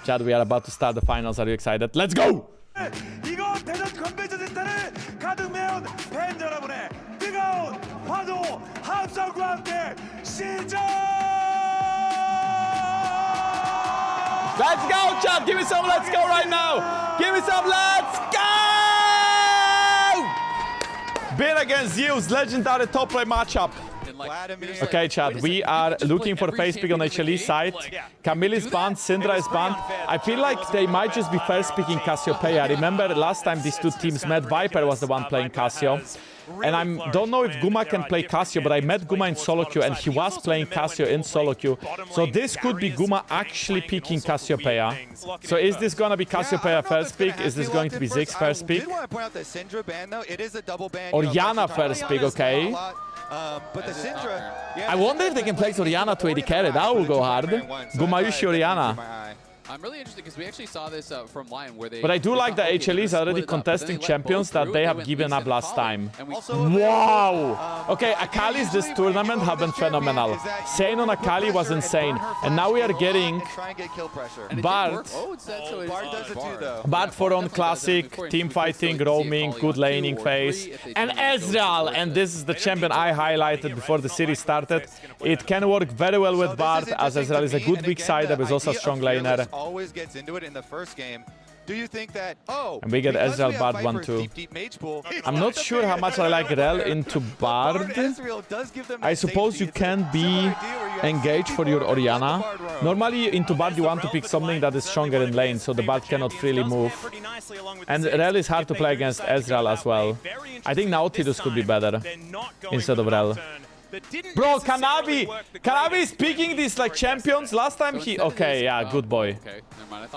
Chad, we are about to start the finals. Are you excited? Let's go! 이거 대전 컨벤션 센터를 가득 메운 팬 여러분의 뜨거운 화도 함성과 함께 시작! Let's go, Chad! Give me some let's go right now! Give me some let's go! Bin against Zeus, legendary top lane matchup. Okay, Chad, we are looking for face pick on HLE side. Camille is banned, Syndra is banned. I feel like they might just be first picking Cassiopeia. I remember last time these two teams met, Viper was the one playing Cassio. And I don't know if Guma can play Cassio, but I met Guma in solo queue and he was playing Cassio in solo queue. So this could be Guma actually picking Cassiopeia. So is this gonna be Cassiopeia first pick? Is this going to be Zig's first pick? Orianna first pick, okay. I wonder if they can play Orianna to AD carry. That will go hard. Gumayusi Orianna. I'm really interested because we actually saw this from Lion where they... But I do like the HLEs already contesting champions that they have given up last time. Wow! Okay, Akali's this tournament have been phenomenal. Sane on Akali was insane. And now we are getting Bard. Bard for on classic, team fighting, roaming, good laning phase. And Ezreal! And this is the champion I highlighted before the series started. It can work very well with Bard as Ezreal is a good weak side, but is also a strong laner. Always gets into it in the first game. Do you think that, and we get Ezreal Bard 1-2. I'm not sure how much I like Rel into Bard. I suppose you can be engaged for your Orianna. Normally into Bard you want to pick something that is stronger in lane, so the Bard cannot freely move. And Rel is hard to play against Ezreal as well. I think Nautilus could be better instead of Rel. Bro, Kanavi! Kanavi is picking these like champions. Last time he... Okay, yeah, good boy.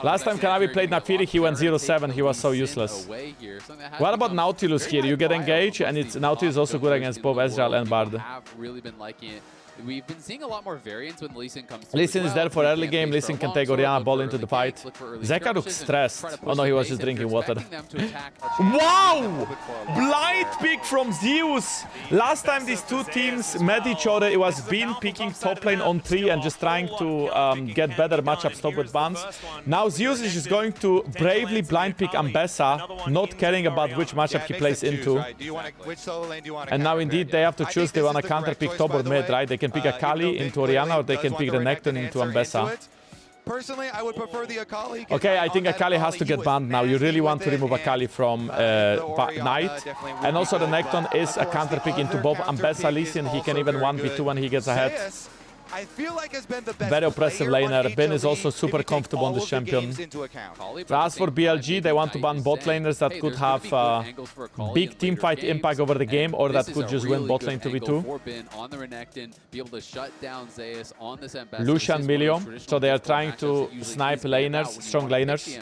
Last time Kanavi played Nafiri, he went 0-7. He was so useless. What about Nautilus here? You get engaged, and it's Nautilus also good against both Ezreal and Bard. We've been seeing a lot more variance when Lee Sin comes through. Lee Sin is there for early game. Lee Sin can take Orianna ball into the fight. Zeka looks stressed. Oh no, he was just drinking water. Wow! Blind pick from Zeus. Last time these two teams met each other, it was Bin picking top lane on 3 and just trying to get better matchups top with bans. Now Zeus is just going to bravely blind pick Ambessa, not caring about which matchup he plays into. And now indeed they have to choose. They want to counter pick top or mid, right? They can pick Akali into Orianna, or they can pick the Necton into Ambessa. Personally, I would prefer the Akali. Okay, I think Akali has to get banned now. You really want to remove Akali from Knight. And also the Necton is a counter pick into both Ambessa, Lee Sin. He can even 1v2 when he gets ahead. I feel like has been the best very oppressive laner. Ben is also super comfortable on this champion. So as for BLG, they want to ban bot laners that could have big team fight impact over the game, or that could just win bot lane 2v2. Lucian Milio, so they are trying to snipe laners, strong laners.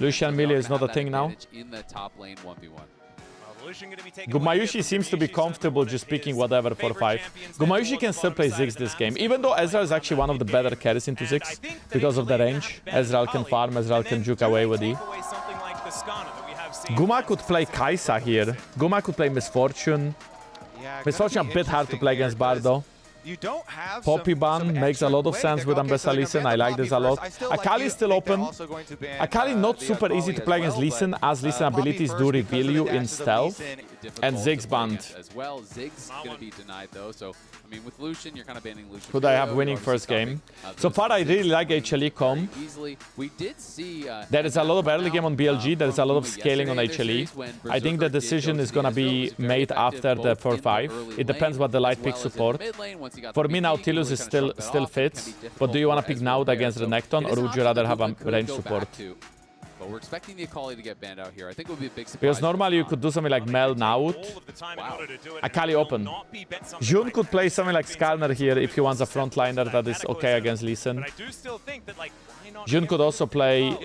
Lucian Milio is not a thing now. Gumayusi seems to be comfortable just picking whatever for 5. Gumayusi can still play Ziggs this game, even though Ezreal is actually one of the better carries into Ziggs because of the range. Ezreal can farm, Ezreal can juke away with E. Guma could play Kai'Sa here. Guma could play Misfortune. Misfortune a bit hard to play against Bardo. Poppy ban makes a lot of sense with Ambessa Lee Sin. I like this a lot. Akali is still open. Akali not super easy to play against Lee Sin, as Lee Sin abilities do reveal you in stealth. And Ziggs banned. Could I have winning first game? So far I really like HLE comp. There is a lot of early game on BLG, there is a lot of scaling on HLE. I think the decision is gonna be made after the 4-5. It depends what the light pick support. For me, Nautilus is still fits, but do you want to pick Naut against the Necton, or would you rather have a range support? But we're expecting the Akali to get banned out here. I think it would be a big surprise. Because normally you could do something like Mel Naut. Akali open. Jun could play something like Skarner here if he wants a frontliner that is okay against Lee Sin. Jun could also play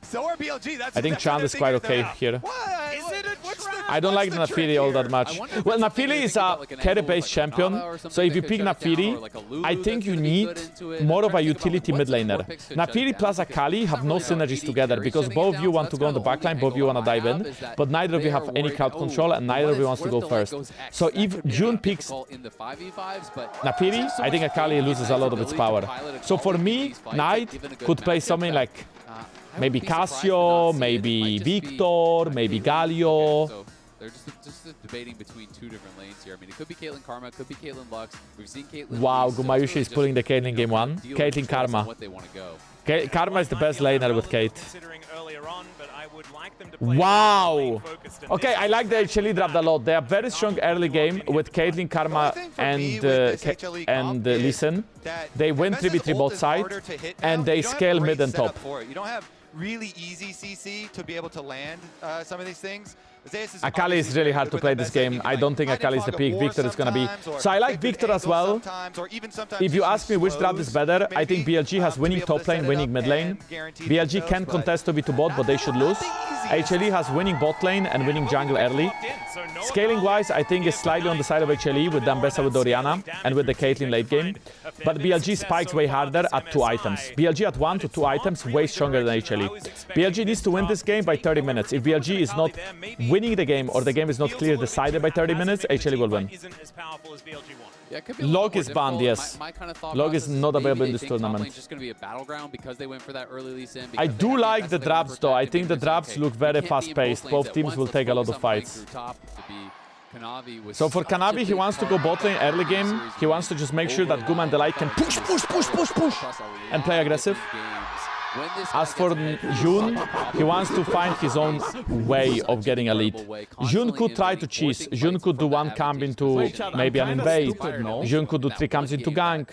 So are BLG. That's I think Chand is quite okay here. What? Is it a trap? I don't like the Nafiri all that much. Well, Nafiri is a carry-based champion, so if you pick Nafiri, I think you need more of a utility mid laner. Nafiri plus Akali have no synergies together, because both of you want to go on the backline, both of you want to dive in, but neither of you have any crowd control, and neither of you wants to go first. So if June picks Nafiri, I think Akali loses a lot of its power. So for me, Knight could play something like maybe Cassio, maybe Victor, maybe Galio. So they're just debating between two different lanes here. I mean, it could be Caitlyn Karma, it could be Caitlyn Lux. We've seen Caitlyn. Wow, Gumayusi is pulling the Caitlyn game 1. Caitlyn Karma. What they want to go. Karma is the best laner with Kate. Wow! Okay, I like the HLE draft a lot. They are very strong early game with Caitlyn, Karma, and Lee Sin. They win 3v3 bot side, and they scale mid and top. You don't have really easy CC to be able to land some of these things. Akali is really hard to play this game. I don't think Akali is the peak. Victor is going to be... So I like Victor as well. If you ask me which draft is better, I think BLG has winning top lane, winning mid lane. BLG can contest 2v2 bot, but they should lose. HLE has winning bot lane and winning jungle early. Scaling-wise, I think is slightly on the side of HLE with Dambessa with Orianna and with the Caitlyn late game. But BLG spikes way harder at 2 items. BLG at 1 to 2 items way stronger than HLE. BLG needs to win this game by 30 minutes. If BLG is not winning the game or the game is not clear decided by 30 minutes, HLE will win. Log is banned, yes. Log is not available in this tournament. I do like the drafts though. I think the drafts look very fast-paced. Both teams will take a lot of fights. So for Kanavi, he wants to go bot lane early game. He wants to just make sure that Guma and the Light can push and play aggressive. As for Jun, he wants to find his own way of getting a lead. Jun could try to cheese. Jun could do 1 camp into maybe an invade. Jun could do 3 camps into gank.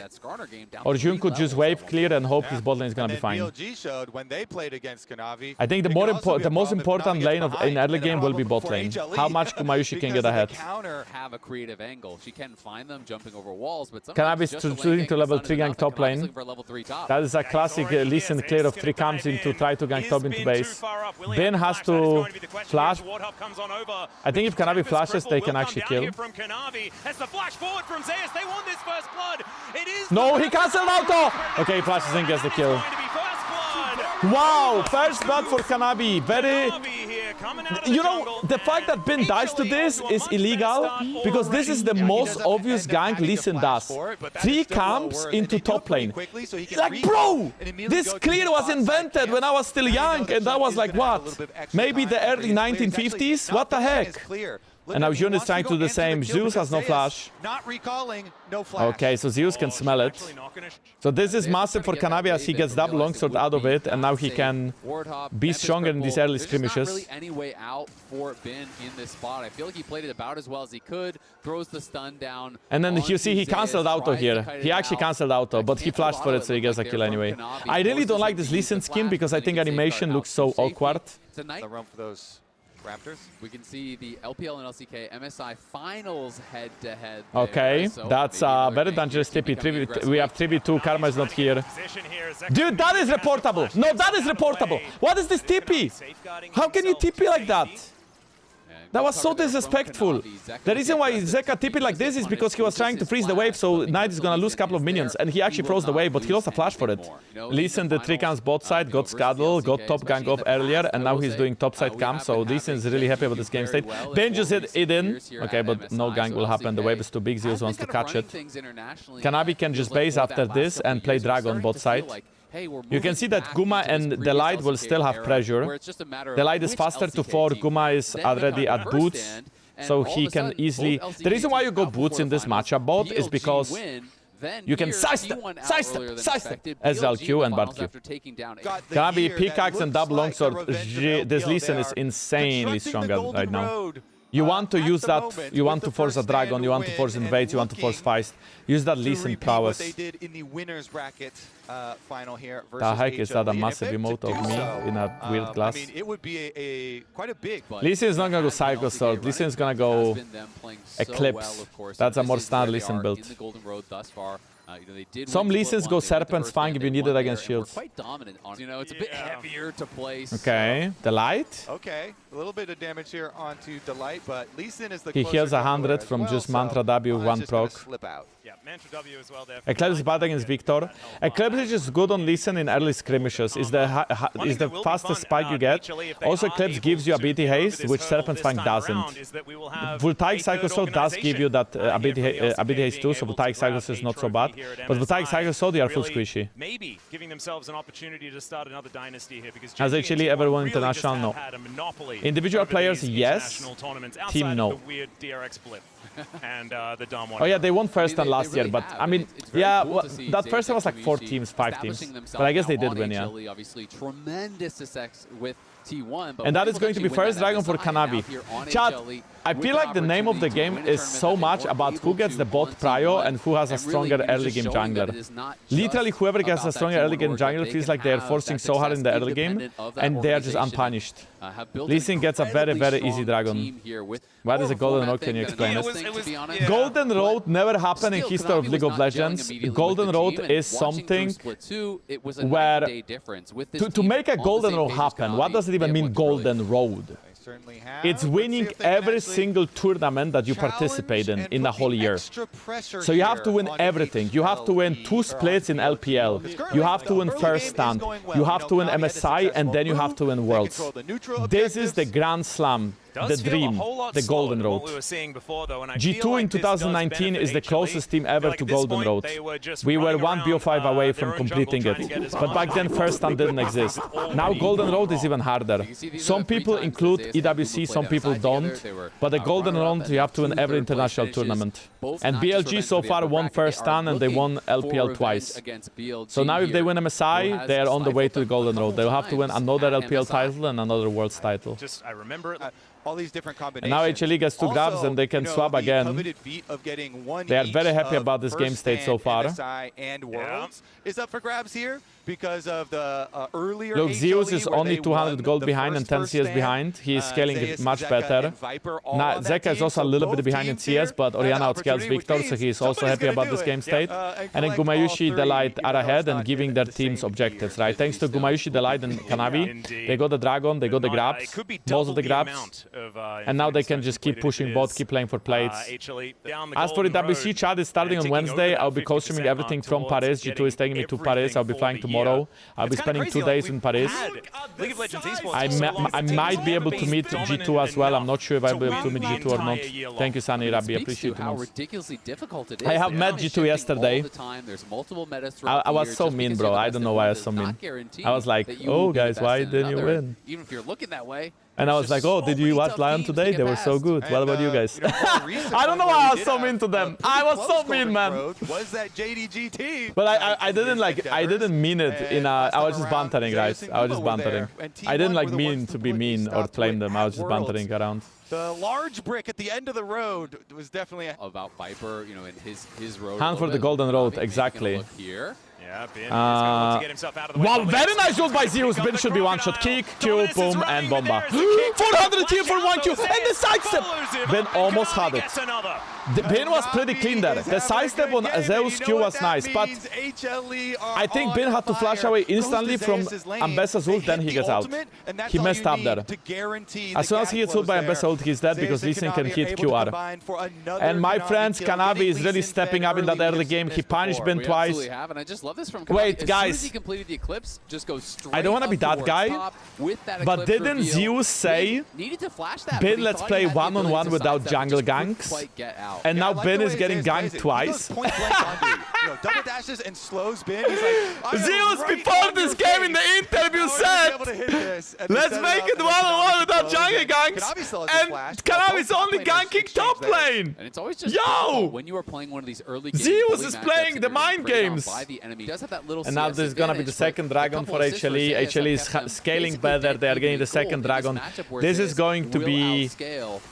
Or Jun could just wave clear and hope his bot lane is gonna be fine. I think the most important lane in early game will be bot lane. How much Gumayusi can get ahead. Kanavi is choosing to level 3 gank top lane. That is a classic listen clear of 3 camps into try to gank top into base. Ben has to flash. I think if Kanavi flashes, they can actually kill. No, he cancelled auto! Okay, he flashes and gets the kill. Wow, first blood for Kanavi. Very... You know, the fact that Ben dies to this is illegal because this is the most obvious gank Lee Sin does. 3 camps into top lane. Like, bro, this clear was invented when I was still young and I was like, what? Maybe the early 1950s? What the heck? And now Jun is trying to do the same. Zeus has no flash. Okay, so Zeus can smell it. So this is massive for Kanavi as he gets double longsword out of it, and now he can be stronger in these early skirmishes. Really any way out for Ben in this spot. I feel like he played it about as well as he could. Throws the stun down. And then you see he cancelled auto here. He actually cancelled auto, but he flashed for it, so he gets a kill anyway. I really don't like this Lee Sin skin because I think animation looks so awkward. Raptors. We can see the LPL and LCK MSI finals head-to-head. Okay, so that's a very dangerous TP. We have 3v2, Karma is not here. Dude, that is reportable. No, that is reportable. What is this TP? How can you TP like that? That was so disrespectful. The reason why Zeka TP'd like this is because he was trying to freeze the wave, so Knight is gonna lose a couple of minions, and he actually froze the wave, but he lost a flash for it. Lee Sin the 3 camps bot side, got Scuttle, got top gank off earlier, and now he's doing top side camp, so Lee Sin is really happy with this game state. Ben just hit it in. Okay, but no gank will happen, the wave is too big, Zeus wants to catch it. Kanavi can just base after this and play Dragon bot side. You can see that Guma and the Light will still have pressure. The Light is faster to 4, Guma is already at boots, so he can easily... The reason why you go boots in this matchup bot is because you can sidestep as LQ and Bard Q. Kanavi, pickaxe and double longsword. This Lee Sin is insanely stronger right now. You want to use that, you want to force a dragon, you want to force invades, you want to force feist. Use that Lee Sin prowess. The heck is that a massive emote of me in a weird glass? Lee Sin is not gonna go Psycho Sword, Lee Sin is gonna go Eclipse. That's a more standard Lee Sin build. Some Lee Sins go Serpents fine if you need it against shields. Quite dominant on, it's a bit heavier to place. Okay, Delight. Okay, a little bit of damage here onto Delight, but Lee Sin is the He heals closer 100 from well, just Mantra W, it's 1 just gonna proc. slip out. Yeah, Mantra W as well there. Eclipse is bad against Victor. Eclipse is just good on Lee Sin in early skirmishes. Is the fastest spike you get. Also, Eclipse gives you ability haste, which Serpent's Fang doesn't. Voltaic Cycle Sword does give you that ability haste too, so Voltaic Cycle Sword is not so bad. But Voltaic Cycle Sword, they are full squishy. Maybe giving themselves an opportunity to start another dynasty here because Has HLE ever won international? No. Individual players, yes. Team, no. Oh yeah, they won first and last year, but I mean, yeah, well, that first year was like 4 teams, 5 teams. But I guess they did win, yeah. Obviously, tremendous success with T1, and that is going to be first dragon for Kanavi. Chat, I feel like the name of the game is so much about who gets the bot prio and who has a stronger early game jungler. Literally, whoever gets a stronger early game jungler feels like they are forcing so hard in the early game, and they are just unpunished. Lee Sin gets a very, very easy dragon. What is a Golden Road? Can you explain it? Golden Road never happened in history of League of Legends. Golden Road is something where to make a Golden Road happen, what does it even mean, Golden Road? It's winning every single tournament that you participate in the whole year. So you have to win everything. You have to win 2 splits in LPL. You have to win first stand. You have to win MSI, and then you have to win Worlds. This is the Grand Slam. The dream, the Golden Road. G2 in 2019 is the closest team ever to Golden Road. We were 1 BO5 away from completing it. But back then, first stand didn't exist. Now Golden Road is even harder. Some people include EWC, some people don't. But the Golden Road, you have to win every international tournament. And BLG so far won first stand and they won LPL twice. So now if they win MSI, they are on the way to the Golden Road. They'll have to win another LPL title and another Worlds title. I remember all these different combinations. And now HLE gets 2 grabs and they can swap again. They are very happy about this game state so far. MSI and Worlds is up for grabs here because of the earlier Look, Zeus HLE is only 200 gold behind and 10 CS behind. He is scaling it much better. Now, Zeka is also a little bit behind in CS, but Orianna outscales Victor, so he is also happy about this game state. And then Gumayusi, Delight are ahead and giving their teams objectives, right? Thanks to Gumayusi, Delight, and Kanavi, they got the Dragon, they got the grabs, most of the grabs. And now they can just keep pushing bot, keep playing for plates. As for the WC, chat is starting on Wednesday. I'll be co-streaming everything from Paris. G2 is taking me to Paris. I'll be flying tomorrow. I'll be spending 2 days in Paris. I might be able to meet G2 as well. I'm not sure if I'll be able to meet G2 or not. Thank you, Sunny Rabbi. Appreciate it. I have met G2 yesterday. I was so mean, bro. I don't know why I was so mean. I was like, oh, guys, why didn't you win? Even if you're looking that way. And I was like, oh, did you watch Lion today? They were so good. What about you guys? I don't know why I was so mean to them. I was so mean, man. Was that JDG team? But I didn't mean it in a, I was just bantering, guys. I was just bantering. I didn't like mean to be mean or claim them. I was just bantering around. The large brick at the end of the road was definitely about Viper, in his road. Hand for the Golden Road, exactly. Yeah, Ben to get himself out of the way. Wow, very nice ult by Zeus. Ben should be one-shot. Kick, Q, boom, and bomba. 400 here for 1Q, and the sidestep. Ben almost had it. Ben was pretty clean there. The sidestep on Zeus Q was nice, but I think Ben had to flash away instantly from Ambessa's ult, then he gets out. He messed up there. As soon as he gets ult by Ambessa's ult, he's dead because Lee Sin can hit QR. And my friends, Kanavi is really stepping up in that early game. He punished Ben twice. Wait, guys, I don't want to be that guy, but didn't Zeus say, Ben, let's play one-on-one without jungle ganks? And now Ben is getting ganked twice. Double dashes and slows Ben. He's like, Zeus before this game in the interview said, let's make it one-on-one without jungle ganks. And Kanavi's only ganking top lane. And it's always just yo! When you are playing one of these early Zeus is playing the mind games. And now there's gonna be the second dragon for HLE. HLE is scaling better. They are getting the second dragon. This is going to be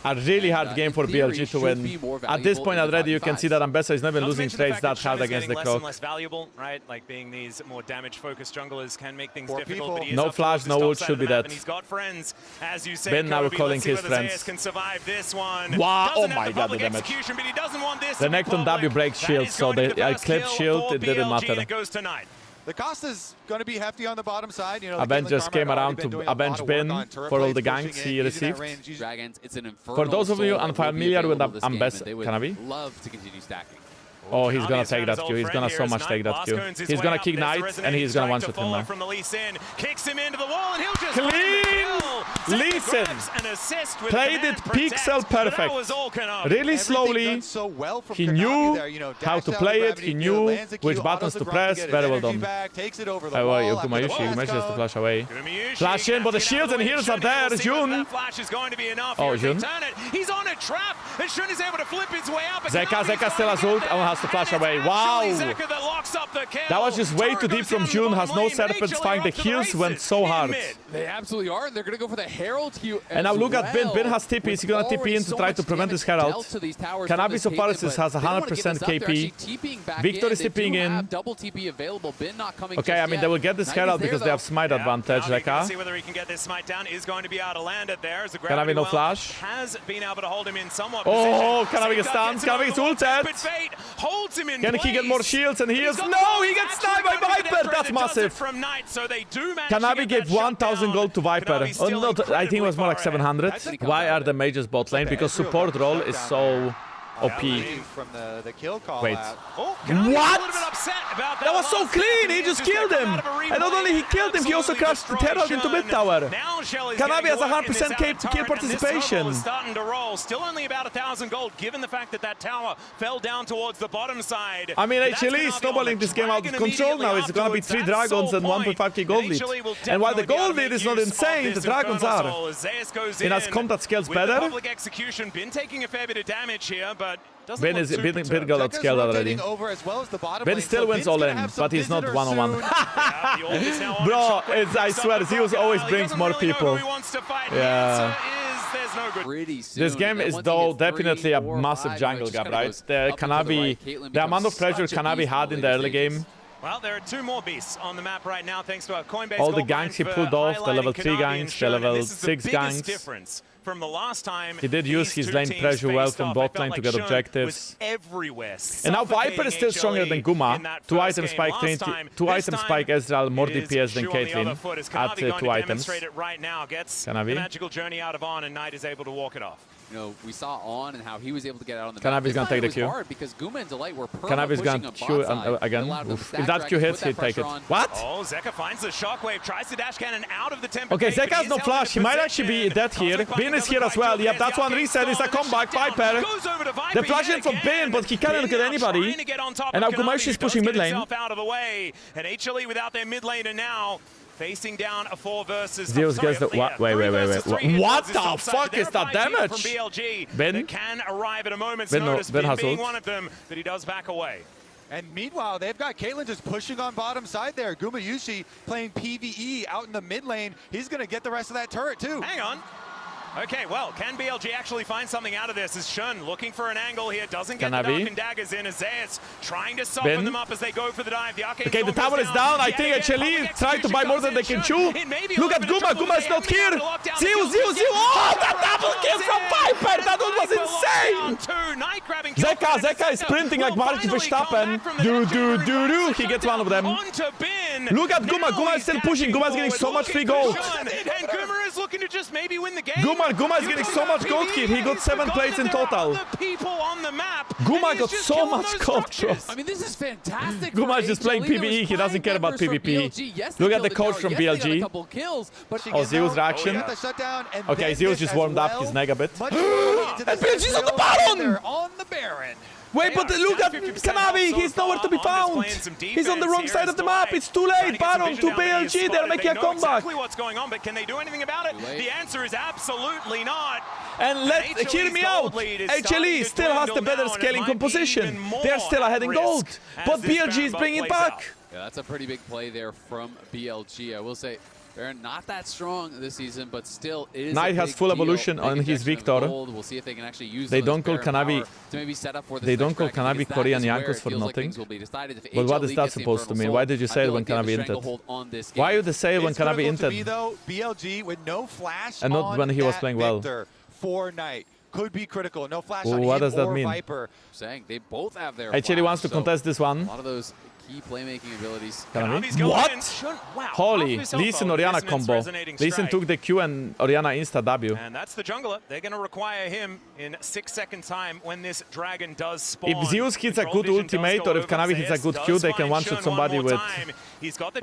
a really hard game for BLG to win. At this point already, you can see that Ambessa is not even losing trades that hard against the Croc. Less valuable, right? Like being these more damage-focused junglers can make things difficult. No flash, no ult, should be dead. And he's got friends, as you say. Ben now Kobe, calling let's see his whether friends. Zeus can survive this one. Wow, oh Doesn't have my the god, the public damage. execution, but he doesn't want this The in next on public. W breaks That shield, is so going to be I the first clipped kill shield, for it didn't BLG, matter. and it goes tonight. The cost is going to be hefty on the bottom side. You know, Avengers came around to avenge Ben for all the ganks he received. Dragons, it's an infernal For those of you soul that will be unfamiliar with available this game, Ambes, and they would Kanavi? love to continue stacking. Oh, he's gonna Kanavi's take found that his Q. old He's friend gonna here so as much Knight take that Q. Lascones his He's way gonna up. kick There's Knight, Resident and he's gonna trying to one-shot him follow now. from the Lee Sin, kicks him into the wall, and he'll just Clean! Zeka Lee Sin grabs an assist with played command it protect, pixel but that perfect. was all Kanavi. Really slowly. So well from He Kanavi knew there, you know, how dashed to down play the it. gravity He field, knew lands a Q, which autos buttons the to grunt press. get his Very well energy done. back, takes it over the Oh, wall yeah, after the Gumayusi. blast Gumayusi has to code. flash away. Gumayusi Flash in, but the gets shields and out of heals the are way. there. We'll see whether Jun. that flash is going to be enough. Oh, Here Jun. they turn it. He's on a trap, and Shun is able to flip his way out. but Zeka Kanavi's still has trying ult get and there, has to flash and away. it's Wow. actually Zeka that locks up the kill. That was just way Turret too deep goes from down Jun. the Has bottom no lane, but serpents HLE fight. are The off to heals went races so in hard. mid. They absolutely are. They're going to go for the Herald Q. And now look at Ben. Ben has TP. With He's gonna TP already in to so try much to prevent damage his Herald. dealt to these towers Kanavi from this so far Caitlyn, has but they don't wanna 100% give this up. They're KP. actually TPing back Victor in. is They do TPing in. have double TP available. Ben not coming Okay, just I mean, yet. they will get this Knight Herald is there, because they have though. smite advantage, Kanavi gonna Zeka. see whether he can get this smite down. Is going to be able to land it there. As the Kanavi gravity no well flash. has been able to hold him in somewhat Oh, position. Kanavi gets Zeka stunned. gets him Kanavi over gets the wall. ulted. But Fate holds him in Can he get more place. shields and heals? He's got No, the he ball. gets sniped by Actually, Viper. Viper That's does it massive. from Knight, so they do manage to Kanavi get gave that shot 1,000 down. gold to Viper. Kanavi's Oh, still no, I think it was more like incredibly far 700. ahead. Why are the mages bot lane? Because support role is so OP. From the kill call Wait. out. Oh, Kanavi's What? a little bit upset about That was so last clean. second. He just He's killed come him. out of a And not only he killed him, he also absolutely crashed the destroyed Herald into mid Shun. tower. Now Shelley's Kanavi getting has work in 100% this kill outer turret, and this participation. snowball is starting to roll. Still only about 1,000 gold, given the fact that that tower fell down towards the bottom side. I mean, But that's HLE Kanavi is on snowballing the this game out of dragon control now. It's gonna be immediately 3 afterwards. dragons and That's 1.5k gold and lead. HLE will And while the definitely be able gold to lead make is not use of insane, the this dragons Infernal are. Soul as Zeus goes In as in combat scales with better. the public execution, been taking a fair bit of damage here, but doesn't Ben look is too Ben perturbed. got outscaled already. rotating over as well as the bottom Ben lane, still so wins Ben's all gonna in, have some but he's not visitors one-on-one. soon. Yeah, the orb is now on Bro, it. Shot quick, it's, I picks up swear, the Zeus crocodile. always He brings doesn't more really know who people. he wants to fight. Yeah. The answer is there's no good. Pretty soon. This game That is once he though gets 3, definitely a 4, massive 5, jungle just gap, kinda right? goes The up and to the Kanavi, right. Caitlyn the amount of becomes pressure such a Kanavi beast had in the later early stages. game. Well, there are 2 more beasts on the map right now, thanks to our Coinbase All the Gold ganks he Mine pulled for off, the level highlighting 3 Kanavi ganks, and the Shun, and level this is the 6 biggest ganks. difference from the last time. He did use these his two lane teams pressure well faced from off. bot I felt lane to like get Shun objectives. was everywhere. And now Viper is still stronger than Guma. in that 2 first item game. spike Last Trinity, time, 2 this item time spike Ezreal, more it is DPS than Shu on the other Caitlyn foot. Is at Kanavi going to 2 items. demonstrate it right now, gets Kanavi. the magical journey out of On, and Knight is able to walk it off. You know, we saw On and how he was able to get out on the Kanavi's gonna take the Q. hard because Guma and Delight were Kanavi's gonna Q again. Oof. If that Q hits, he'd take it. What? Oh, Zeka finds the shockwave, tries to dash cannon out of the tempo. Okay, Zeka has no flash. He might actually be dead here. Bin is here as well. Yep, that's one reset. It's a comeback. Viper. The flash in from Bin, but he cannot get anybody. And now Gumayusi is pushing mid lane. Out of the way, and HLE without their mid laner now. Facing down a 4 versus. Zeus gets the wait. What the fuck is that damage? From BLG Ben? that can arrive at a moment's Ben notice. Ben has being ult. one of them, but he does back away. And meanwhile, they've got Caitlyn just pushing on bottom side there. Gumayusi playing PvE out in the mid lane. He's going to get the rest of that turret too. Hang on. Okay, well, can BLG actually find something out of this? Is Shun looking for an angle here? Doesn't get Kanavi. the Dark and Daggers in. Zeus trying to soften Ben. them up as they go for the dive. The Arcane Okay, the Storm tower goes is down. I think Yet again, HLE public tried to buy execution more than they comes can in. chew. Shun, it may be a Look little at bit of Guma. trouble, Guma but is they not haven't been here. able to lock down the Zeus. kills. Oh, the double kill from Viper. That one was insane. Knight grabbing Zeka is sprinting like Martin Verstappen. Do. He gets one of them. Look at Guma. Guma is still pushing. Guma is getting so much free gold. And Guma is looking to just maybe win the game. Guma is getting so much gold here. He got 7 plates in total. Guma got so much gold, bro. I mean, this is fantastic. Guma is just playing PvE. He doesn't care about PvP. Look at the coach from BLG. Oh, Zeus reaction. Okay, Zeus just warmed up his neg a bit. And BLG's on the Baron! On the Baron. Wait, but look at Kanavi. He's nowhere to be found. He's on the wrong side of the map. It's too late. Baron to BLG. They're making a comeback. Exactly what's going on, but can they do anything about it? The answer is absolutely not. And hear me out. HLE still has the better scaling composition. They're still ahead in gold. But BLG is bringing it back. Yeah, that's a pretty big play there from BLG. I will say they're not that strong this season, but still it is Knight has full evolution on his Victor. We'll see if they can actually use they don't call Kanavi. To maybe set up for they don't call Kanavi Korean Jankos for nothing. But what is that supposed to mean? Why did you say it when Kanavi entered? Why did you say it when Kanavi entered? BLG with no flash and not when he was playing well. For Knight. Could be critical. No flash on him what does that mean? Viper. Saying they both have their HLE wants to contest this one. A lot of those key playmaking abilities. What? Wow. Holy, Lee Sin Orianna combo. Lee Sin took the Q and Orianna insta W. And that's the jungler. They're going to require him in 6-second time when this dragon does spawn. If Zeus hits a good ultimate or if Kanavi hits a good Q, they can one-shot somebody with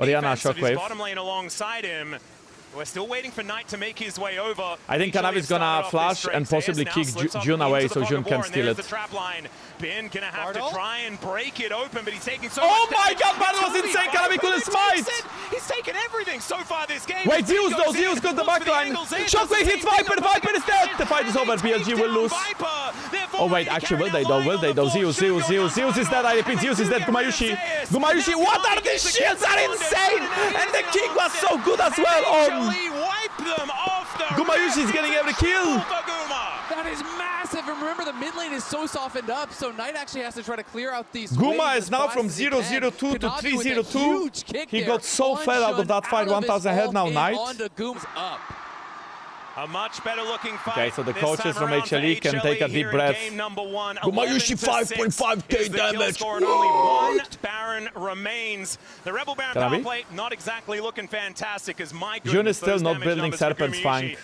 Orianna Shockwave. Bottom lane alongside him. We're still waiting for Knight to make his way over. I think Kanavi is gonna flash and possibly kick Jun away so Jun can steal it. Ben gonna have to try and break it open, but he's taking so much damage. God, that was insane! Kanavi couldn't smite! He's taken everything so far this game. Wait, Zeus though! Zeus got the backline! Shockwave hits Viper! Viper is dead! The fight is over, BLG will lose. Oh wait, actually will they though? Will they though? Zeus is dead, I repeat, Zeus is dead. Gumayusi, what are these shields? Are insane! And the kick was so good as well on... Gumayusi is getting every kill! That is massive, and remember the mid lane is so softened up, so Knight actually has to try to clear out these Guma is now from 0-0-2 to 3-0-2. He got so fed out of that fight, 1000 head now, Knight. A much better looking fight. Okay, so the coaches from HLE can take a deep breath. Gumayusi 5.5k damage. Only one Baron remains. The Rebel Baron power play not exactly looking fantastic as my goodness. Jun is still not building Serpent's Fang.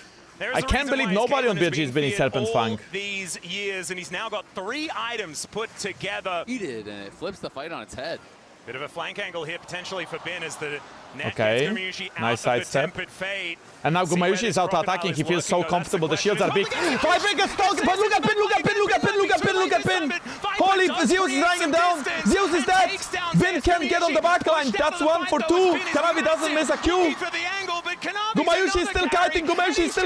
I can't believe nobody on BLG is building Serpent's Fang. These years, and he's now got 3 items put together. He did, and it flips the fight on its head. Bit of a flank angle here potentially for Ben as the net nice sidestep. And now Gumayusi is out attacking. He feels so comfortable. The shields are big. Firebreaker stuck, but look at Ben. Holy, Zeus is running him down. Zeus is dead. Ben can't get on the backline. That's 1 for 2. Kanavi doesn't miss a Q. Gumayusi is still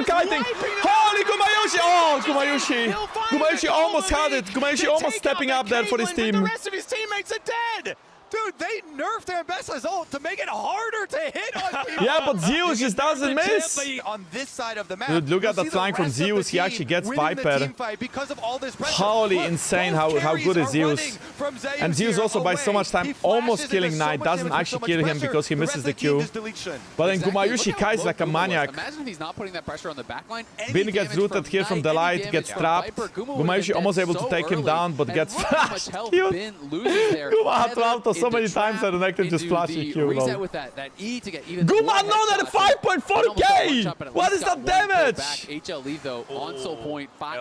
kiting. Holy Gumayusi. Oh, Gumayusi almost had it. Gumayusi almost stepping up there for his team. The rest of his teammates are dead. Dude, they nerfed their best ult to make it harder to hit on people. Yeah, but Zeus just doesn't miss. On this side of the map. Dude, look at that flank from Zeus. He actually gets Viper. Holy insane how good is Zeus. And Zeus also by so much time almost killing Knight. Doesn't actually kill him because he misses the Q. But then Gumayusi kites like a maniac. Imagine if he's not putting that pressure on the backline. Bin gets rooted here from the light, gets trapped. Gumayusi almost able to take him down, but gets flashed. Guma had to auto so many times that the Nectar just flashed Q. Guma another 5.4k! What is that damage?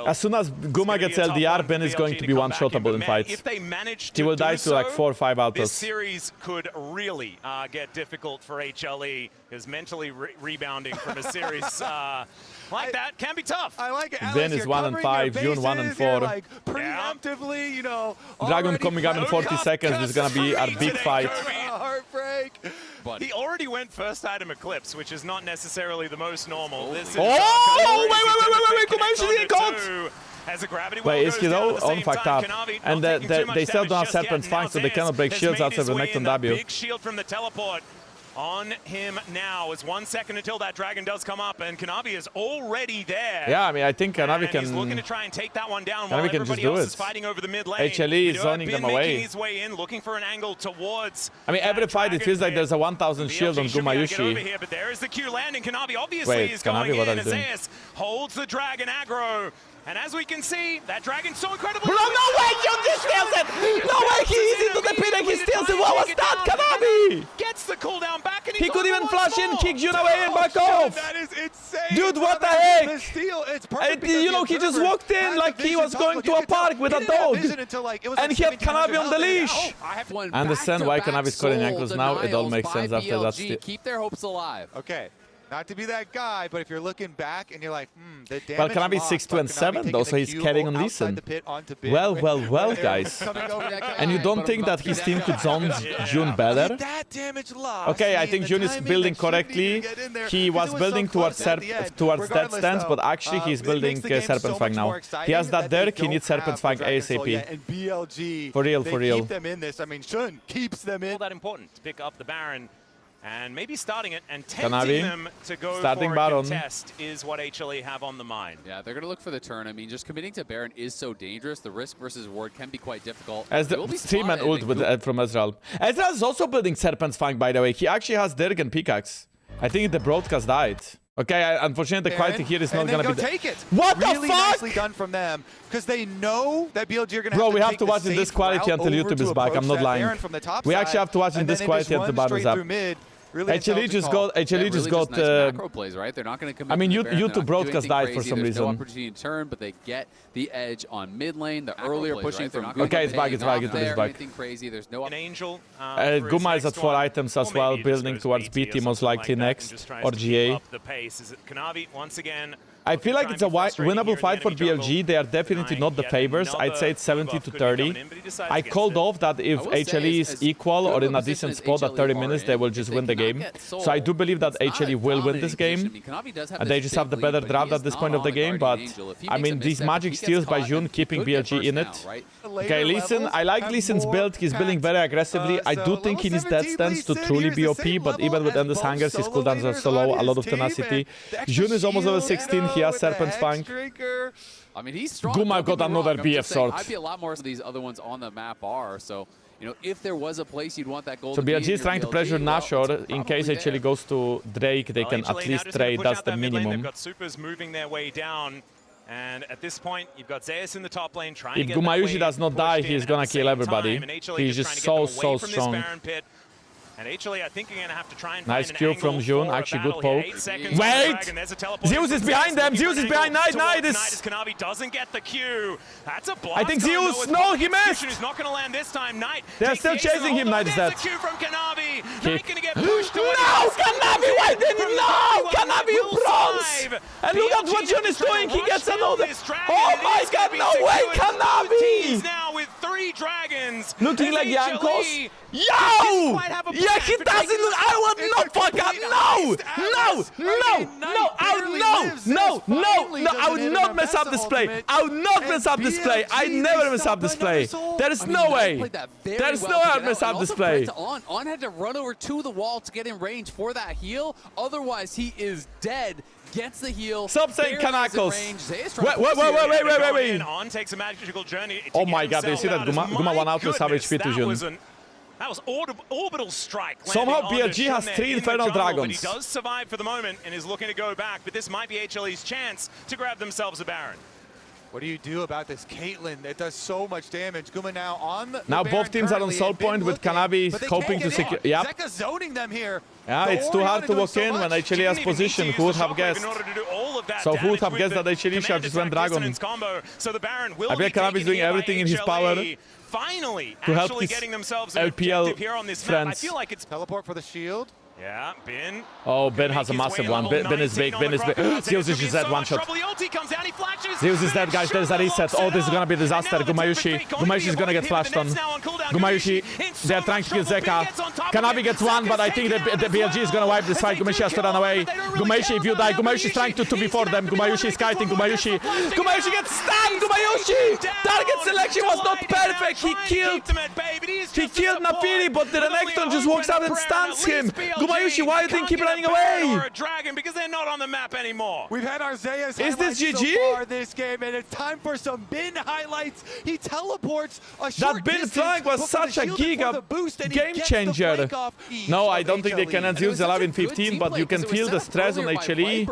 As soon as Guma gets LDR, Ben is going to be one-shottable in fights. He will die to like 4 or 5 autos. This series could really get difficult for HLE, because mentally rebounding from a series like that can be tough. I like it. Ben is 1-5, Jun 1-4. Like preemptively, you know. Dragon coming up in 40 seconds. This is gonna be a big fight. Heartbreak. But he already went first item Eclipse, which is not necessarily the most normal. This is wait, Gumayusi didn't caught! Wait, is he though? On fucked up. And they still don't have Serpent's Fang, so they cannot break shields outside of Nectar W. Big shield from the teleport on him now. It's 1 second until that dragon does come up, and Kanavi is already there. Yeah, I mean, I think Kanavi can. He's looking to try and take that one down. Kanavi can just do it. Fighting over the mid lane. HLE is zoning them away. His way in, looking for an angle towards. I mean, every fight it feels like there's a 1000 shield on Gumayusi. But there is the Q landing. Kanavi obviously is going in. Zeus holds the dragon aggro. And as we can see, that dragon's so incredible. No way, Jun just steals it! No way, he's into the pit and he steals it. What was that, Kanavi? Gets the cooldown back and he could even flash in, kick Jun away and back off. That is insane. Dude, what the heck? The steal, it's perfect you know, he just walked in like he was going to a park with a dog. And he had Kanavi on the leash. I understand why Kanavi is calling Jankos now. It all makes sense after that steal. Keep their hopes alive. Okay. Not to be that guy, but if you're looking back and you're like, the damage Well, Kanavi lost 6, 2, by and Kanavi 7, taking though, so the he's cue carrying on outside Leeson. the pit onto Bin. Well, guys. And you don't think that his team could zone June better? That damage lost. Okay, I think June is building correctly. He was building towards that stance, but actually he's building Serpent's Fang now. He has that Dirk, he needs Serpent's Fang ASAP. And BLG, For real. keep them in this. I mean, Shun keeps them in. All that important to pick up the Baron. And maybe starting it and Kanavi, tempting them to go starting for a Baron. contest is what HLE have on the mind. Yeah, they're going to look for the turn. I mean, just committing to Baron is so dangerous. The risk versus ward can be quite difficult. As the stream and ult with from Ezreal. Ezreal is also building Serpent's Fang, by the way. He actually has Dirk and Pickaxe. I think the broadcast died. Okay, unfortunately the quality here is not going to be... take it. What really the fuck? Nicely done from them, because they know that BLG are going to Bro, have to we have take to the watch in this safe quality route until over YouTube is to back. I'm not approach that lying. Baron from the top We side, actually have to watch in and this then they quality just until the run bottom is straight up. through mid. Really HLE just got... HLE just got... nice macro plays, right? They're not going to commit I mean, to the Baron. They're YouTube not gonna do broadcast anything died for crazy. some There's no reason. opportunity to turn, but they get the edge on mid lane. The earlier pushing from Okay, it's back, it's back, it's back. Anything crazy. There's no An Angel. Guma is at 4 items as well, building towards BT most likely next, or GA. The pace. Is it Kanavi once again? I feel like it's a winnable fight for BLG. They are definitely not the favors. I'd say it's 70 to 30. I called off that if HLE is equal or in a decent spot at 30 minutes, they will just win the game. So I do believe that HLE will win this game. And they just have the better draft at this point of the game. But I mean, these magic steals by June keeping BLG in it. Okay, Leeson. I like Leeson's build. He's building very aggressively. I do think he needs that stance to truly be OP. But even with Endless Hangers, his cooldowns are so low. A lot of tenacity. June is almost level 16. He has Serpent's Fang. I mean, he's strong. Guma got another BF sword. I'd be a lot more of these other ones on the map are. So, you know, if there was a place you'd want that gold. So BLG is trying to pressure Nashor. In case HLE goes to Drake, they can at least trade. That's the minimum. They've got supers moving their way down. And at this point, you've got Zeus in the top lane trying to get Gumayusi does not die, he's gonna kill everybody. He's just so strong. And HLE, I think you're going to have to try and nice find kill an from June, actually good poke. Wait! Zeus is behind them, Zeus is behind Knight, Kanavi doesn't get the Q. That's a blast. I think Zeus, no, he missed! He's not going to land this time. Knight. They're still chasing him, Knight is dead. Q from Kanavi. Knight going to get pushed to No, Kanavi, why didn't you? No, Kanavi, you bronze! And look at what June is doing, he gets another. Oh my god, no way, Kanavi! Now with 3 dragons. Looking like Jankos. Yo! Yeah, he doesn't look. I would not fuck up. No! I would not mess up this play. I would not mess up this play. I never mess up this play. There is no way. There's no way I'd mess up this play. On had to run over to the wall to get in range for that heal. Otherwise, he is dead. Gets the heal. Stop saying Kanakos. Wait. On takes a magical journey. Oh my god, they see that Guma 1 out to Savage HP to June. That was orbital strike. Somehow BLG has 3 Infernal Dragons. He does survive for the moment and is looking to go back, but this might be HLE's chance to grab themselves a Baron. What do you do about this Caitlyn? It does so much damage. Guma now on the Now Baron both teams are on soul point with Kanavi hoping to secure. Yep. Zeka zoning them here. Yeah, it's too hard to walk in when HLE has position. Who would have guessed? So who would have guessed that HLE should just went Dragon? I bet Kanavi is doing everything in his power finally to help his getting themselves LPL here on this friends. Map. I feel like it's teleport for the shield. Yeah, Bin. Oh, Ben has a massive one. Ben is big. Ben is big. Zeus is just dead, one shot. Zeus is dead, guys. There's a reset. Oh, this is gonna be a disaster. Gumayusi is gonna get flashed on. Gumayusi, they're trying to kill Zeka. Kanavi gets one, but I think the BLG is gonna wipe this fight. Gumayusi has to run away. Gumayusi, if you die, Gumayusi is trying to before them. Gumayusi is kiting. Gumayusi gets stunned. Gumayusi! Target selection was not perfect. He killed Nafiri, but the Renekton just walks out and stuns him. Gumayusi, why do you keep running away? Or a dragon because they're not on the map anymore. We've had our Zeus Is this GG? so far this game, and it's time for some Bin highlights. He teleports a short That Bin distance, flank was such a giga game changer. No, I don't think they can end Zeus alive in 15, but you can feel the stress on HLE.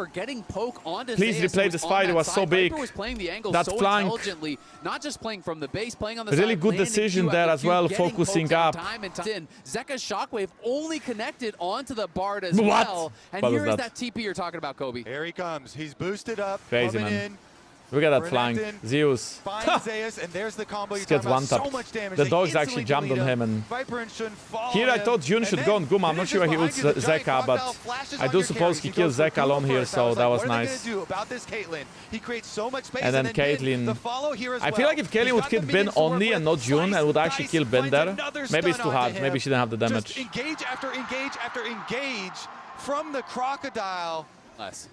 Please replay this fight, it was so big. That flank. Not just playing from the base, playing on the really good decision there as well, focusing up. Zeka's shockwave only connected onto the Bard as what? well. And What here is that TP you're talking about, Kobe. Here he comes. He's boosted up. Crazy, coming man. in. Look at that flank. Zeus. Finds Zeus, and there's the combo. Just gets one tapped. The dogs actually jumped on him, and here I thought Jun should go on Guma. I'm not sure he ults Zeka, but I do suppose he kills Zeka alone here, so that was nice. And then Caitlyn. I feel like if Caitlyn would hit Bin only and not Jun and would actually kill Bin there, maybe it's too hard. Maybe she didn't have the damage. Engage after engage after engage from the Crocodile.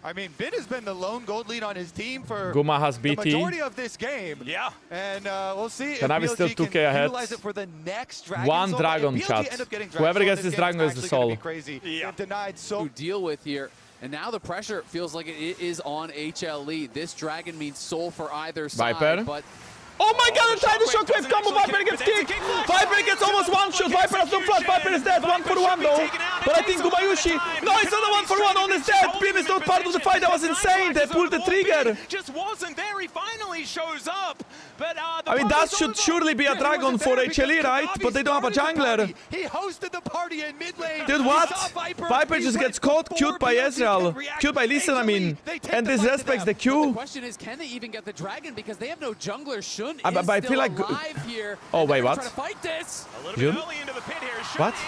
I mean, Bin has been the lone gold lead on his team for Guma has the BT. majority of this game. Yeah. And we'll see if Kanavi BLG still 2k can ahead. utilize it for the next Dragon One Soul. Dragon If BLG chat. end up getting Whoever Soul, gets this Dragon is the actually gonna soul. be crazy. Yeah. Denied so To deal with here. And now the pressure feels like it is on HLE. This Dragon means soul for either side. Viper. But Oh my god, I'm trying to shockwave combo. Viper gets kicked. Viper gets almost one shot. Viper has no flash. Viper is dead. 1 for 1 though. But I think Gumayusi. No, it's not a 1 for 1. On is dead. Bin is not part of the fight. That was insane. They pulled the trigger. Just wasn't there. He finally shows up. But I mean, that should surely be a dragon for HLE, right? But they don't have a jungler. He hosted the party in mid lane. Dude, what? Viper just gets caught, Q'd by Ezreal. Q'd by Lee Sin, I mean. And disrespects the the Q. question is, can they even get the Dragon? Because they have no jungler. Shun is But I feel still like... alive here. Oh, wait, what? Trying to fight this. a little Jun? bit early into the pit here. Shun What? is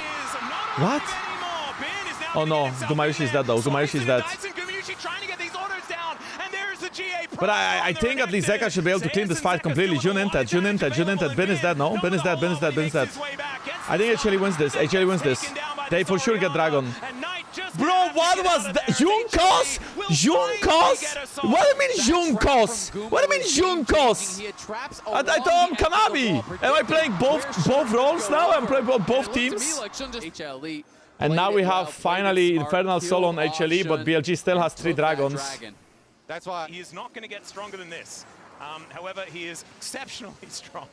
not What? alive anymore. Bin is now Oh no, getting himself Gumayusi in is dead though. there. Gumayusi is dead. Dyson Gumayusi trying to get these orders down. And there's the GA. But I think at least Zeka should be able to clean this fight completely. Jun inted, Jun inted, Jun inted. Bin is dead, no? Bin is dead, Bin is dead, Bin is dead. I think HLE wins this. HLE wins this. They for sure get Dragon. Bro, what was that? Junkos? Junkos? What do you mean Junkos? What do you mean Junkos? I thought I'm Kanavi. Am I playing both roles now? I'm playing both teams. And now we have finally Infernal Soul on HLE, but BLG still has 3 dragons. That's why He is not going to get stronger than this. However, he is exceptionally strong.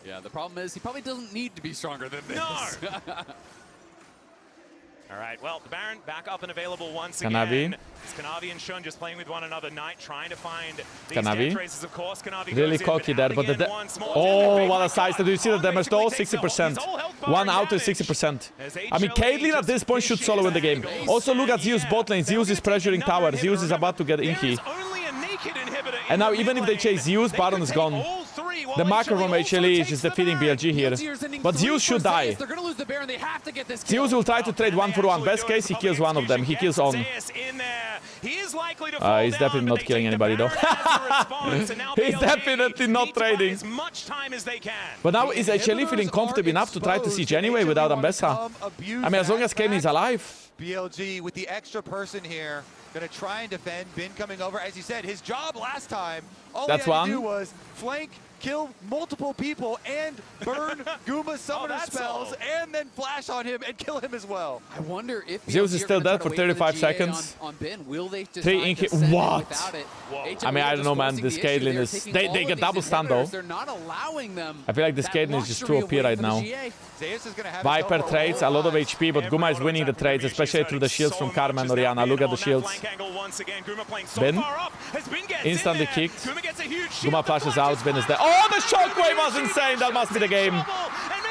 Yeah, the problem is he probably doesn't need to be stronger than this. No! All right, well, the Baron back up and available once Kanavi. again. It's Kanavi and Shun just playing with one another. Knight trying to find these Kanavi. death traces, of course. Kanavi Really goes in, cocky but there, out but the again once more. oh, what a size. Do you see the damage though? 60%. 1 out is 60%. I mean, Caitlyn at this point should solo in the game. Also, look at Zeus bot lane. Zeus is pressuring tower. Zeus is about to get Inky. And now, even if they chase Zeus, Baron is gone. The macro from HLE is just defeating BLG here. But Zeus should die. Zeus will try to trade 1 for 1. Best case, he kills one of them. He kills on. He's definitely not killing anybody though. He's definitely not trading. But now is HLE feeling comfortable enough to try to siege anyway without Ambessa? I mean, as long as Kane is alive. BLG with the extra person here, gonna try and defend. Bin coming over, as you said, his job last time, all That's he had one. to do was flank, kill multiple people, and burn Guma's summoner spells, and then flash on him and kill him as well. I wonder if Zeus is still dead for 35 seconds. On Ben. Will they 3 Inky. What? I mean, I don't know, man. This Caitlyn is... They get double stun though. They're not allowing them. I feel like this Caitlyn is just too OP right now. Zeus is gonna have Viper trades a lot of HP, but Guma is winning the trades, especially through the shields from Karma and Orianna. Look at the shields. Bin instantly kicked. Guma flashes out. Bin is there. Oh, the shockwave was insane. That must be the game.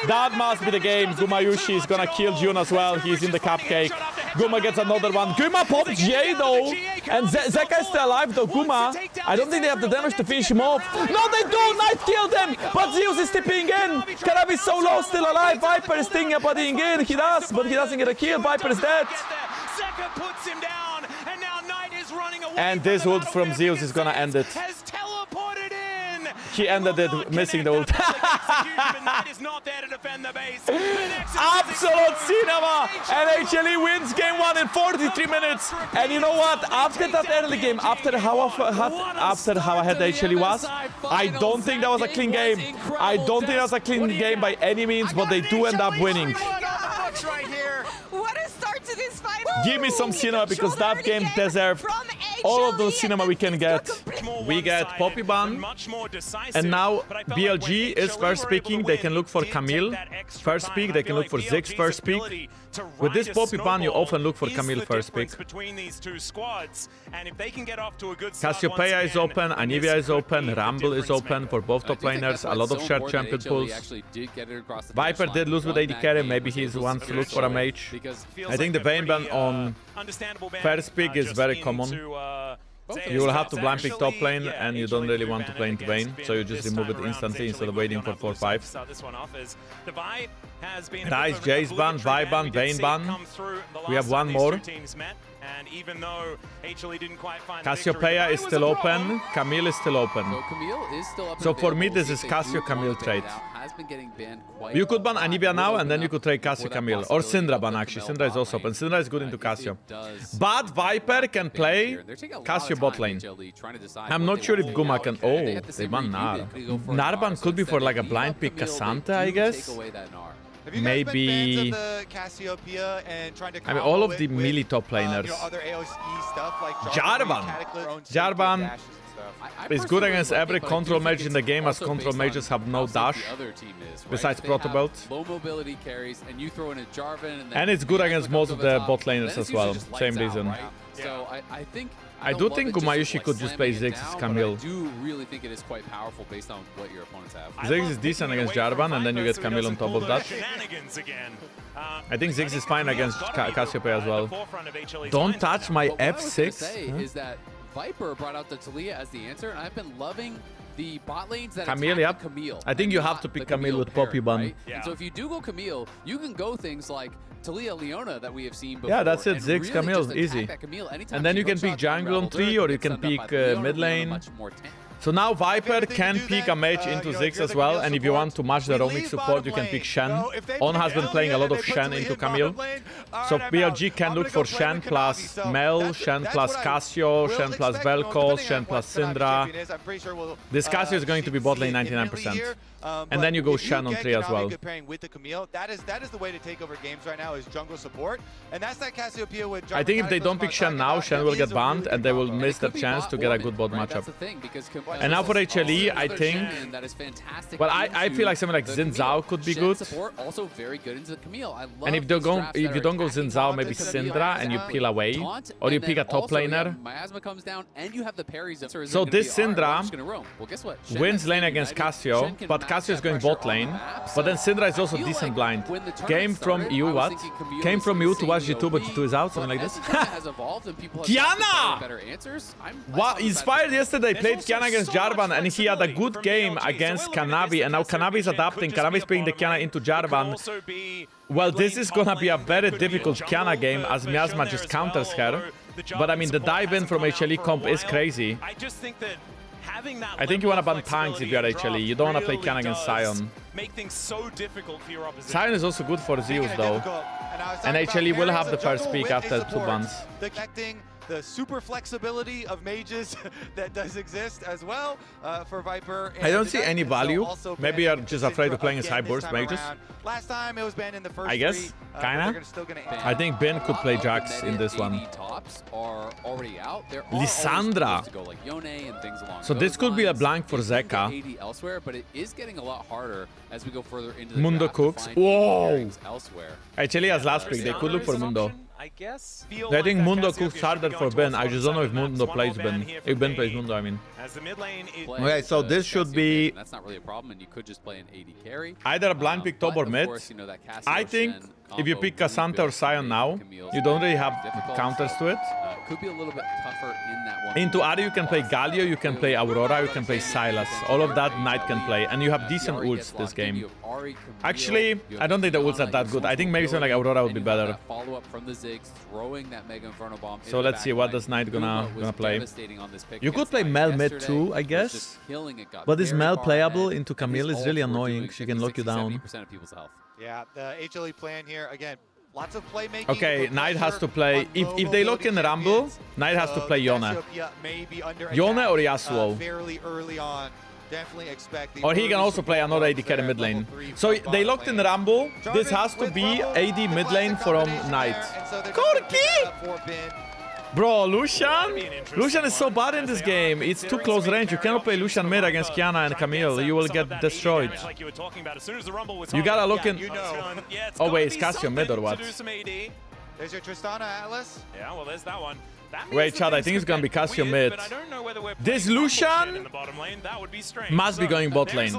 That must be the game. Gumayusi is gonna kill Jun as well. He's in the cupcake. Guma gets another one. Guma pops Jay though. And Zeka is still alive though. Guma, I don't think they have the damage to finish him off. No, they do. Knight killed him. But Zeus is tipping in. Kanavi is so low, still alive. Viper is thinking about being in. He does, but he doesn't get a kill. Viper is dead. And this ult from Zeus is gonna end it. He ended it, missing the ult. Absolute cinema! And HLE wins game 1 in 43 minutes. And you know what? After that early game, after how ahead HLE was, I don't think that was a clean game. I don't think that was a clean game by any means, but they do end up winning. What a start to this fight. Give me some cinema because that game deserved all of the cinema we can get. We get Poppy Ban, and now BLG is first picking. They can look for Camille first pick. They can look for Ziggs first pick. With this Poppy Ban, you often look for Camille first pick. Cassiopeia is open, Anivia is open, Rumble is open for both top laners. A lot of shared champion pools. Viper did lose with AD carry. Maybe he wants to look for a mage. I think the Vayne ban on first pick is very common. You will have to blind pick top lane, and you don't really want to play into Vayne, so you just remove it instantly instead of waiting for 4-5. Nice, Jace ban, Vi ban, Vayne ban. We have one more. And even though HLE didn't quite find Cassiopeia is still open, Camille is still open. So Camille is still up. So for me, this is Cassio Camille trade. You could ban Anivia now, and then you could trade Cassio Camille. Or Syndra ban, actually. Syndra is also open. Syndra is good into Cassio. But Viper can play Cassio bot lane. I'm not sure if Guma can... Oh, they ban Nar. Nar ban could be for like a blind pick Cassandra, I guess. Maybe... I mean, all of the melee top laners. Jarvan! Jarvan is good against every control mage in the game, as control mages have no dash, besides Proto Belt. And it's good against most of the bot laners as well, same reason. So I do think Gumayusi could just play Ziggs Camille. I do really think it is quite powerful based on what your opponents have. Ziggs is decent against Jarvan, and then you get Camille on top of that. I think Ziggs is fine against Cassiopeia as well. Don't touch my F6. Is that Viper brought out the Talia as the answer, and I've been loving the bot lanes that Camille, attack yep. the Camille. I think you have to pick Camille with Poppy ban. Right? And so if you do go Camille, you can go things like Talia Leona that we have seen before. Yeah, that's it. Ziggs, really Camille, easy. And then you can pick jungle on 3, or you can pick mid lane. So now Viper can pick a mage into Ziggs as well, and if you want to match the roaming support, you can pick Shen. On has been playing a lot of Shen into Camille. So BLG can look for Shen plus Mel, Shen plus Cassio, Shen plus Vel'Koz, Shen plus Syndra. This Cassio is going to be bot lane 99%. And then you go Shen on 3 as well. That is the way to take over games right now, is jungle support. And that's that Cassiopeia with I think if they don't pick Shen now, Shen will get banned, and they will miss their chance to get a good bot matchup. And now for HLE, I think... Well, I feel like something like Xin Zhao could be good. And if you don't go Xin Zhao, maybe Syndra, and you peel away. Or you pick a top laner. So this Syndra wins lane against Cassio, but Cassio is going bot lane. But then Syndra is also decent blind. Came from EU, what? Came from EU to watch G2, but G2 is out, something like this. Kiana! Wow, inspired yesterday, played Kiana against Jarvan, and he had a good game against Kanavi, and now Kanavi is adapting. Kanavi is playing the Kiana into Jarvan. Well, this is gonna be a very difficult Kiana game, as Miasma just counters her. But I mean, the dive in from HLE comp is crazy. I think you want to ban tanks if you are HLE. You don't want to play Kiana against Sion. Sion is also good for Zeus though. And HLE will have the first pick after 2 bans. The super flexibility of mages that does exist as well for Viper. I don't see any value. Maybe you're just afraid of playing as high burst mages. Last time it was banned in the first I guess, kinda. I think Ben could play Jax in this one. Lissandra. So this could be a blank for Zeka. Mundo cooks. Whoa! HLE has last pick. They could look for Mundo. I think Mundo cooks harder for Ben. I just don't know if Mundo plays Ben. If Ben plays Mundo, I mean. Okay, so this should be either a blind pick top or mid. I think if you pick Cassandra or Sion now, you don't really have counters to it. Could be a little bit tougher in that one. Into Ari, you can play Galio, you can play Aurora, you can play Sylas. All of that Knight can play, and you have decent ults this game. Actually, I don't think the ults are that good. I think maybe something like Aurora would be better. So let's see, what does Knight gonna play? You could play Mel mid too, I guess. But is Mel playable into Camille? Is really annoying. She can lock you down. Yeah, the HLE plan here, again, lots of playmaking. Okay, Knight has to play... If they lock in Rumble, Knight has to play Yone. Yone or Yasuo. Or he can also play another AD carry mid lane. So they locked in Rumble. This has to be AD mid lane from Knight. Corki! Bro, Lucian is so bad in this game. It's too close range. You cannot play Lucian mid against Kiana and Camille. You will get destroyed. You gotta look in... Oh wait, it's Cassio mid or what? There's your Tristana, Atlas. Yeah, well, there's that one. Wait, Chad, I think it's gonna be Cassio mid. This Lucian must be going bot lane.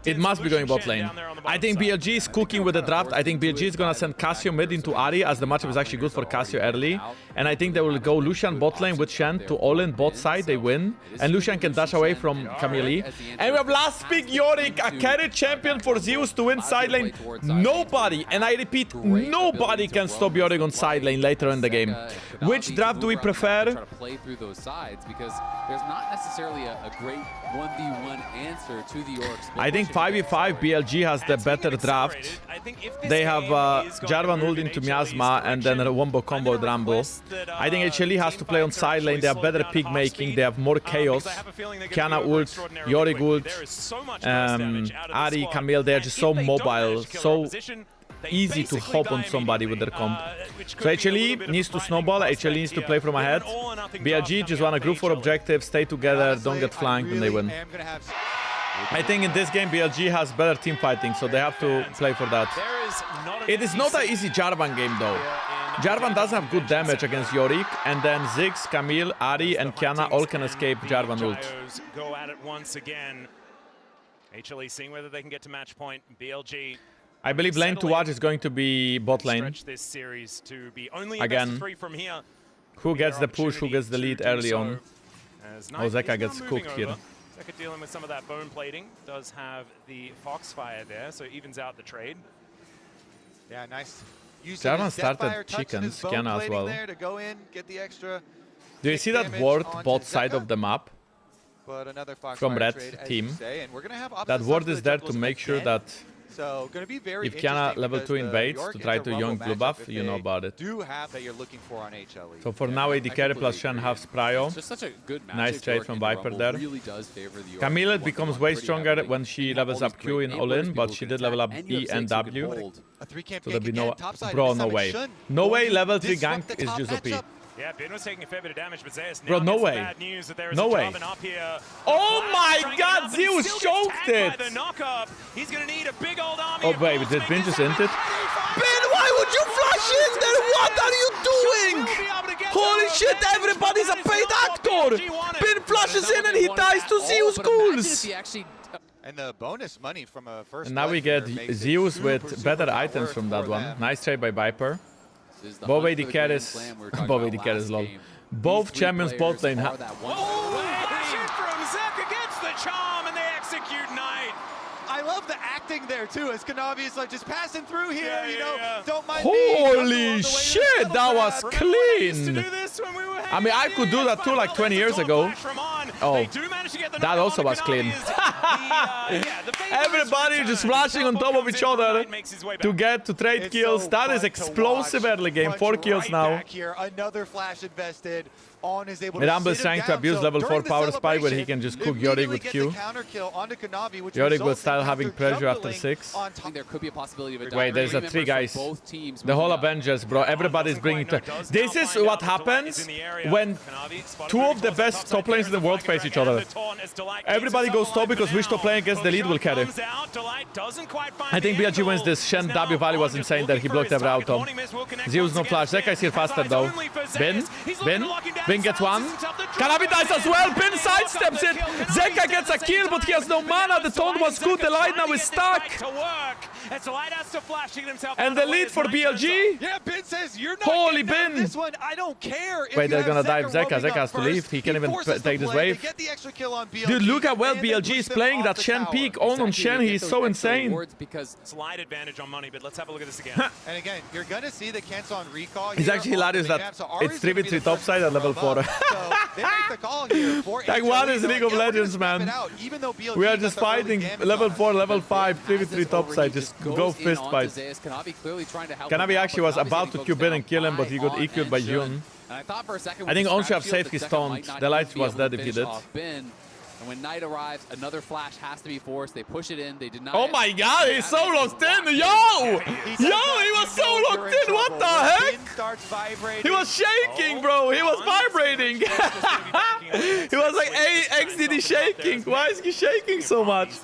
It must be going bot lane. I think BLG is cooking with the draft. I think BLG is gonna send Cassio mid into Ahri, as the matchup is actually good for Cassio early. And I think they will go Lucian bot lane with Shen to all-in bot side. They win. And Lucian can dash away from Camille. And we have last pick Yorick, a carry champion for Zeus to win side lane. Nobody, and I repeat, nobody can stop Yorick on side lane later in the game. Which draft do we prefer? Try to play through those sides because there's not necessarily a great 1v1 answer to the Orcs. I think 5v5 BLG has the better draft. They have Jarvan ult into Miasma and then a wombo combo with Rumble. I think HLE has to play on side lane. They have better pick making. They have more chaos. Kiana ult, Yorick ult, Ahri, Camille. They are just so mobile, so easy to hop on somebody with their comp. So HLE needs to snowball. HLE needs to play from ahead. BLG just want a group for objectives, stay together, don't get flanked, and they win. I think in this game BLG has better team fighting, so they have to play for that. It is not an easy Jarvan game though. Jarvan doesn't have good damage against Yorick, and then Ziggs, Camille, Ahri, and Kiana all can escape Jarvan ult. Go at it once again. HLE seeing whether they can get to match point. BLG. I believe lane to watch is going to be bot lane. Again, who gets the push, who gets the lead early on. Oh, Zeka gets cooked here. Zeka dealing with some of that bone plating. Does have the Foxfire there, so evens out the trade. Yeah, nice. Jarvan started chickens, Kiana as well. To go in, get the extra. Do you see that ward bot side of the map? From red team. That ward is there to make sure that so, gonna be very if Kiana level 2 invades to try to young blue buff, you know about it. So for now, AD carry plus Shen halves prio. Nice trade from Viper there. Camille becomes way stronger when she levels up Q in all-in, but she did level up E and W. So there'll be no... Bro, no way. No way level 3 gank is just OP. Yeah, Ben was taking a fair bit of damage, but Zeus bro, no way. No way. Oh my god, Zeus choked it! He's gonna need a big old army. Oh baby, did Ben just int it? Ben, why would you flash in there? What are you doing? Holy shit, everybody's a paid actor! Ben flashes in and he dies to Zeus ghouls! And the bonus money from a first. And now we get Zeus with better items from that one. Nice trade by Viper. Both AD carries, lol. Both champions bot lane. From Zeka gets the charm and they execute Knight. I love the acting there too, as Kanavi is like just passing through here, you know, don't mind Holy shit, that was clean. I mean, I could do that too like 20 years ago. Oh, that also was clean. Everybody just flashing on top of each other to get to trade kills. That is explosive early game. 4 kills now. Another flash invested. Rumble is trying to abuse level 4 power spike where he can just cook Yorick with Q. Yorick will start having pressure after 6. Wait, there's a 3 guys. The whole Avengers, bro. Everybody's bringing... This is what happens when 2 of the best top lanes in the world face each other. Everybody goes top because which top lane gets the lead will carry. I think BLG wins this. Shen W value was insane there. He blocked every auto. Zeus no flash. Zeka is here faster though. Ben gets one. Kanavi dies as well. Ben sidesteps it. Zeka gets a kill, but he has no mana. The taunt was good. The light now is stuck. And the lead for BLG. Yeah, Ben says you're not Holy Ben. This one, I don't care. Wait, they're gonna dive Zeka. Zeka has to leave. He can't even take this wave. Dude, look how well BLG is playing that Shen peak on Shen. He's so insane. Slight advantage on money, but let's have a look at this again. And again, you're gonna see the cancel on recall. It's actually hilarious that it's 3v3 topside at level 4. Like what is League of Legends, man? We are just fighting level 4, level 5, 3v3 topside. Just go fist fights. Kanavi actually was about to Q Ben and kill him, but he got EQ'd by Jun. I think Onshu have saved his taunt. The light was dead if he did. And when Knight arrives, another flash has to be forced. They push it in. They did not. Oh my god, he's so locked in. Yo! He was so locked in. What the heck? He was shaking, bro. He was vibrating. He was like, hey, XDD shaking. Why is he shaking so much?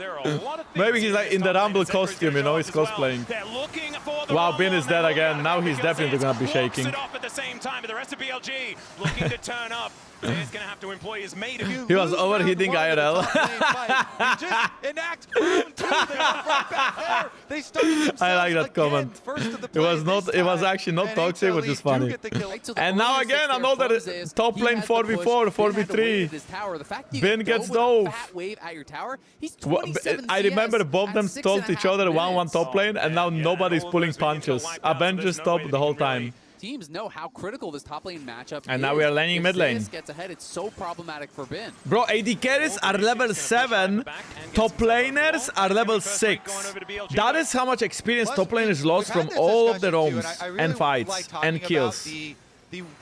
Maybe he's like in the Rumble costume, you know, he's cosplaying. They're looking for Wow, Bin is dead again. Now he's definitely gonna be shaking. It off at the same time, but the rest of BLG looking to turn up. He's gonna have to employ his mate. He was overheating IRL. I like that comment. It was actually not toxic, which is funny. And now again, another top lane 4v4, 4v3. Bin gets dove. I remember both of them told each other 1-1 top lane, and now nobody's pulling punches. Avengers top the whole time. Teams know how critical this top lane matchup and now we are laning mid lane. Gets ahead, it's so problematic for Bin. Bro, AD carries are level 7, top laners are level 6. That is how much experience top laners lost from all of the roams and fights and kills. The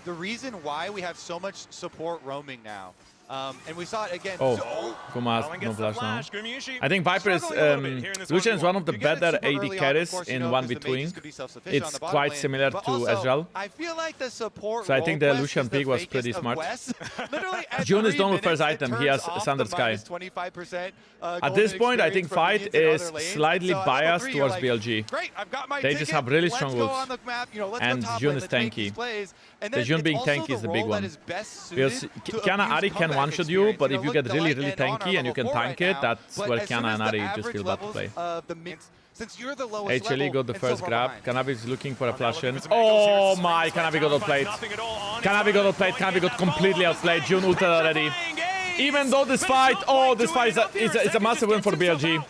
reason why we have so much support roaming now. And we saw it again. Oh, Gumayusi, no flash now. I think Viper is, Lucian is one of the better AD carries in 1v2. It's quite similar to Ezreal. I feel like the support so I think the Lucian pick was pretty smart. June is done with first item, he has Thunder Sky. At this point, I think Fight is slightly biased towards BLG. They just have really strong ults. And June is tanky. The June being tanky is the big one. Because Kiana Ari can one-shot you, but if you get really, really tanky and you can tank it, that's where Kiana and Ari just feel bad to play. HLE got the first grab. Kanavi is looking for a flash in. Oh my, Kanavi got outplayed. Kanavi got outplayed. Kanavi got completely outplayed. June ulted already. Even though this fight, this fight is a massive win for BLG.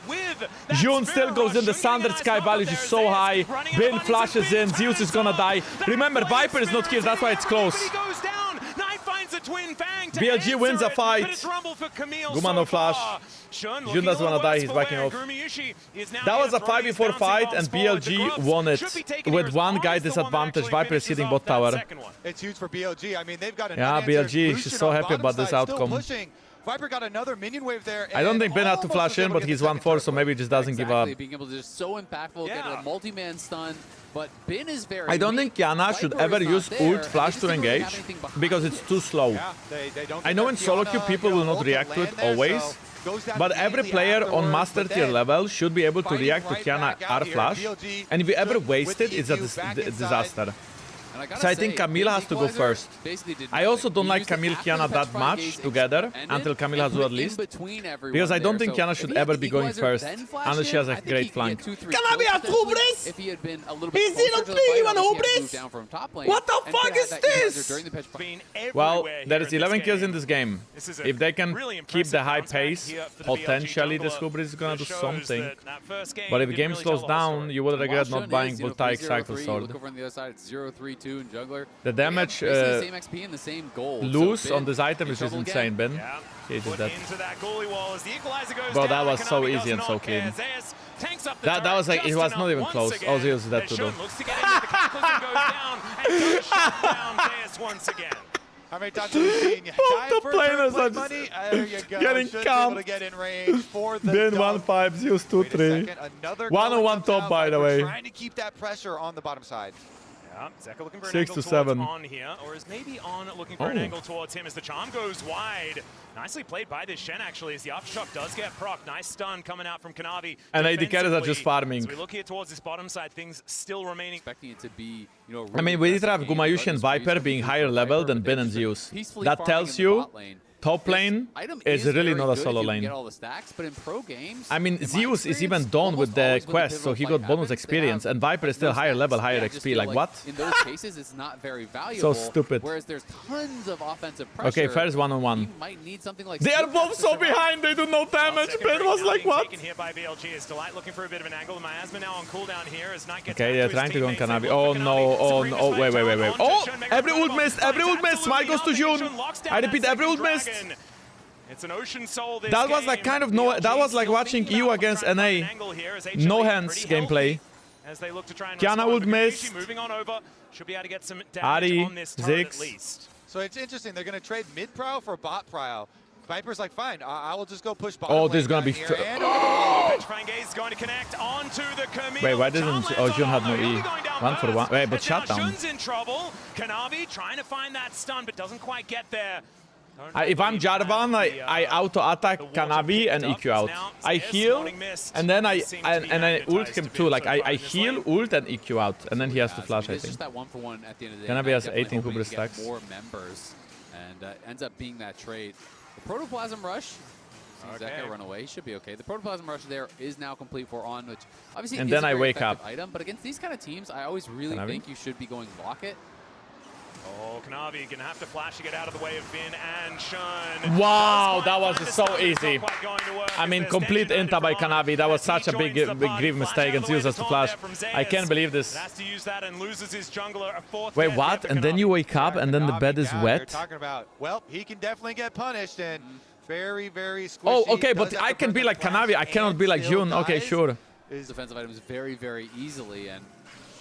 June still goes in, the Thunder Sky value is so high. Bin flashes in, Zeus is gonna die. Remember, Viper is not here, that's why it's close. BLG wins a fight. Guma no flash. June doesn't wanna die, he's backing off. That was a 5v4 fight and BLG won it with one guy disadvantage. Viper is hitting bot tower. It's huge for BLG. I mean, they've got yeah, BLG, she's so happy about this outcome. Viper got another minion wave there. I don't think Ben had to flash in, but he's 1-4, so maybe he just doesn't give up. Being able to just so impactful, get a multi-man stun, but Ben is very I don't think Kiana should ever use ult flash to engage, because it's too slow. I know in solo queue people will not react to it always, but every player on master tier level should be able to react to Kiana R flash, and if you ever waste it, it's a disaster. So I think Camille has to go first. I also don't like Camille Kiana that much together until Camille has to at least. Because I don't think Kiana should ever be going first unless she has a great flank. Kanavi has hubris! He's 0-3, he won hubris! What the fuck is this? Well, there is 11 kills in this game. If they can keep the high pace, potentially this hubris is gonna do something. But if the game slows down, you will regret not buying Voltaic Cycle Sword. The damage loose on this item is just insane, Ben. He did that. Bro, that was so easy and so clean. That was like, it was not even close. Oh, Zeus is dead to do. How many times have we seen both the players are just getting camped. Ben 1-5, Zeus 2-3. 1-on-1 top, by the way. Trying to keep that pressure on the bottom side. Zeka looking for 6 to 7 on here, or is maybe on looking for an angle towards him as the charm goes wide. Nicely played by this Shen actually, as the aftershock does get proc. Nice stun coming out from Kanavi. And AD carries are just farming. As we look here towards this bottom side, things still remaining. Expecting it to be, really I mean, we did have Gumayusi and Viper being higher level than Ben and Zeus. That tells you top lane is really not a solo lane. I mean, Zeus is even done with the quest, so he got bonus experience, and Viper is still higher level, higher XP. Like, what? In those cases, it's not very valuable. So stupid. Whereas there's tons of offensive pressure. Okay, first 1-on-1. Might need something like they are both so behind, they do no damage. Ben was like, what? Here by BLG is Delight looking for a bit of an angle. Miasma now on cooldown here as Knight gets okay, they're trying to go on Kanavi. Oh no, oh no, oh, wait. Oh, every ult missed, every ult missed. Smite goes to June. I repeat, every ult missed. It's an ocean soul. That was like kind of that was like watching EU against NA. No hands gameplay. As they look to try and Kiana ult missed. Moving on over. Should be able to get some damage Ari, on this turret at Zix. least. So it's interesting. They're going to trade mid prow for bot prow. Viper's like, fine, I will just go push bot. Oh, this is going to be... Is going to connect onto the Camille. Wait, why didn't... Oh, June had no E. 1-for-1. Wait, but shutdown. Jun's in trouble. Kanavi trying to find that stun, but doesn't quite get there. If I'm Jarvan, I auto-attack Kanavi and EQ out. I heal, and then I ult him too. Like, I heal, ult, and EQ out. And then he has to flash, I It's think. just that 1-for-1 at the end of the day. Kanavi has Definitely 18 hoping Hubris to get stacks. more members, and ends up being that trade. The Protoplasm Rush. Zeka run away. He should be okay. The Protoplasm Rush there is now complete for On, which obviously and is then a I very wake effective up. item, but against these kind of teams, I always really Kanavi? think you should be going Locket. Oh, Kanavi gonna have to flash to get out of the way of Bin and Shun. Wow, that was so easy. I mean, complete inta by Kanavi. That was such a big grieve mistake, and Zeus has to flash. I can't believe this. Wait, what? And then you wake up, and then the bed is wet? Talking about, well, he can definitely get punished, and very, very squishy. Oh, okay, but I can be like Kanavi. I cannot be like Jun. Okay, sure. His defensive items very, very easily, and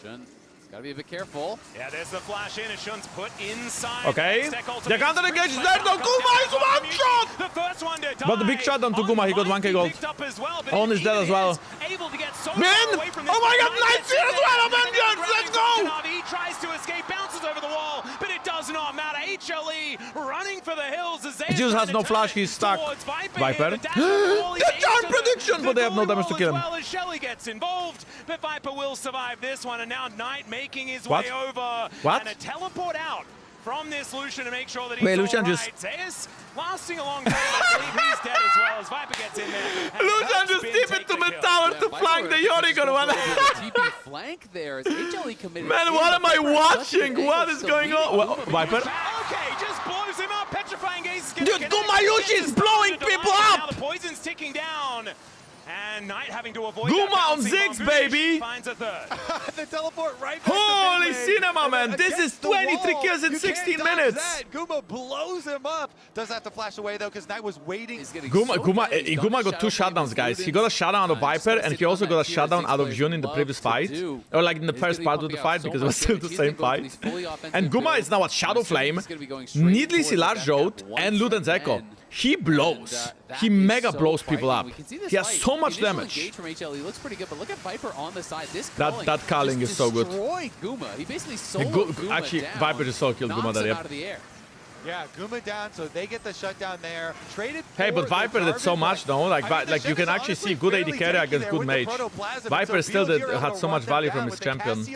Shun gotta be a bit careful. Yeah, there's the flash in, and Shun's put inside. Okay. The counter engage is there. No, Guma is one shot! The first one to die. But the big shot down to Guma. He got 1k gold. On is dead as well. Min! Oh my god, nice here as well, Avengers! Let's go! He tries to escape, bounces over the wall, but it does not matter. HLE running for the hills as they Zeus has no flash, he's stuck. Viper. The charm prediction, but they have no damage to kill him. As Shelly gets involved, but Viper will survive this one, and now Knight making his What? way over. What? And a teleport out from this Lucian to make sure that Wait, he's Lucian all just- right. Zeus lasting a long time. I believe he's dead as well as Viper gets in there. and Lucian helps just Bin tip take it to the the kill. tower to flank the Yorigon one. TP flank there as HLE committed. Man, what am I watching? What is going on? Well, Viper? Okay, just blows him up. Petrifying gaze is gonna Dude, get Gumayusi is blowing people Now up! the poison's ticking down. And Knight having to avoid Guma that on bouncing Ziggs, bomb. baby! Finds a third. The teleport right back Holy to mid lane. cinema, man! This is Against the 23 wall. kills in You can't 16 dodge minutes! that. Guma blows him up. Does have to flash away though, because Knight was waiting. Guma got 2 shutdowns, guys. He got a shutdown out of Viper, and he also got a shutdown out of Jun in the previous fight. Or like in the first part of the fight, because it was still the same fight. And Guma is now at Shadow Flame, needlessly large road, and Lud and Zeko. He blows. He mega blows people up. He has so much damage. From HLE looks pretty good, but look at Viper on the side. This That culling is so good. Destroyed Guma. He basically soloed Guma Actually, down, Viper just so killed Guma knocks there, him yep. out of the air. Yeah, Guma down, so they get the shutdown there. Traded. Hey, but for Viper the did so garbage, much though. Like you can actually see good AD carry against good mage. Viper still had so much value from his champion.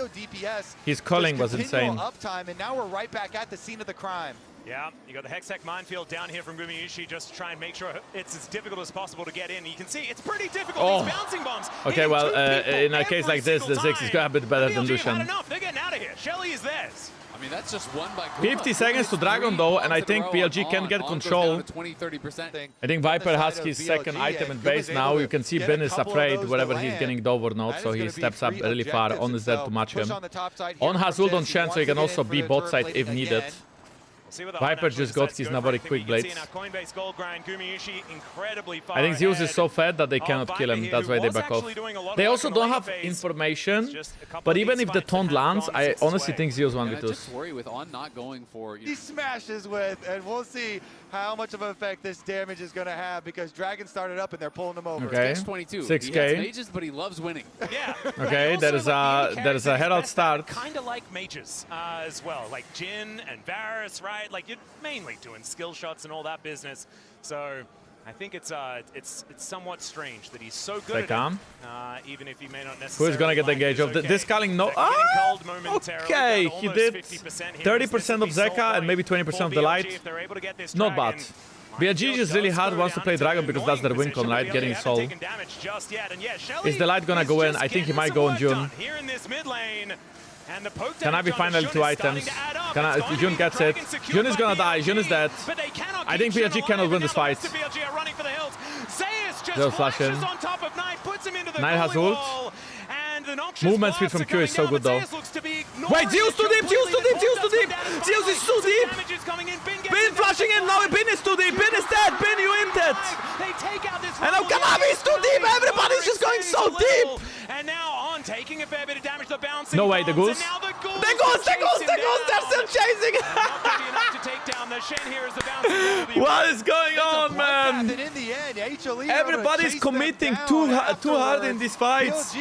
His culling was insane. Uptime, and now we're right back at the scene of the crime. Yeah, you got the Hextech minefield down here from Gumayusi just to try and make sure it's as difficult as possible to get in. You can see it's pretty difficult. Oh. These bouncing bombs. Okay, well, in a case like this, the Ziggs is a bit better than BLG have had Lucian. enough. They're getting out of here. Shelly is theirs. I mean, that's just one by Guma. 50 seconds to Dragon though, and I think BLG can get control. 20-30%. I think Viper has his second item in base now. You can see Ben is afraid whether he's getting dove or not, so he steps up really far. On is there to match him. On has ult on Shen, so he can also be bot side if needed. Viper just got his Nabari quick blades. I think Zeus is so fed that they cannot kill him, that's why they back off. They also don't have information, but even if the taunt lands, I honestly think Zeus 1v2s. Just worry with On not going for... He smashes with, and we'll see how much of an effect this damage is going to have, because Dragon started up and they're pulling them over. Okay. 22. 6K. He has mages, but he loves winning. Yeah. Okay, there is a Herald start. Kind of like mages as well, like Jin and Varus, right? Like you're mainly doing skill shots and all that business. So I think it's somewhat strange that he's so good at it, even if he may not necessarily. Who is gonna get the engage of this culling? No. Ah, okay, he did 30% of Zeka and maybe 20% of the light. Not bad. BLG is really hard wants to play Dragon because that's their win con, right? Getting soul. Is the light gonna go in? I think he might go on Jun. Kanavi finally 2 items. Jun gets it. Jun is gonna die. Jun is dead. I think BLG cannot win this fight. They'll flash in. Knight has ult. Movement speed from Q is so good though. Wait, Zeus too deep! Zeus too deep! Zeus too deep! Zeus is too deep! Bin flashing in now! Bin is too deep! Bin is dead! Bin, you inted! And now Kanavi is too deep! Everybody's just going so deep! And now On taking a fair bit of damage. The bouncing no way, the ghouls. The ghouls! They're still chasing! Not going to be enough to take down the Shen here is the bouncing. What is going on, man? And in the end, HLE Everybody's committing too hard in these fights.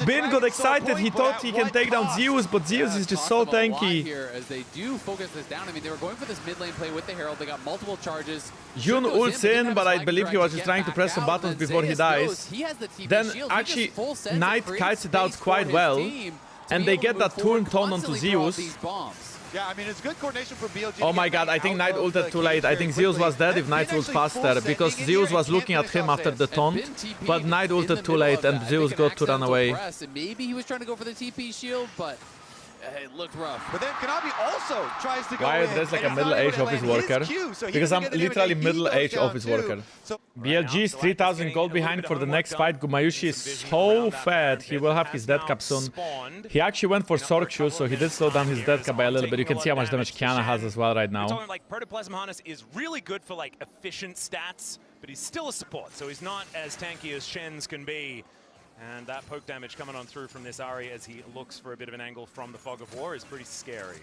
Ben got excited. He thought he can take down Zeus, but Zeus is just so tanky. Here as they do focus this down. I mean, they were going for this mid lane play with the Herald. They got multiple charges. Jun ults in, but I believe he was just trying to press some buttons before he dies. Then actually, Knight kites it out quite well, and they get that turn tone onto Zeus. Yeah, I mean, it's good coordination from BLG. Oh my god, I think Knight ulted too late. I think Zeus was dead if Knight ulted faster, because Zeus was looking at him after the taunt, but Knight ulted too late and Zeus got to run away. Maybe he was trying to go for the TP shield, but it looked rough. But then Kanavi also tries to go Why in. there's like a middle-aged office worker? Because I'm literally middle-aged office worker. BLG is 3000 gold behind for the next fight. Gumayusi is so fat, he will have his death cap soon. He actually went for Sork Shoes, so he did slow down his death cap by a little bit. You can see how much damage Kiana has as well right now. Like Protoplasm Harness is really good for like efficient stats, but he's still a support, so he's not as tanky as Shen's can be. And that poke damage coming on through from this Ari as he looks for a bit of an angle from the Fog of War is pretty scary.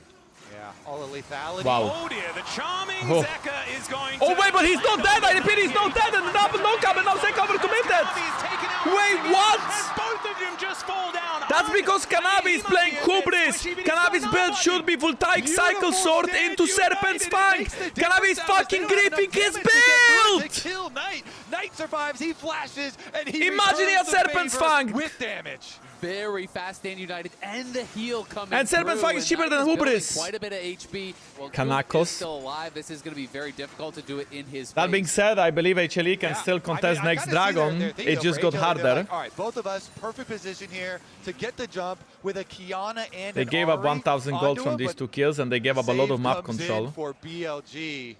Yeah, all the lethality. Wow. Oh dear, the charming Zeka is going to... Oh wait, but he's not dead! I repeat, he's not dead! And the double knockup, and now Zeka overcommitted! Wait, what? Both of them just fall down. That's because Kanavi is playing Hubris! Kanavi's build should be Voltaic Cycle Sword into Serpent's Fang! Kanavi is fucking griefing his build! Kill Knight. Knight survives, he flashes, and he imagine he has Serpent's Fang! With damage. Very fast stand united and the heal coming and Serpent's Fang is cheaper than Hubris. Quite a bit of HP. Well, Kanakos still alive. This is going to be very difficult to do it in his That being said, I believe HLE can still contest next Dragon. It just got harder. Like, all right, both of us, perfect position here to get the jump with a Kiana and they gave up 1000 gold from these two kills, and they gave up a lot of map control. For BLG.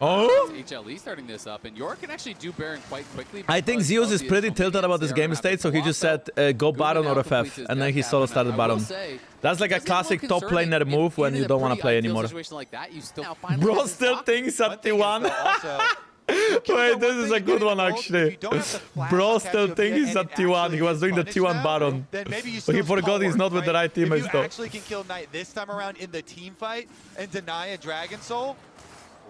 Oh! HLE starting this up, and York can actually do Baron quite quickly. I think Zeus is pretty tilted about this game state, so he just said go Baron or FF, and then he solo started Baron. That's like a classic top laner move when you don't want to play anymore. Bro still thinks at T1. Wait, this is a good one actually. Bro still thinks he's at T1. He was doing the T1 Baron. But he forgot he's not with the right teammates though. If you actually can kill Knight this time around in the team fight and deny a Dragon Soul.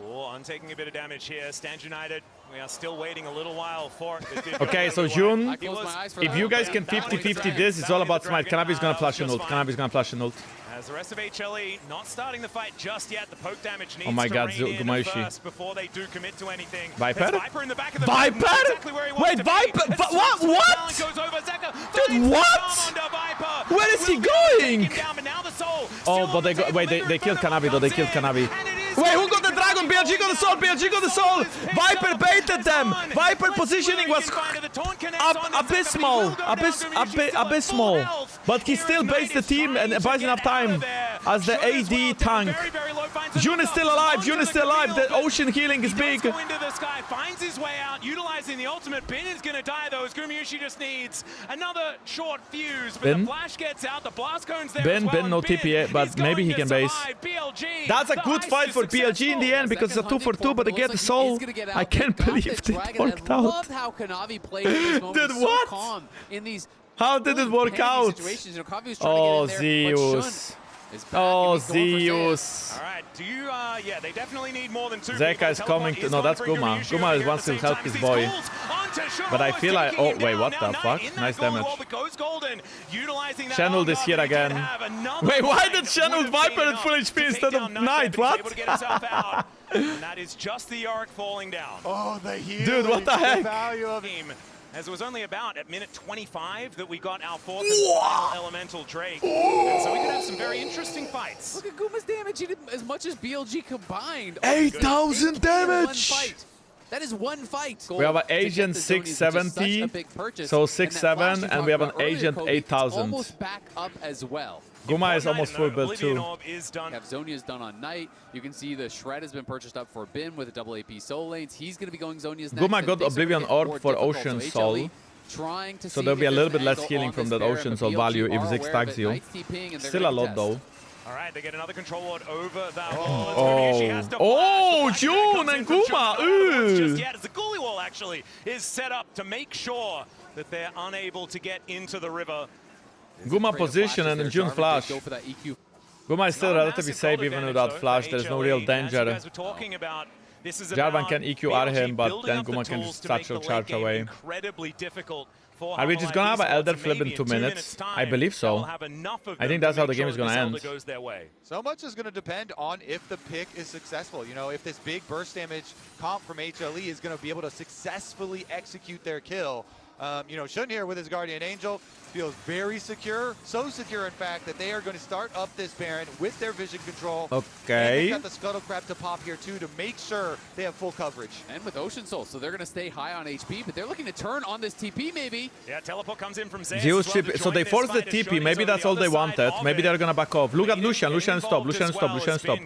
Oh, I'm taking a bit of damage here. Stand United. We are still waiting a little while for it. Okay, so Jun, if you guys can 50-50 this, it's all about Smite. Kanavi's gonna flash an ult. Kanavi's gonna flash an ult. As the rest of HLE not starting the fight just yet. The poke damage needs oh my god, Gumayusi first before they do commit to anything. Viper? Viper in the back of the Viper? exactly wait, Viper? What? Dude, what? Where is he going? Oh, but they killed Kanavi though. They killed Kanavi. Wait, who got the dragon? BLG got the soul. BLG got the soul. Viper baited them. Viper positioning was abysmal. Abysmal. But he still baits the team and buys enough time as the AD tank. Jun is still alive. Jun is still alive. The ocean healing is big. Finds his way out, utilizing the ultimate. Bin is going to die though, as Gumayusi just needs another short fuse. But the flash gets out, the blast cone's there as well. Bin, no TP, but maybe he can base. That's a good fight for BLG in the end because it's a 2-for-2, but they get the soul. I can't believe it worked out. I love how Kanavi played in this moment. Dude, what? So calm in these how did it work out? Oh, Zeus. Oh, Zeus. All right, do you, yeah, they definitely need more than two. Zeka is coming to, no, that's Guma. Guma wants to help his boy. But I feel like, oh, wait, what the fuck? Nice damage. Channeled is here again. Wait, why did Channeled Viper at full HP instead of Knight? What? And that is just the Yorick falling down. Oh, the healing. Dude, what the heck? As it was only about at minute 25 that we got our fourth and final elemental Drake. And so we could have some very interesting fights. Look at Guma's damage. He did as much as BLG combined. 8,000 damage! That is one fight. We have an agent 670, so 6-7, and we have an agent 8,000. Almost back up as well. Guma is almost full build too. Zonia is done on Knight. You can see the Shred has been purchased up for Bin with the double AP soul lanes. He's going to be going Zonia's next. Guma got Oblivion Orb for Ocean Soul. So there'll be a little bit less healing from that Ocean Soul value if Zig stacks you. Still a lot though. All right, they get another control ward over that. Oh, Jun and Guma. Just yet, as the Ghoulie wall actually is set up to make sure that they're unable to get into the river. Guma position and then Jun flash. Go for that EQ. Guma is still relatively safe even without flash. There's no real danger. Jarvan can EQR him, but then Guma can just satchel charge away. Are we just gonna have an Elder flip in 2 minutes? I believe so. I think that's how the game is gonna end. So much is gonna depend on if the pick is successful. You know, if this big burst damage comp from HLE is gonna be able to successfully execute their kill. You know, Shun here with his Guardian Angel feels very secure. So secure, in fact, that they are going to start up this Baron with their vision control. Okay. And they've got the Scuttle Crab to pop here, too, to make sure they have full coverage. And with Ocean Soul, so they're going to stay high on HP, but they're looking to turn on this TP, maybe. Yeah, teleport comes in from Zeus. Zeus chip, so they forced the TP. Maybe that's all they wanted. Maybe they're going to back off. Look at Lucian. Lucian stop. Lucian stop. Lucian stop.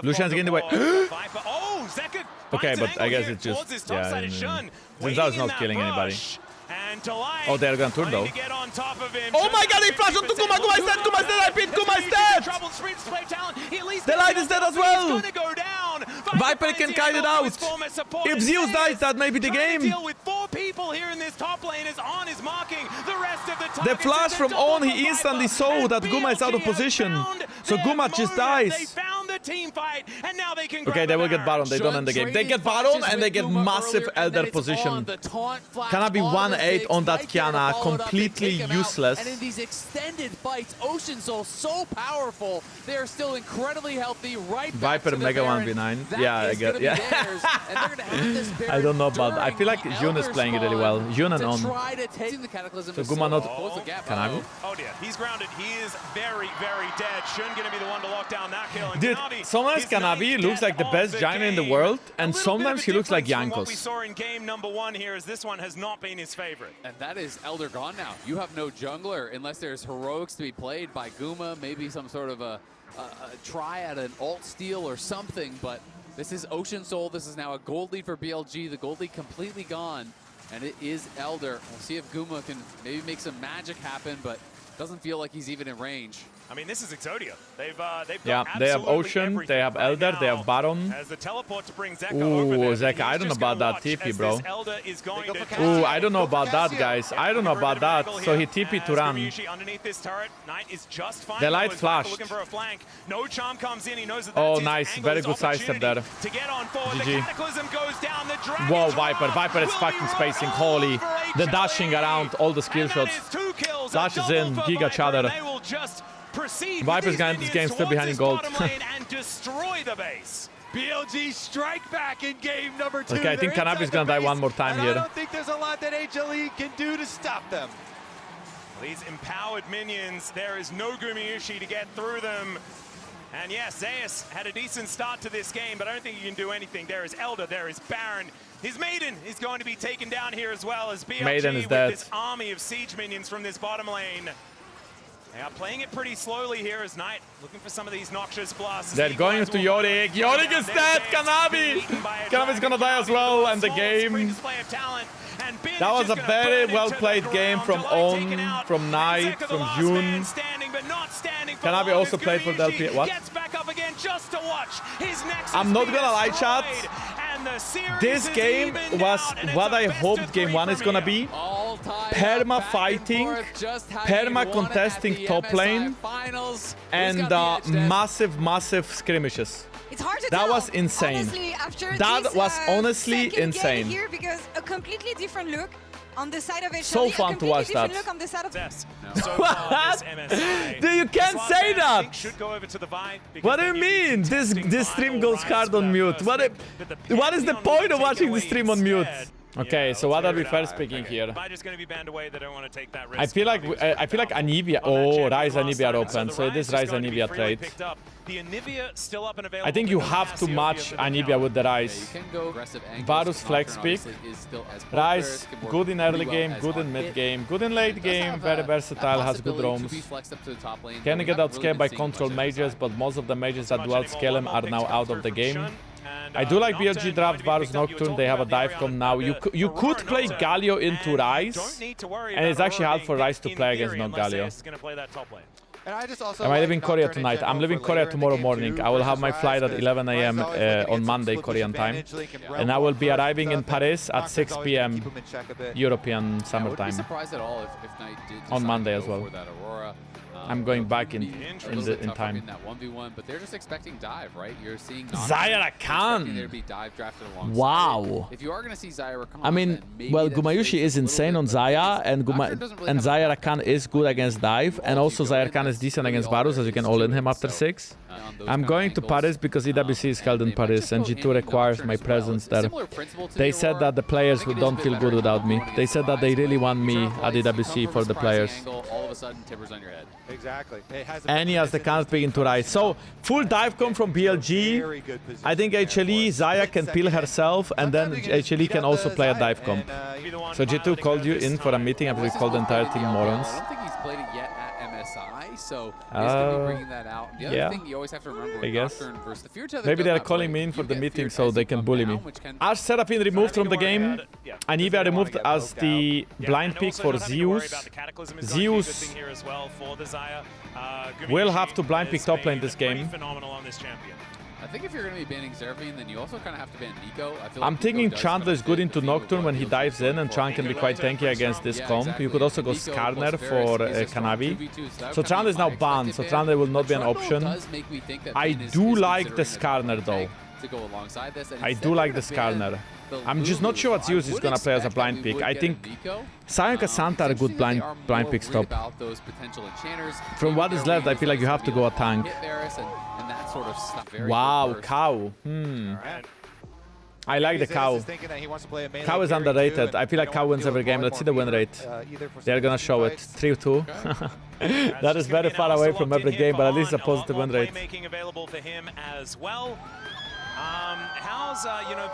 Lucian's getting away. Okay, but I guess it's just... Yeah, Zenzao's not killing anybody. Oh, they're gonna turn though. Oh my god, they flash onto Guma! Guma is dead! Guma is dead! I pinned Guma is dead! The light is dead as well! Viper can kite it out! If Zeus dies, that may be the game! The flash from On, he instantly saw that Guma is out of position. So Guma just dies. Okay, they will get Baron, they don't end the game. They get Baron and they get massive Elder position. Kanavi 1-8 on that Kiana, completely useless. And in these extended fights, Ocean Soul so powerful, they are still incredibly healthy. Right back Viper to the Mega Baron. 1v9. Yeah, I get. Yeah. I don't know about that. I feel like Jun is playing it really well. Jun and On. So Guma not. Kanavi? Oh dear, he's grounded. He is very, very dead. Shun gonna be the one to lock down that kill. And dude, sometimes Kanavi looks like the best jungler in the world, and sometimes he looks like Jankos. What we saw in game number 1 here is this one has not been his favorite. And that is Elder gone now. You have no jungler unless there's heroics to be played by Guma, maybe some sort of a try at an alt steal or something, but this is Ocean Soul. This is now a gold lead for BLG. The gold lead completely gone, and it is Elder. We'll see if Guma can maybe make some magic happen, but doesn't feel like he's even in range. I mean, this is Exodia. They've yeah, they have Ocean, they have Elder, they have Baron. As the teleport to bring Zeka Ooh, over there, Zeka, I don't know about that TP, bro. Ooh, I don't know about that, guys. I don't know about that. So he TP to run. The light flashed. Oh, nice. Very good sidestep there. GG. Whoa, Viper. Viper is fucking spacing. Holy. The dashing around, all the skill shots. Dash is in. Giga Chadder. Viper's gonna end this game still behind in gold. BLG strike back in game number 2. Okay, I think Kanavi is gonna die one more time here. I don't think there's a lot that HLE can do to stop them. These empowered minions, there is no Gumayusi to get through them. And yes, Zeus had a decent start to this game, but I don't think he can do anything. There is Elder, there is Baron. His Maiden is going to be taken down here as well as BLG Maiden is with dead. this army of siege minions from this bottom lane. They are playing it pretty slowly here as Knight looking for some of these noxious blasts. They're going to Yorick. Yorick is dead! Kanavi! Kanavi's gonna die as well, and the game. That was a very well played game from On, from Knight, from Jun. Kanavi also played for the LP. What? I'm not gonna lie, chat. This game was what I hoped game 1 is gonna be. Perma fighting, perma contesting top lane, and massive skirmishes. It's hard to that tell. Was insane. Honestly, after that this, was honestly insane. Here because a completely different look on the side of HLE, so fun to watch that. Look on the side of what? Dude, you can't say that. What do you mean? This stream goes hard on mute. What is the point of watching the stream on mute? Okay, so what are we first picking here? I feel like Anivia. Oh, Ryze Anivia open. So it is Ryze Anivia trade. I think you have to match Anivia with the Ryze. Varus flex pick. Ryze, good in early game, good in mid game, good in late game, very versatile, has good roams. Can get outscaled by control mages, but most of the mages that do outscale him are now out of the game. I do like BLG draft Varus Nocturne, they have a dive com now. You could play Galio into Ryze, and it's actually hard for Ryze to play against not Galio. Am I leaving Korea tonight? I'm leaving Korea tomorrow morning. I will have my flight at 11 AM on Monday, Korean time. And I will be arriving in Paris at 6 PM European summertime. On Monday as well. I'm going back in time. In that 1v1, but they're just expecting dive, right? You're seeing Zaya Rakan. there to be dive drafted alongside. Wow. If you are going to see Zaya Rakan, I mean, well, Gumayusi is insane on Zaya, and Zaya Rakan is good against dive, and also Zaya Rakan is decent against Varus, as you can all in him after 6. I'm going to Paris because EWC is held in Paris, and G2 requires my presence there. They said that the players don't feel good without me. They said that they really want me at EWC for the players. All of a sudden, Timbers on your head. Exactly. And he has the cans begin to rise. So, full dive come from BLG. I think HLE, Zaya can peel herself, and then HLE can also play a dive comp. So G2 called you in for a meeting after we called the entire team morons. I don't think he's played it yet at MSI, so he's going to be bringing that out. The other thing you always have to remember, I guess. versus the Fear Tether Maybe they're calling me in for the meeting so they can bully me. Ash Seraphine removed from the game. Anivia removed as the blind pick for Zeus. Zeus will have to blind pick top lane this game. I think if you're going to be banning Seraphine, then you also kind of have to ban Nico. I'm thinking Chandler is good into Nocturne when he dives in, and Chan can be quite tanky against this comp. You could also go Skarner for Kanavi. So Chandler is now banned, so Chandler will not be an option. I do like the Skarner though. I do like the Skarner. I'm just not sure what Zeus is gonna play as a blind pick. I think Sion Cassandra are a good blind pick stop. From what is left, I feel like you have to go a tank. Wow, cow. I like the cow. Cow is underrated. I feel like cow wins every game. Let's see the win rate. They're gonna show it. 3-2. That is very far away from every game, but at least a positive win rate.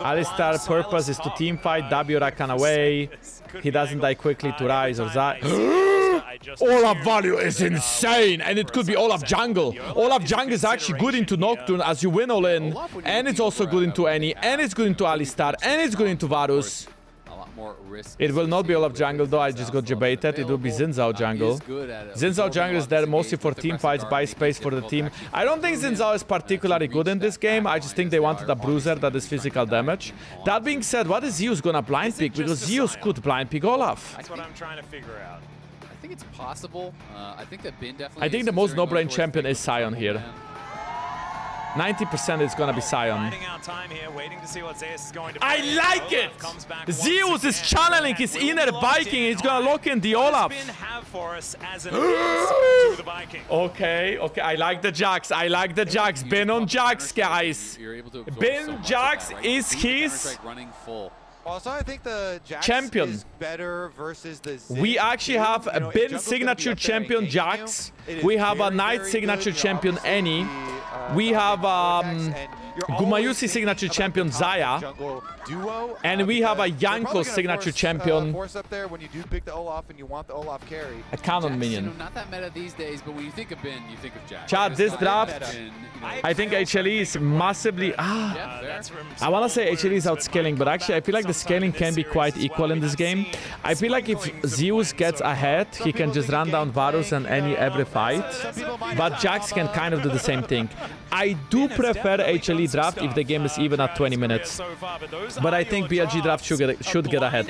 Alistar's purpose is to team fight, W Rakan away. He doesn't die quickly to rise or Zai. Olaf value is insane, and it could be Olaf jungle. Olaf jungle is actually good into Nocturne as you win all in, and it's also good into Annie, and it's good into Alistar, and it's good into Varus. It will not be Olaf jungle though, I just got debated. It will be Xin Zhao jungle. Xin Zhao jungle is there mostly for team fights, buy space for the team. I don't think Xin Zhao is particularly good in this game. I just think they wanted a bruiser that is physical damage. That being said, what is Zeus gonna blind pick? Because Zeus could blind pick Olaf. That's what I'm trying to figure out. I think it's possible. I think that Bin definitely. I think the most no-brain champion is Sion here. 90% is gonna be Sion. I like it! Zeus is channeling his inner Viking. He's gonna lock in the Olaf. Okay, I like the Jax. I like the Jax. Bin on Jax, guys. Bin Jax is his Also, I think the Jax champion is better versus the Zin. We actually have a Bin signature champion Jax. We have a Knight signature champion Annie. We have Gumayusi signature champion Zaya. And we have a Jankos signature champion. A canon minion. Not that meta these days, but when you think of Bin, you think of Jax. Chad, this draft, I think HLE is massively... I want to say HLE is outscaling, but actually I feel like the scaling can be quite equal in this game. I feel like if Zeus gets ahead, he can just run down Varus and Annie every fight. But Jax can kind of do the same thing. I do prefer HLE draft if the game is even at 20 minutes. But I think BLG draft should get ahead.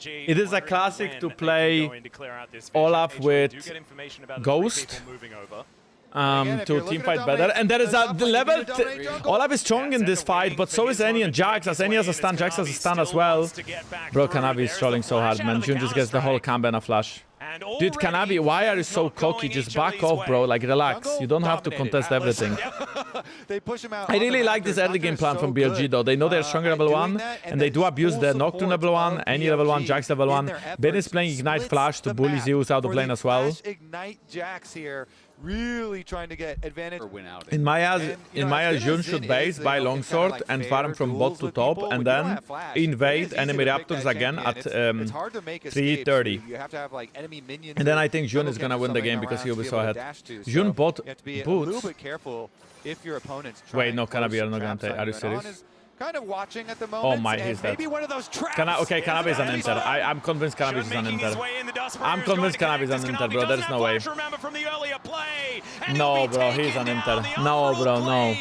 It is a classic to play Olaf with Ghost to teamfight better. And there is the level... Olaf is strong in this fight, but so is Annie and Jax. As Annie has a stun, Jax has a stun as well. Bro, Kanavi is trolling so hard, man. Jun just gets the whole combo and a flash. Dude, Kanavi, why are you so cocky? Just back off, bro. Like, relax. You don't have to contest everything. I really like this early game plan from BLG, though. They know they're stronger level 1, and they do abuse their Nocturne level 1, Annie level 1, Jax level 1. Ben is playing Ignite Flash to bully Zeus out of lane as well. Really trying to get advantage. In my eyes, Jun should base, buy longsword, and farm from bot to top, and then invade enemy raptors again at 3:30. And then I think Jun is gonna win the game because he'll be so ahead. Jun bot boots. Wait, no, Kanavi are not gonna take. Are you serious? Kind of watching at the moment. Oh my, he's dead. Okay, Kanavi is an enter. I'm convinced Kanavi is an enter. I'm convinced Kanavi is an enter, bro. There's no way. No, bro, he's an enter. No, bro, no.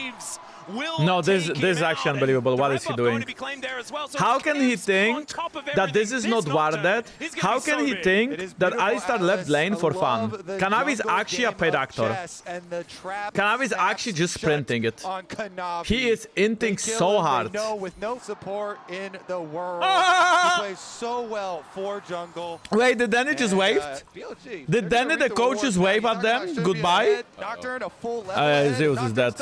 No, this is actually unbelievable. What is he doing? How can he think that this is not warded? How can he think that Alistar left lane for fun? Kanavi is actually a paid actor. Kanavi is actually just sprinting it. He is inting so hard. With no support in the world. He plays so well for jungle. Wait, did Danny just wave? Did Danny the coach just wave at them? Goodbye? Zeus is dead.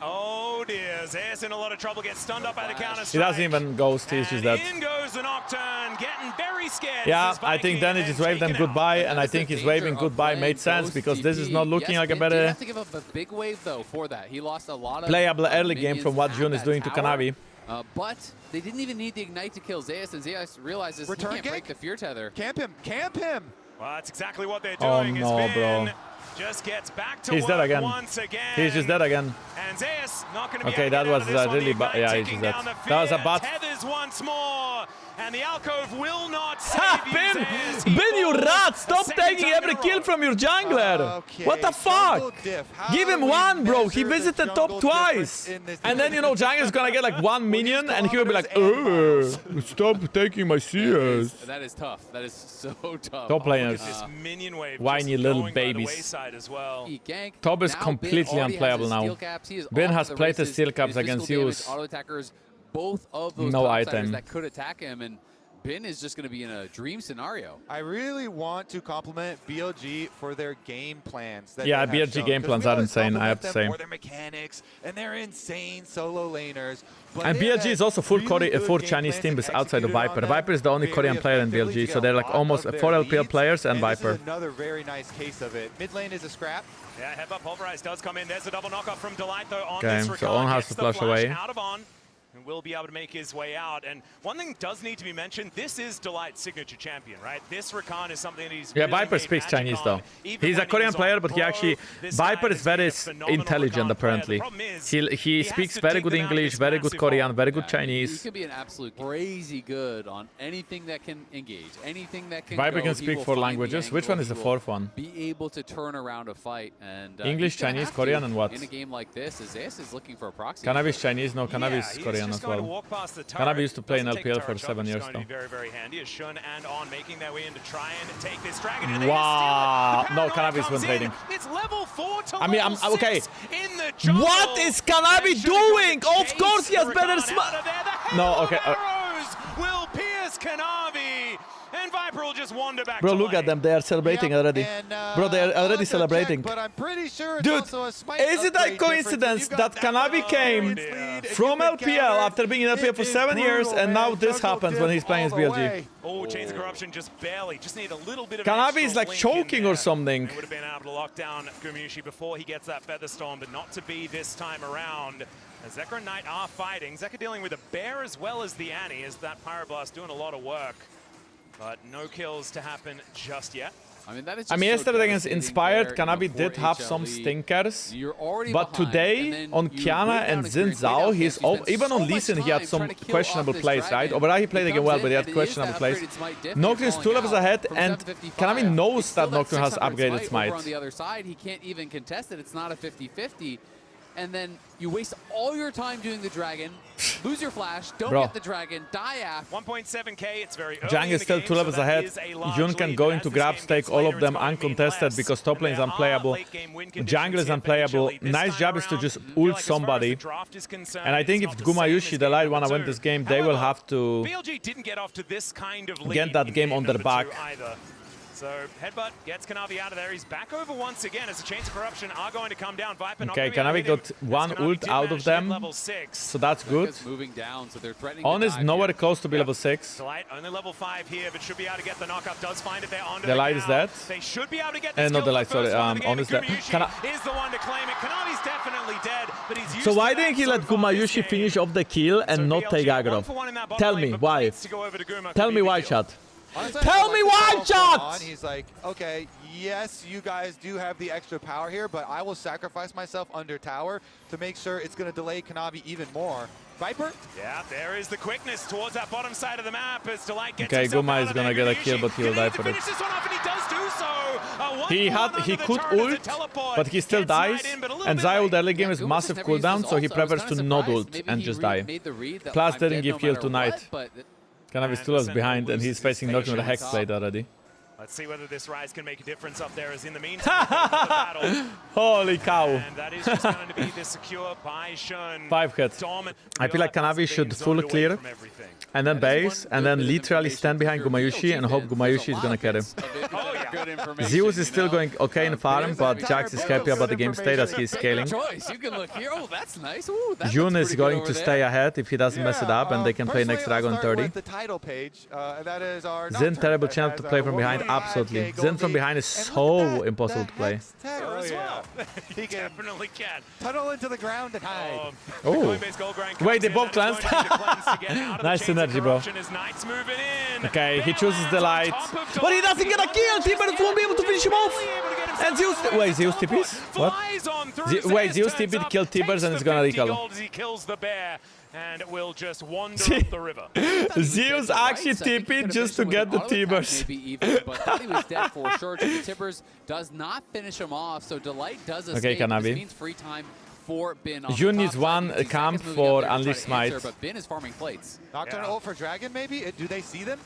Oh dear, Zeus in a lot of trouble, gets stunned up by the counter strike. He doesn't even ghost, he's just dead. In goes the Nocturne, getting very scared. Yeah, I think Danny just waved them goodbye, and I think his waving goodbye made sense because this is not looking like a better big wave though for that. He lost a lot of playable early game from what Jun is doing to Kanavi. But they didn't even need the Ignite to kill Zeus, and Zeus realizes he can't break the Fear Tether. Camp him, camp him. Well, that's exactly what they're doing. Oh no, bro. Just gets back to He's dead again. Once again. He's just dead again. And Zeus not going to be okay, that was really bad. Yeah, he's just dead. That was a bad. Tethers once more, and the alcove will not save Ben, you rat! Stop taking every kill from your jungler. What the fuck? Give him one, bro. He visited top twice, and then you know jungler's gonna get like one minion, and he will be like, stop taking my CS. That is tough. That is so tough. Top players, whiny little babies. Top is completely unplayable now. Ben has played the steel caps against Zeus. Both of those no item that could attack him, and Ben is just going to be in a dream scenario. I really want to compliment BLG for their game plans. Yeah, BLG game plans are insane, I have to say. For their mechanics, and they're insane solo laners. And BLG is also full Chinese team outside of Viper. Viper is the only Korean player in BLG, so they're like almost 4 LPL players and Viper. This is another very nice case of it. Mid lane is a scrap. Yeah, Headbutt Pulverize does come in. There's a double knockoff from Delight though on this regard. So On has to flush away. Out of On. Will be able to make his way out. And one thing does need to be mentioned, this is Delight's signature champion, right? This Rakan is something that he's yeah, Viper speaks Chinese though. He's a Korean player, but he actually Viper is very intelligent apparently. He speaks very good English, very good Korean, very good Chinese. He could be an absolute crazy good on anything that can engage, anything that can Viper can speak 4 languages. Which one is the 4th one? Be able to turn around a fight and English, Chinese, Korean, and what? In a game like this, Zeus is looking for a proxy. Kanavi is Chinese, no, Kanavi is Korean as well. Kanavi used to play in LPL for 7 years though. Very handy as Shun and On making their way in to try and take this dragon. And wow, no, Kanavi's win trading. It's level 4 to I mean, okay. In the jungle. What is Kanavi doing? Of course he has better no, okay. Will pierce Kanavi. And Viper will just wander back. Bro, look at them. They are celebrating already. And, bro, they are already celebrating. But I'm pretty sure dude, is it a coincidence that Kanavi came from LPL after being in LPL for 7 years, and now this happens when he's playing his BLG? Oh, Chains of Corruption just barely. Just need a little bit of Kanavi is like choking or something. He would have been able to lock down Gumayusi before he gets that Featherstorm, but not to be this time around. As Zeka and Knight are fighting. Zeka dealing with a bear as well as the Annie, as that Pyroblast doing a lot of work. But no kills to happen just yet. I mean, that is yesterday against Inspired, Kanavi did have some stinkers. But today, on Kiana and Xin Zhao, he's even on Lee Sin, he had some questionable plays, right? Overall, he played again well, but he had questionable plays. Nocturne is 2 levels ahead, and Kanavi knows that Nocturne has upgraded Smite. On the other side, he can't even contest it. It's not a 50-50. And then you waste all your time doing the dragon, lose your flash, don't get the dragon, die after. 1.7k, it's very early. Jang is still 2 levels ahead. Jun can go into grabs, take all of them uncontested because top lane is unplayable. Jungle is unplayable. Nice job is to just ult somebody. And I think if Gumayusi, the Light, wanna win this game, they will have to get that game on their back. So Headbutt gets Kanavi out of there. He's back over once again as the Chains of Corruption are going to come down. Viper okay, Kanavi got 1 ult out of them, so that's good. On is nowhere close to be level 6. Delight only level 5 here, but should be able to get the knockup. Does find it there onto the Light is dead. They should be able to get this no, the Light, sorry. On is dead. Is the one to claim it. Kanavi's definitely dead, but he's used so why didn't he let Gumayusi finish off the kill and not take aggro? Tell me why. Tell me why, chat. Honestly, tell me why, chat! He's like, okay, yes, you guys do have the extra power here, but I will sacrifice myself under tower to make sure it's going to delay Kanavi even more. Viper? Yeah, there is the quickness towards that bottom side of the map as Delight gets Okay, himself Guma out is of gonna there. get a kill, but he will die for it. Finish this one off, and he does do so. He could ult, but he still dies. And Zaya ult early game is massive cooldown, so he prefers to not ult and just die. Plus didn't give heal tonight. Kanavi still is behind, and he's facing Nokin with a Hexblade already. Let's see whether this rise can make a difference up there, as in the meantime, another battle. Holy cow. And that is just going to be the secure by Shun. 5 hits. I feel like Kanavi should full clear, and then base, and then literally stand behind Gumayusi and hope Gumayusi is gonna carry. Oh, yeah. Zeus is still going okay in farm, but Jax is happy about the game state as he's scaling. You can look here. Oh, that's nice. Ooh, that Jun looks is pretty good going over to there. stay ahead if he doesn't mess it up, and they can play next Dragon 30. The title page, that is our Zin, terrible chance to play from behind, absolutely. Zin from behind is so impossible to play. Oh, yeah. He definitely can. Tunnel into the ground and hide. Oh. Wait, they both cleansed? Nice synergy, bro. Okay, he chooses the light. But he doesn't get a kill! Tibbers won't be able to finish him off! And Zeus... Wait, Zeus TPs? What? Wait, Zeus TP killed Tibbers and it's gonna recall. And it will just wander up the river. Zeus actually TP'd just to get the Tibbers. Maybe even, but thought he was dead for sure. The Tibbers does not finish him off, so Delight does escape. Okay, Kanavi. This means free time for Bin. Jun needs one camp for Unleash Smite. But Bin is farming plates. Nocturne ult for Dragon, maybe? Do they see them?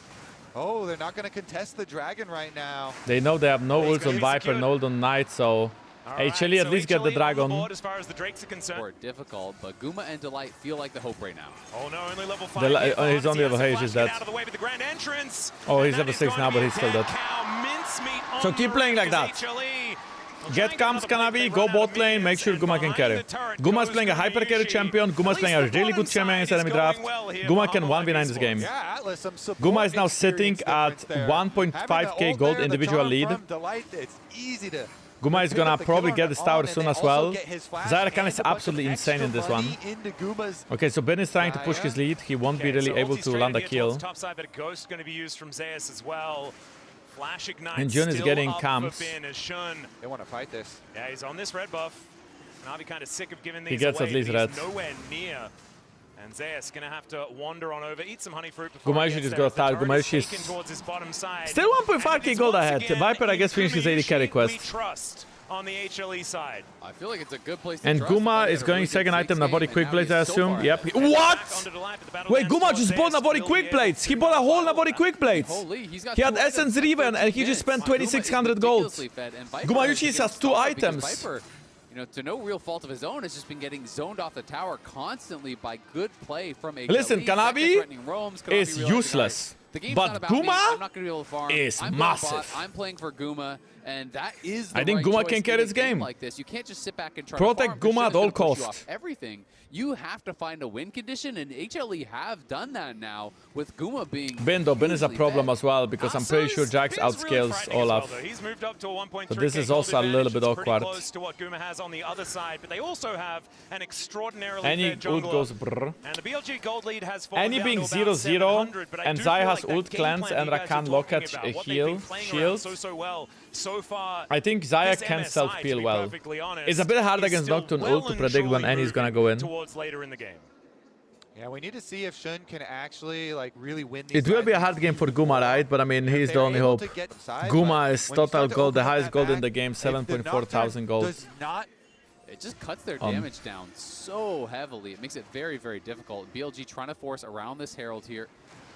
Oh, they're not going to contest the Dragon right now. They know they have no ults on Viper, no ult on Knight, so... HLE at least get the Dragon. As far as the Drakes are concerned. More difficult, but Guma and Delight feel like the hope right now. Oh no, only level 5. He's only level 8, he's dead. Oh, he's level 6 now, but he's still dead. So keep playing like that. Get camps, Kanavi, go bot lane, make sure Guma can carry. Guma is playing a hyper carry champion, Guma is playing a really good champion in enemy draft. Guma can 1v9 this game. Guma is now sitting at 1.5k gold individual lead. Guma is gonna probably get this tower soon as well. Zaya is absolutely insane in this one. Okay, so Ben is trying to push his lead. He won't be really able to land a kill. And Jun is getting camps. They want to fight this. Yeah, he's on this red buff. Navi kind of sick of giving these He gets away, at least but red. he's nowhere near. And Zeus gonna have to wander on over, eat some honey fruit before Gumayusi just got tired. Gumayusi is still 1.5k gold ahead. Viper, I guess, finished his 80 carry quest. Trust on the HLE side. I feel like it's a good place to And trust. Guma is going second item, Nabori Quick Blades, I assume. Yep. What? Wait, Guma just bought Nabori Quick Blades. He bought a whole Nabori Quick Blades. He had Essence Riven and he just spent 2600 gold. Gumayusi has 2 items. You know, to no real fault of his own, has just been getting zoned off the tower constantly by good play from HLE. Listen, Kanavi is useless. But Guma is massive. I'm playing for Guma, and that is the I think right Guma choice can carry in a this game. like this. You can't just sit back and try Protect to farm. Guma at all costs. Everything. You have to find a win condition, and HLE have done that now with Guma being. Ben is a problem as well because I'm pretty sure Jax outscales Olaf. He's moved up to 1.3. So this is also a little bit awkward. Close to what Guma has on the other side, but they also have an extraordinarily Any fair ult jungler. goes brr. And the BLG gold lead has fallen Any down being to about 0-0, 700, but I and do Zaya feel has like that ult game cleanse plan and you guys are Rakan talking Locket about, what they've heal, been playing around shield. so well so far. I think Zaya This can MSI, self-peel to be well. perfectly honest, It's a bit hard is against still Nocturne well ult to and predict when truly Annie's gonna go in. towards later in the game. Yeah, we need to see if Shun can actually like really win these. It will be a hard game for Guma, right? But I mean, he's the only hope. Guma is total gold, the highest gold in the game, 7.4 thousand gold. It just cuts their damage down so heavily. It makes it very, very difficult. BLG trying to force around this Herald here.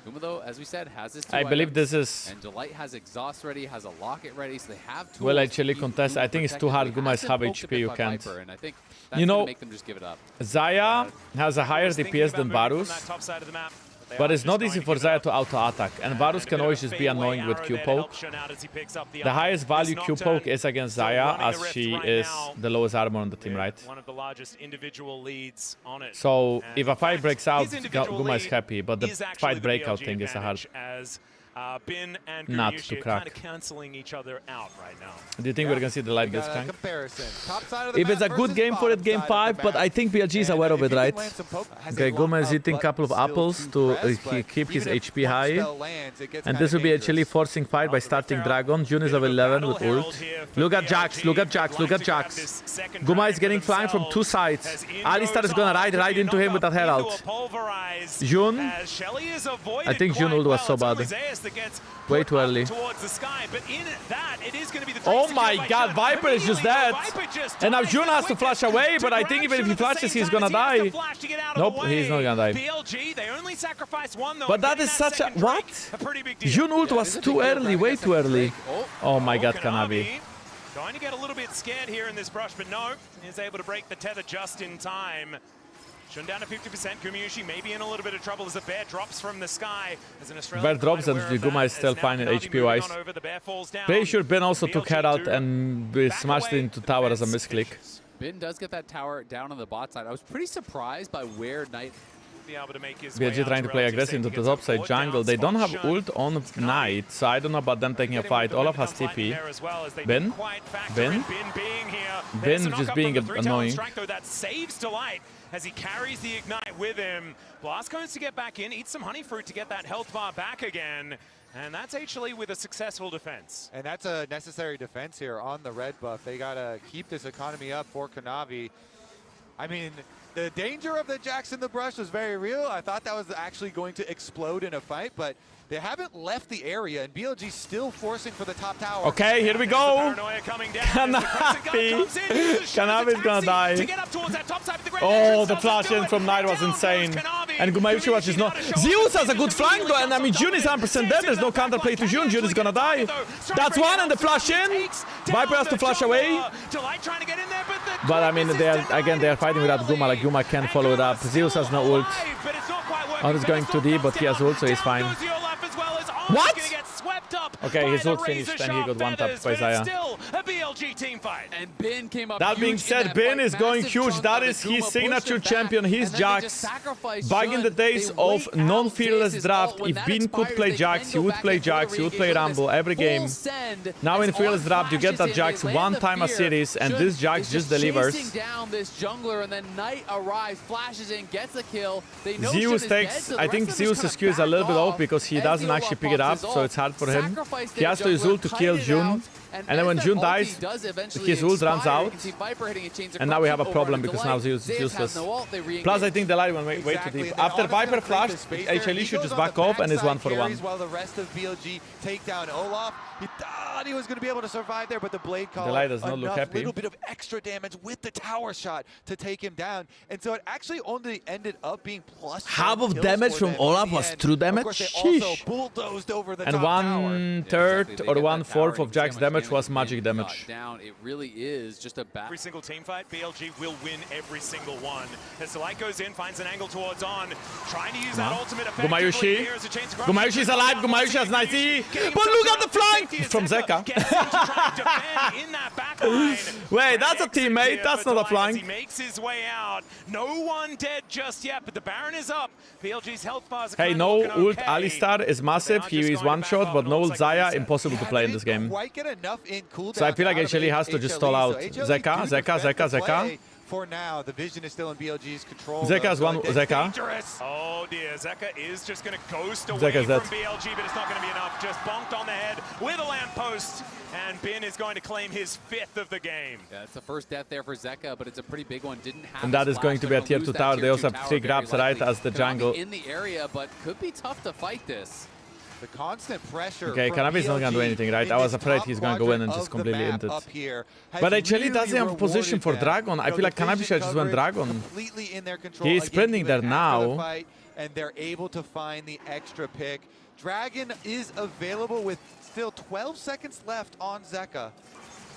Guma, though, as we said, has his 2 I believe items, this is... And Delight has Exhaust ready, has a Locket ready, so they have tools. Well, actually to keep contest. Guma I think it's too protected. hard. They Guma is have half been poked a HP, bit you by can't. Viper, and I think that's You know, gonna make them just give it up. Zaya has a higher DPS than Varus, but it's not easy for Zaya to auto-attack, and Varus can always just be annoying with Q-Poke. The highest value Q-Poke is against Zaya, as she is the lowest armor on the team, right? One of the largest individual leads on it. So, And if a fight breaks out, his individual Guma is lead happy, but the is actually fight the breakout BLG thing is a hard... advantage, as Bin and Not Gumayusi to are crack. kind of canceling each other out right now. Do you think we're gonna see the light this crank? Comparison. Top side of the If it's a map good versus game for it, bottom game side of 5, the but map. I think BLG is And aware of if it, you can right? land some poke, has Okay, a Guma is lot of eating a couple of buttons apples still to press, but keep his even if HP one high. spell lands, it gets And kinda this will be dangerous. HLE forcing fight by starting Dragon. June is level 11 with ult. Look at Jax, look at Jax, look at Jax. Guma is getting flying from 2 sides. Alistar is gonna ride right into him with that Herald. June, I think June ult was so bad. Way too early. Oh my god, Viper is just dead. And now June has to flash away, but I think even if he flashes, he's gonna die. Nope, he's not gonna die. But that is such a... What? June ult was too early, way too early. Oh my god, Kanavi. Going to get a little bit scared here in this brush, but no, he's able to break the tether just in time. Shun down to 50%. Gumayusi maybe in a little bit of trouble as a bear drops from the sky. As an Australian Bear drops and Guma is still fine in HP wise. Pretty sure Ben also took Herald and smashed it into tower as a misclick. Bin does get that tower down on the bot side. I was pretty surprised by where Knight... BLG trying to play aggressive into the top side jungle. They don't have ult on Knight, so I don't know about them taking a fight. Olaf has TP. Ben? Ben? Ben just being annoying. That saves Delight as he carries the Ignite with him. Blast goes to get back in, eats some honey fruit to get that health bar back again. And that's HLE with a successful defense. And that's a necessary defense here on the red buff. They gotta keep this economy up for Kanavi. I mean, the danger of the Jax in the brush was very real. I thought that was actually going to explode in a fight, but they haven't left the area, and BLG still forcing for the top tower. Okay, here we go. Kanavi. Kanavi's gonna die. Oh, the flash in from Knight was insane. And Gumayusi was just not... Zeus has a good flank though, and I mean, June is 100% dead. There's no counterplay to June. June is gonna die. That's one, and the flash in. Viper has to flash away. But I mean, they are fighting without Guma. Like, Guma can't follow it up. Zeus has no ult. Oh, he's going too deep, but he has ult, so he's fine. What? Okay, his ult finished and he got one tap by Zaya. And Bin came up. That being said, Bin is going huge. That is his signature champion. He's Jax. Back in the days of non-fearless draft, if Bin could play Jax, he would play Jax, he would play Rumble every game. Now in fearless draft, you get that Jax one time a series, and this Jax just delivers. Down this jungler, and then Knight arrives, flashes in, gets a kill. Zeus takes, I think Zeus' Q is a little bit off because he doesn't actually pick it up, so it's hard for him. He has to use ult to kill June. And then when June dies, his ult runs out. And now we have a problem because now Zeus is useless. Plus, I think the light went way too deep. After Viper flashed, HLE should just back off and is 1-for-1. While the rest of BLG take down Olaf, he thought he was going to be able to survive there, but the blade call does not look happy. A little bit of extra damage with the tower shot to take him down. And so it actually only ended up being plus half of damage from Olaf was true damage. Sheesh. Bulldozed over the and 1/3 or 1/4 of Jack's damage was magic damage. It really is just a every single team fight, BLG will win every single one. As the light goes in, finds an angle towards on, trying to use that ultimate effect. Gumayusi. Gumayusi's alive. Gumayusi has nice E. But look at the flank from Zeka. Wait, that's a teammate. That's not a flank. He makes his way out. No one dead just yet, but the Baron is up. BLG's health bars are hey, no ult Alistar is massive. He is one shot, but no ult Zaya, impossible to play in this game. So I feel like HLE has to just stall out. Zeka. For now, the vision is still in BLG's control. Zeka's one. Zeka. Oh dear, Zeka is just going to ghost away Zeka's from dead. BLG, but it's not going to be enough. Just bonked on the head with a lamppost, and Bin is going to claim his 5th of the game. Yeah, it's the first death there for Zeka, but it's a pretty big one. Didn't have. And that is going to be a tier 2 tower. They also have 3 grabs right as the jungle. In the area, but could be tough to fight this. The constant pressure. Okay, Kanavi's not gonna do anything, right? I was afraid he's gonna go in and just completely end it. But HLE doesn't have a position for Dragon. I feel like Kanavi should just went Dragon. He is sprinting there now. And they're able to find the extra pick. Dragon is available with still 12 seconds left on Zeka.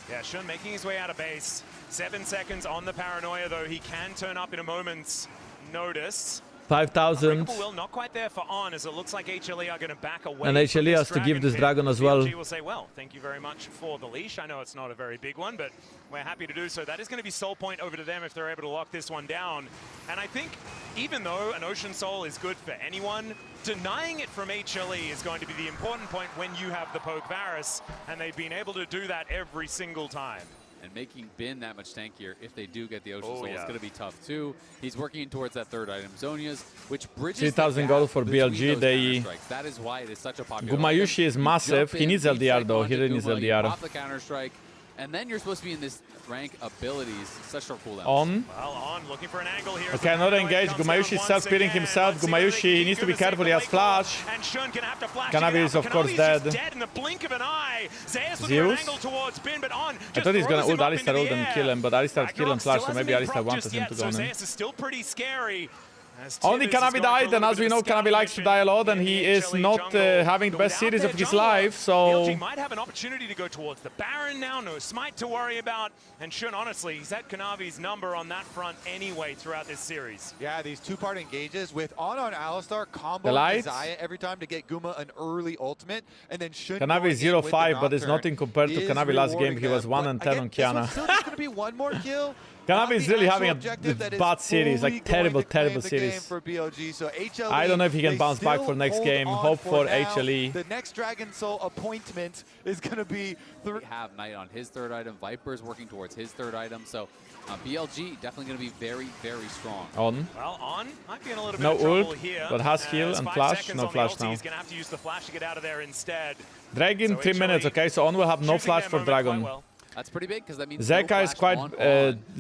Yeah, Shun making his way out of base. 7 seconds on the paranoia, though. He can turn up in a moment's notice. 5,000. Will not quite there for On, as it looks like HLE are going to back away. And HLE has to give this dragon as well. BLG will say, well, thank you very much for the leash. I know it's not a very big one, but we're happy to do so. That is going to be soul point over to them if they're able to lock this one down. And I think even though an Ocean Soul is good for anyone, denying it from HLE is going to be the important point when you have the poke Varus, and they've been able to do that every single time. And making Bin that much tankier if they do get the Ocean Soul is going to be tough too. He's working towards that third item, Zonia's, which bridges 3,000 gold for BLG. They that is why it is such a popular. Gumayusi is massive. He needs LDR though. He really needs LDR. Pop the counter strike, and then you're supposed to be in this rank abilities. Such short cooldown. On. Well, On looking for an angle here. Okay, another engage. Gumayusi is self-speeding himself. Gumayusi, he needs to be careful. He has flash. Kanavi is of course dead. In the blink of an eye. Zeus. I thought he's gonna ult Alistar ult and kill him, but Alistar killed him flash, so maybe Alistar wanted him to go on him. Zeus is still pretty scary. Only Kanavi died, and as we know, Kanavi likes to die a lot, and he is not having the best series of his life, so... BLG might have an opportunity to go towards the Baron now, no Smite to worry about, and Shun, honestly, he's had Kanavi's number on that front anyway throughout this series. Yeah, these two-part engages with on Alistar, combo Zaya every time to get Guma an early ultimate, and then Shun Kanavi is 0-5, but it's nothing compared to Kanavi last game. He was 1-10 on Kiana. Still just going to be one more kill. Kanavi is really having a bad series, like terrible series. For BLG. So HLE, I don't know if he can bounce back for next game. Hope for HLE. The next Dragon Soul appointment is going to be... We have Knight on his third item. Viper's working towards his third item. So BLG definitely going to be very, very strong. On. Well, On might be in a little bit no of trouble ult, here. but has heal and flash. No flash now. He's going to have to use the flash to get out of there instead. Dragon, So 3 minutes, okay? So On will have no flash for Dragon. That's pretty big because that means Zeka is quite,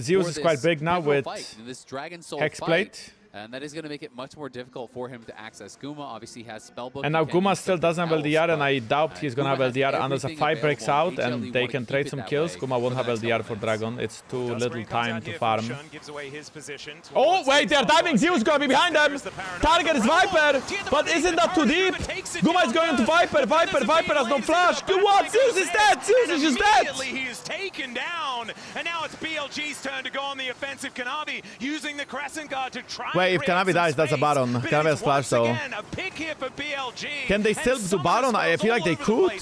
Zeus is quite big now with this Dragon Soul Hexblade. And that is going to make it much more difficult for him to access Guma. Obviously, he has Spellbook. And now Guma still doesn't have LDR, and I doubt he's gonna have LDR unless a fight breaks out and they can trade some kills. Guma won't have LDR for Dragon. It's too little time to farm. Oh, wait, they're diving. Zeus is gonna be behind them. Target is Viper, but isn't that too deep? Guma is going to Viper. Viper has no flash. What? Zeus is dead. Zeus is just dead. He is taken down, and now it's BLG's turn to go on the offensive. Kanavi using the Crescent Guard to try. Wait, if Kanavi dies, that's a Baron. Kanavi has flash though. Can they still do Baron? I feel like they could.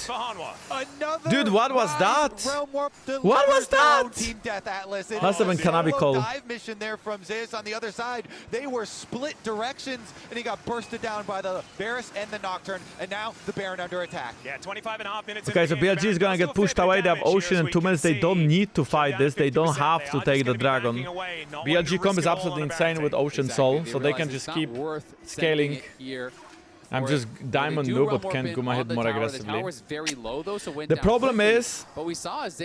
Dude, what was that? What was that? Team Death Atlas. Must have been Kanavi call. Dive mission there from Zeus on the other side. They were split directions, and he got bursted down by the Varus and the Nocturne, and now the Baron under attack. Yeah, 25.5 minutes. Okay, so BLG is gonna get pushed away. They have Ocean in 2 minutes. They don't need to fight this. They don't have to take the Dragon. BLG comp is absolutely insane with Ocean Soul, so they can just keep scaling. I'm just Diamond noob, but can Guma hit more aggressively. The problem is,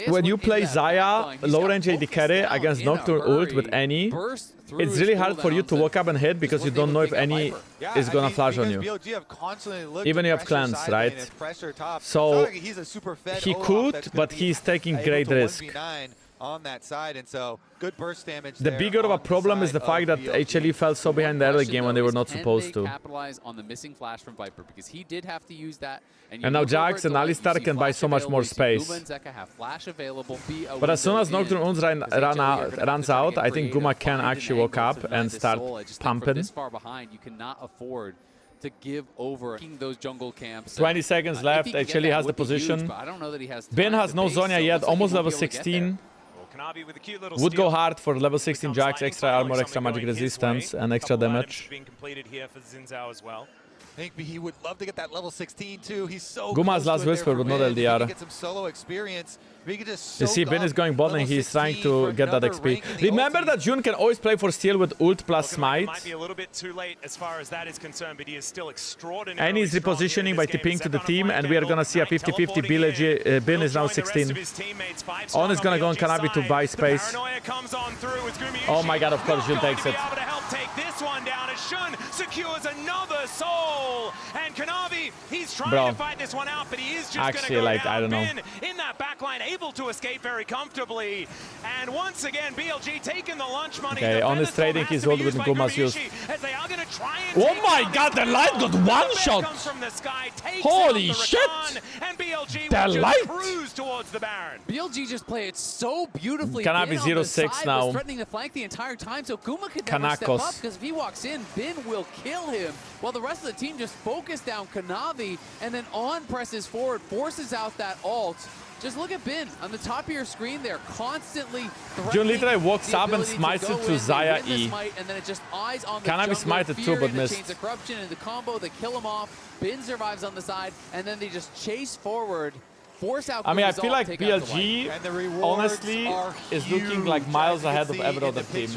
when you play Zaya low range AD carry against Nocturne ult with any, it's really hard for you to walk up and hit because you don't know if any is gonna flash on you. Even you have cleanse, right? So he could, but he's taking great risk. On that side, and so good burst damage. The bigger of a problem is the fact that HLE fell so behind the early game when they were not supposed to. Capitalize on the missing flash from Viper because he did have to use that. And now Jax and Alistar can buy so much more space. But as soon as Nocturne Uns runs out, I think Guma can actually walk up and start pumping. This far behind, you cannot afford to give over those jungle camps. 20 seconds left. HLE has the position. Bin has no Zhonya yet, almost level 16. Would go hard for level 16 Jax, extra armor, extra magic resistance, and extra damage. I think he would love to get that level 16 too. He's so Guma's last whisper, but not LDR. Get some solo experience. You see, Bin is going bot and he's trying to get that XP. Remember that Jun can always play for steal with ult plus smite. And he's repositioning by TPing to the team, and we are gonna see a 50-50. BLG Bin is now 16. On is gonna go on Kanavi to buy space. Oh my god, of course Jun takes it. secures another soul. And Kanavi, he's trying to fight this one out, but he is just actually, going to go like, down. I don't know. Bin in that backline, able to escape very comfortably. And once again, BLG taking the lunch money. Okay, on his trading, he's old with Gumayusi. Oh my god, the light got one shot! Holy shit! And BLG the light! cruise towards the Baron. BLG just played it so beautifully. Kanavi 0-6 now. Was threatening to flank the entire time, so Guma could never step up, because if he walks in, Bin will kill him. While the rest of the team just focus down Kanavi, and then on presses forward, forces out that ult. Just look at Bin on the top of your screen there, constantly Jun literally walks up and smites it to Zaya E. And then it just eyes on the Kanavi smited too, but missed. Chains of corruption and the combo, they kill him off. Bin survives on the side, and then they just chase forward. I mean, I feel like BLG, honestly, is looking like miles ahead of every other team.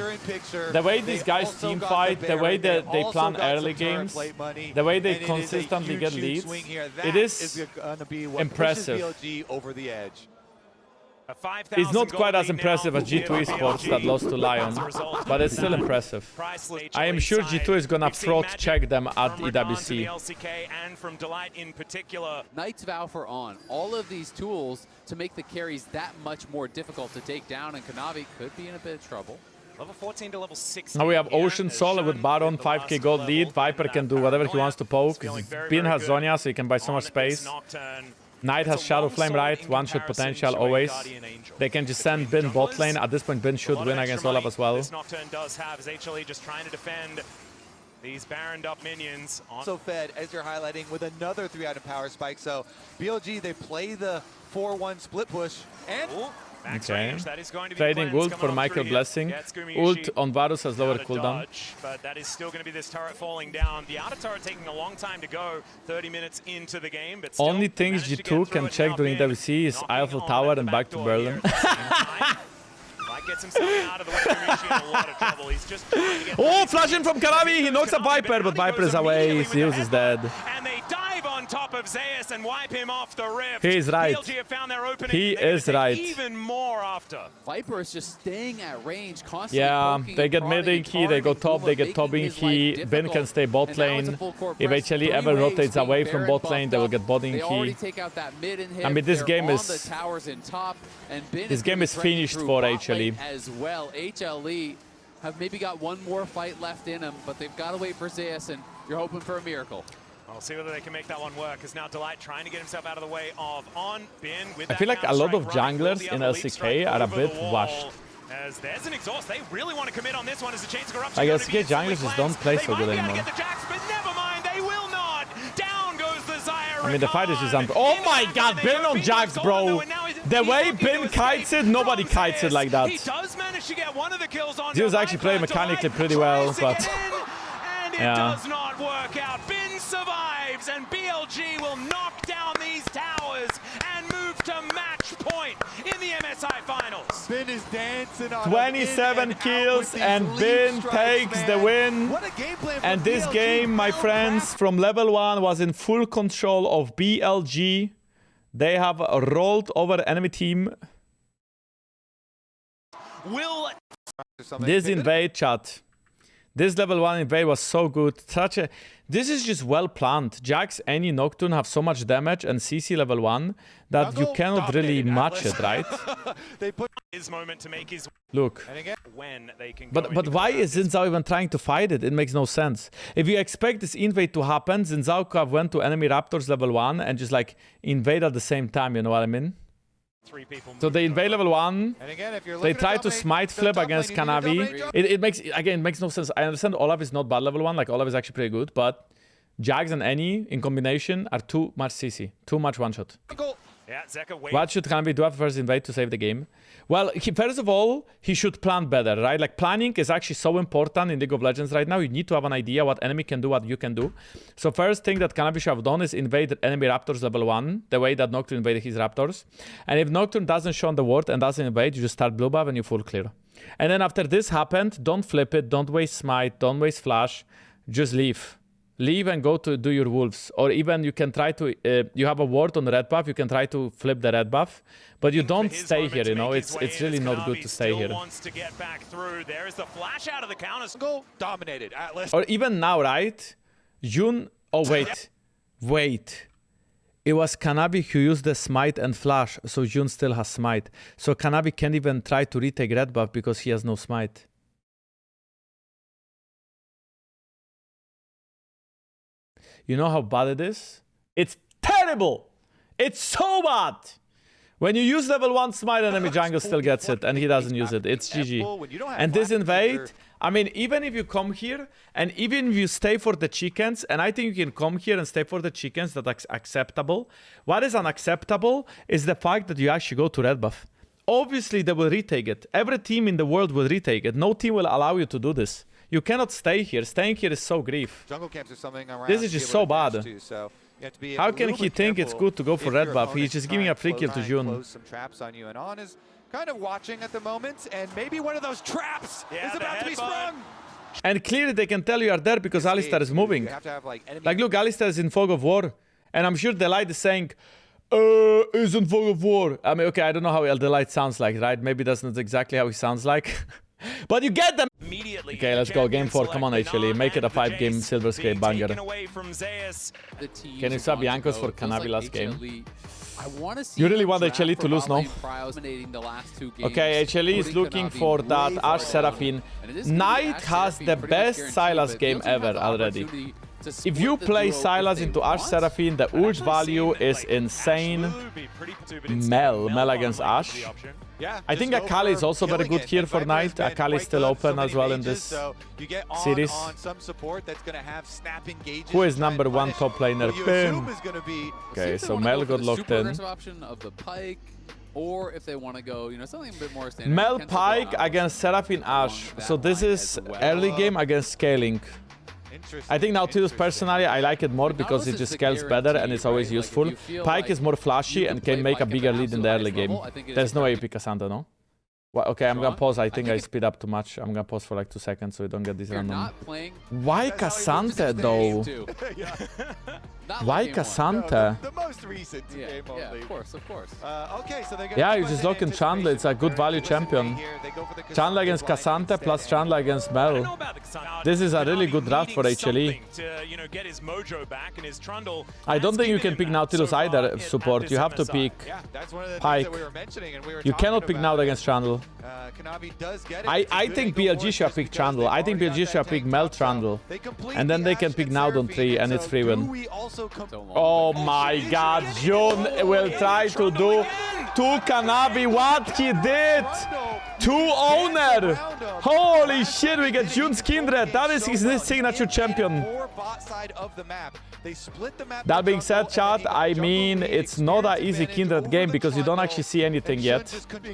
The way these guys team fight, the way that they plan early games, the way they consistently get leads, it is impressive. It's not quite as impressive as G2 Esports that lost to Lion, but it's still impressive. I am sure G2 is gonna fraud check them at EWC. Knight's Vow for On. All of these tools to make the carries that much more difficult to take down, and Kanavi could be in a bit of trouble. Level 14 to level 16. Now we have Ocean Soul with Baron, 5k gold lead. Viper can do whatever he wants to poke. Bin has Zonya, so he can buy so much space. Knight has Shadow Flame, right? One-shot potential always. They can just send Bin bot lane. At this point, Bin should win against Olaf as well. This Nocturne does have as HLE just trying to defend these Baroned up minions. Also fed, as you're highlighting, with another 3-item power spike. So BLG, they play the 4-1 split push. And okay. Trading ult for Michael Blessing. Ult on Varus has lower cooldown. But that is still going to be this turret falling down. The outer turret taking a long time to go, 30 minutes into the game. But only things G2 can check during WC is Eiffel Tower and back to Berlin. Gets himself out of the way. In a lot of trouble. He's just oh, flash in from Kanavi. He knocks a Viper, but Viper is away. Zeus is dead. And they dive on top of Zeus and wipe him off the rift. He is right. He is right. Even more after. Viper is just staying at range, constantly. Yeah, they get mid inky, they go top, they get top inky. Bin can stay bot lane. If HLE ever rotates away from bot lane, they will get bot inky. I mean, this game is finished for HLE. As well, HLE have maybe got one more fight left in them, but they've got to wait for Zeus, and you're hoping for a miracle. I'll see whether they can make that one work, because now Delight trying to get himself out of the way of On Bin with I feel like a lot of junglers in LCK are a bit washed. As there's an exhaust, they really want to commit on this one as the chains of corruption. I guess LCK junglers just don't play so good anymore. Get the jacks, but never mind, they will not. Down goes the Zyre. I mean, the fight is just oh my god, Bin on Jax, bro. The way Bin kites it, nobody kites it like that. He does manage to get one of the kills on Zeus actually played mechanically pretty well, but and it does not work out. Bin survives, and BLG will knock down these towers and move to match point in the MSI finals. Bin is dancing on 27 kills, and Bin takes the win. And this game, my friends, from level 1 was in full control of BLG. They have rolled over enemy team. This invade, chat. This level 1 invade was so good. This is just well planned. Jax, any Nocturne have so much damage and CC level 1 that you cannot really match it, right? They put his moment to make his look. When they can but why is Xin Zhao even trying to fight it? It makes no sense. If you expect this invade to happen, Xin Zhao could have went to enemy Raptors level 1 and just like invade at the same time, you know what I mean? So they invade level 1, they try to smite flip against Kanavi. It makes no sense. I understand Olaf is not bad level 1, like Olaf is actually pretty good, but Jags and Annie in combination are too much CC, too much one-shot. Yeah, Zeka, what should Kanavi do after first invade to save the game? Well, first of all, he should plan better, right? Like, planning is actually so important in League of Legends right now. You need to have an idea what enemy can do, what you can do. So first thing that Kanavi should have done is invade enemy Raptors level 1, the way that Nocturne invaded his Raptors. And if Nocturne doesn't show on the ward and doesn't invade, you just start blue buff and you full clear. And then after this happened, don't flip it, don't waste smite, don't waste flash, just leave. Leave and go to do your wolves. Or even you can try to... you have a ward on the red buff. You can try to flip the red buff. But you don't stay here, you know. It's really not good to stay here. To get back through. There's the flash out of the counter. Goal dominated. Atlas. Or even now, right? Jun... Oh, wait. Wait. It was Kanavi who used the smite and flash. So Jun still has smite. So Kanavi can't even try to retake red buff because he has no smite. You know how bad it is? It's terrible! It's so bad! When you use level 1 smite, enemy Jankos still gets it, and he doesn't use it. It's GG. And this invade, I mean, even if you come here, and even if you stay for the chickens, and I think you can come here and stay for the chickens, that's acceptable. What is unacceptable is the fact that you actually go to red buff. Obviously, they will retake it. Every team in the world will retake it. No team will allow you to do this. You cannot stay here. Staying here is so grief. Jungle camps are something around This is just so bad. To, so you have to be How can he think it's good to go for red buff? He's just giving a free kill to Jun. Some traps on you, and On is kind of watching at the moment, and maybe one of those traps is about to be sprung. And clearly they can tell you are there because Alistar is moving. Like, look, Alistar is in fog of war. And I'm sure the light is saying, is in fog of war. I mean, okay, I don't know how the light sounds like, right? Maybe that's not exactly how he sounds like. But you get them! Okay, let's go. Game 4. Come on, HLE. Make it a 5-game Silver Scrape banger. Can you sub Jankos for Kanavi last game? You really want HLE to lose, no? Okay, HLE is looking for that Ash Seraphine. Knight has the best Sylas game ever already. If you play Sylas into Ash Seraphine, the ult value is insane. Mel against Ash. I think Akali is also very good here for Knight. Akali is still open as well in this series. Who is number 1 top laner? Boom. Okay, so Mel got locked in. Or if they want to go, you know, something a bit more standard. Mel Pike against Seraphine Ash. So this is early game against scaling. I think Nautilus personally, I like it more because it just scales better and it's always useful. Pike is more flashy and can make a bigger lead in the early game. There's no AP Cassandra, no? Well, okay, I'm gonna pause. I think I speed up too much. I'm gonna pause for like 2 seconds so we don't get this random. Why Cassandra though? Why Cassandra? The most recent game only. Yeah, of course. Okay, so they're yeah, you just look in Chandler. It's a good value champion. Chandler against Cassandra plus Chandler against Mel. This is a really good draft for HLE. I don't think you can pick Nautilus either support. You have to pick Pike. You cannot pick Naut against Chandler. I think BLG should pick Chandler. I think BLG should pick Mel Chandler. And then they can pick Naut on 3 and it's free win. Oh my god, Jun will try to do to Kanavi what he did to Owner. Holy shit, we get Jun's Kindred. That is his signature champion. That being said, chat, I mean, it's not an easy Kindred game because you don't actually see anything yet.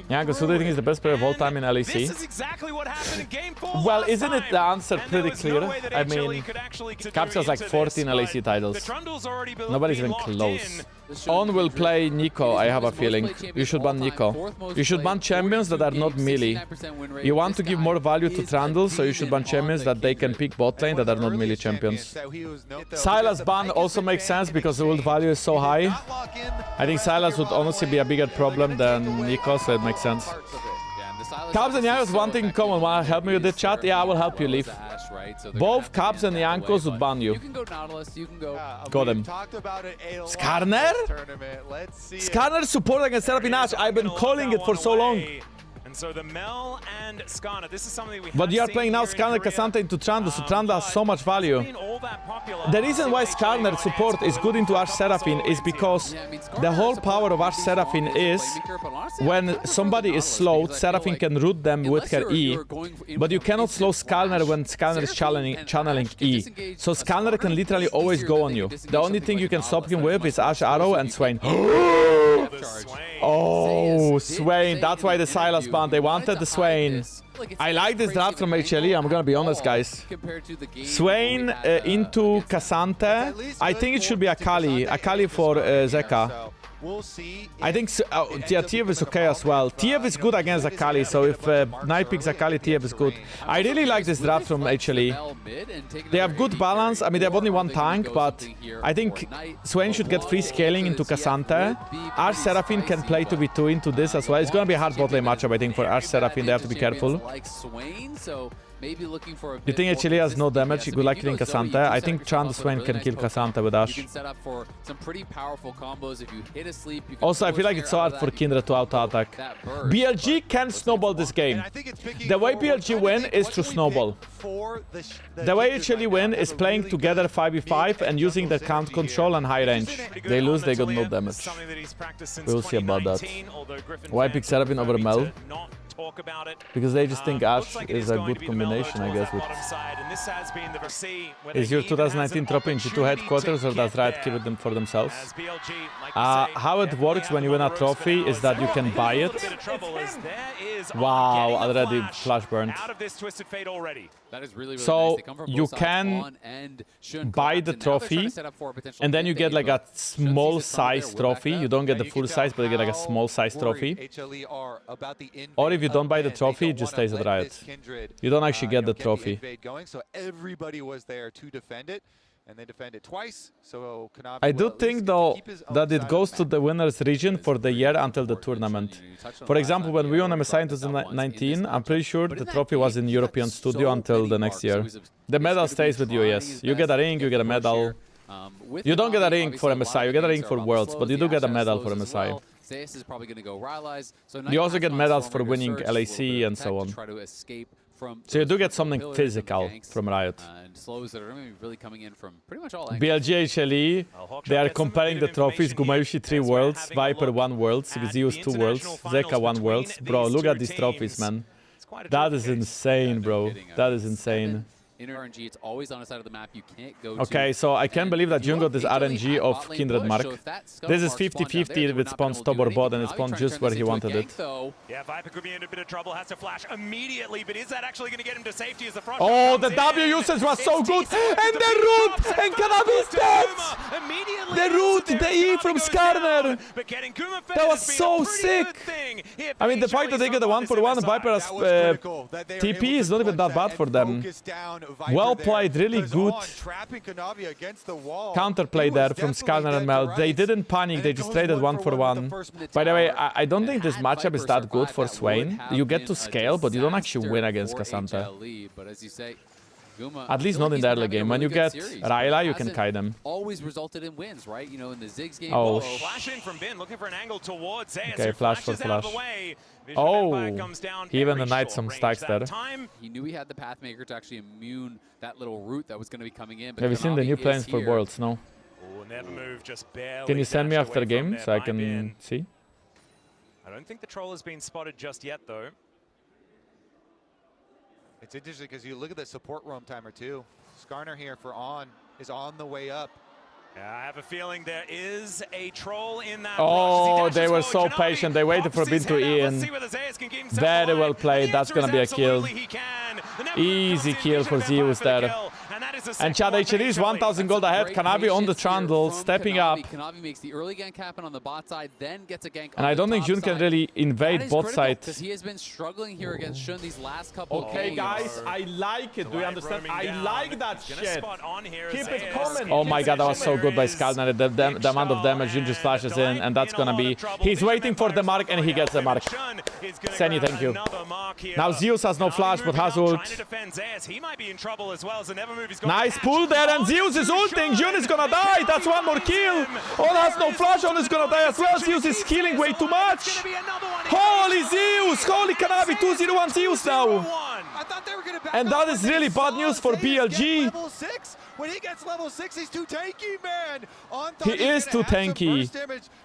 Jankos, who do you think is the best player of all time in LEC? Well, isn't it the answer pretty clear? I mean, Caps has like 14 LEC titles. Nobody's even close. On will play Nico, I have a feeling. You should ban Nico. You should ban champions that are not melee. You want to give more value to Trundle, so you should ban champions that they can pick bot lane that are not melee champions. Sylas ban also makes sense because the ult value is so high. I think Sylas would honestly be a bigger problem than Nico, so it makes sense. Caps and Jankos, one thing in common. Wanna help me with the chat? Yeah, I will help you, Leaf. Both Caps and Jankos would ban you. Got him. Skarner? Skarner support against Seraphine Ash. I've been calling it for so long. And so the Mel and Skarner, this is something we But you are playing now Skarner Cassandra into Trundle, so Trundle has so much value. The reason why Skarner support is good into Ash Seraphine is because the whole power of Ash Seraphine is when somebody is slowed, Seraphine can root them with her E, but you cannot slow Skarner when Skarner is channeling E. So Skarner can literally always go on you. The only thing you can stop him with is Ash Arrow and Swain. Oh, Swain, that's why the Sylas ban. They wanted the Swain. I like this draft from HLE, I'm gonna be honest, guys. Swain into Cassandra. I think it should be Akali. Akali for Zeka. we'll see. I think so, yeah, TF is okay as well. TF is good against Akali, so if Knight picks Akali, TF is good. I really like this draft from HLE. They have good balance. I mean, they have only one tank, but I think Swain should get free scaling into Cassante. Arch Seraphine can play 2v2 into this as well. It's going to be a hard bot lane matchup, I think, for Arch Seraphine. They have to be careful. Maybe looking for a You think HLE has no damage? Good luck killing Cassante. I think Chand Swain can kill Cassante with Ash. You can set up for some pretty powerful combos if you hit a sleep. You can Also, I feel like it's so hard for Kindred to auto-attack. BLG can snowball this game. The way BLG win is through snowball. The way HLE win is playing together 5v5 and using their count control and high range. They lose, they got no damage. We'll see about that. Why pick Seraphine over Mel? Because they just think Ash is a good combination, I guess. With... Is your 2019 trophy in G2 headquarters, or does Riot keep it for themselves? How it works when you win a trophy is that you can buy it. Wow, already flash burned. So you can buy the trophy, and then you get like a small size trophy. You don't get the full size, but you get like a small size trophy. Or if you don't buy the trophy, it just stays at Riot. You don't actually get the trophy. So everybody was there to defend it, and they defended twice. So Kanavi I do think though that it goes to the winner's region for the year until the tournament. For example, when we won MSI in 2019, I'm pretty sure the trophy was in European Studio until the next year. The medal stays with you, yes. You get a ring, you get a medal. You don't get a ring for MSI, you get a ring for Worlds, but you do get a medal for MSI. Zeus is probably going to go Rylai's. So you also get medals for winning LAC and so on. So you do get something physical from Riot. BLG HLE, they are comparing the trophies. Gumayusi 3 Worlds, Viper 1 Worlds, Zeus 2 Worlds, Zeka 1 Worlds. Bro, look at these trophies, man. That is insane, bro. That is insane. In RNG, it's always on the side of the map you can't go Okay, so I can't believe that June got this RNG of Kindred Mark. This is 50-50 if it spawns top or bot, and it spawns just where he wanted it. Yeah, Viper could be in a bit of trouble, has to flash immediately, but is that actually going to get him to safety as the front? Oh, the W usage was so good! And the root! And Kanavi is dead! The root, the E from Skarner! That was so sick! I mean, the fact that they get a 1-for-1 Viper as TP is not even that bad for them. Well played, really good counterplay there from Skarner and Mel. They didn't panic, they just traded 1-for-1. By the way, I don't think this matchup is that good for Swain. You get to scale, but you don't actually win against Cassante. At least not in the early game. When you get Rylai, you can kite them. Always resulted in wins, right? You know, in the Ziggs game. Oh, flash in from Bin, looking for an angle towards Zeus. Okay, flash for flash. Oh, he even denied some stacks there. He knew he had the Pathmaker to actually immune that little root that was going to be coming in. But have you seen the new plans for Worlds? No. Oh, never move, just barely. Can you send me after the game so I can see? I don't think the troll has been spotted just yet, though. It's interesting because you look at the support roam timer too. Skarner here for On is on the way up. Yeah, I have a feeling there is a troll in that. Oh, they were so patient. They waited for Bin to Ian. Very well played. That's going to be a kill. Easy kill for Zeus there. And Chad HLE is 1,000 gold ahead. Kanavi on the trundle, stepping up. Kanavi makes the early gank happen on the bot side, then gets a gank. And I don't think Jun can really invade bot side. Because he has been struggling here against Shun these last couple of games. Guys, I like it. Do you understand? I like that shit. Keep it coming. Oh my god, that was so good by Skarner. The amount of damage Jun just flashes in, and that's gonna be... He's waiting for the mark, and he gets the mark. Senny, thank you. Now Zeus has no flash, but has ult. Nice pull there, and Zeus is ulting. Jun is gonna die. That's one more kill. On has no flash. On is gonna die as well. Zeus is healing way too much. Holy Zeus! Holy Kanavi, 2-0-1 Zeus now. And that is really bad news for BLG. When he gets level 6, he's too tanky, man. He is too tanky.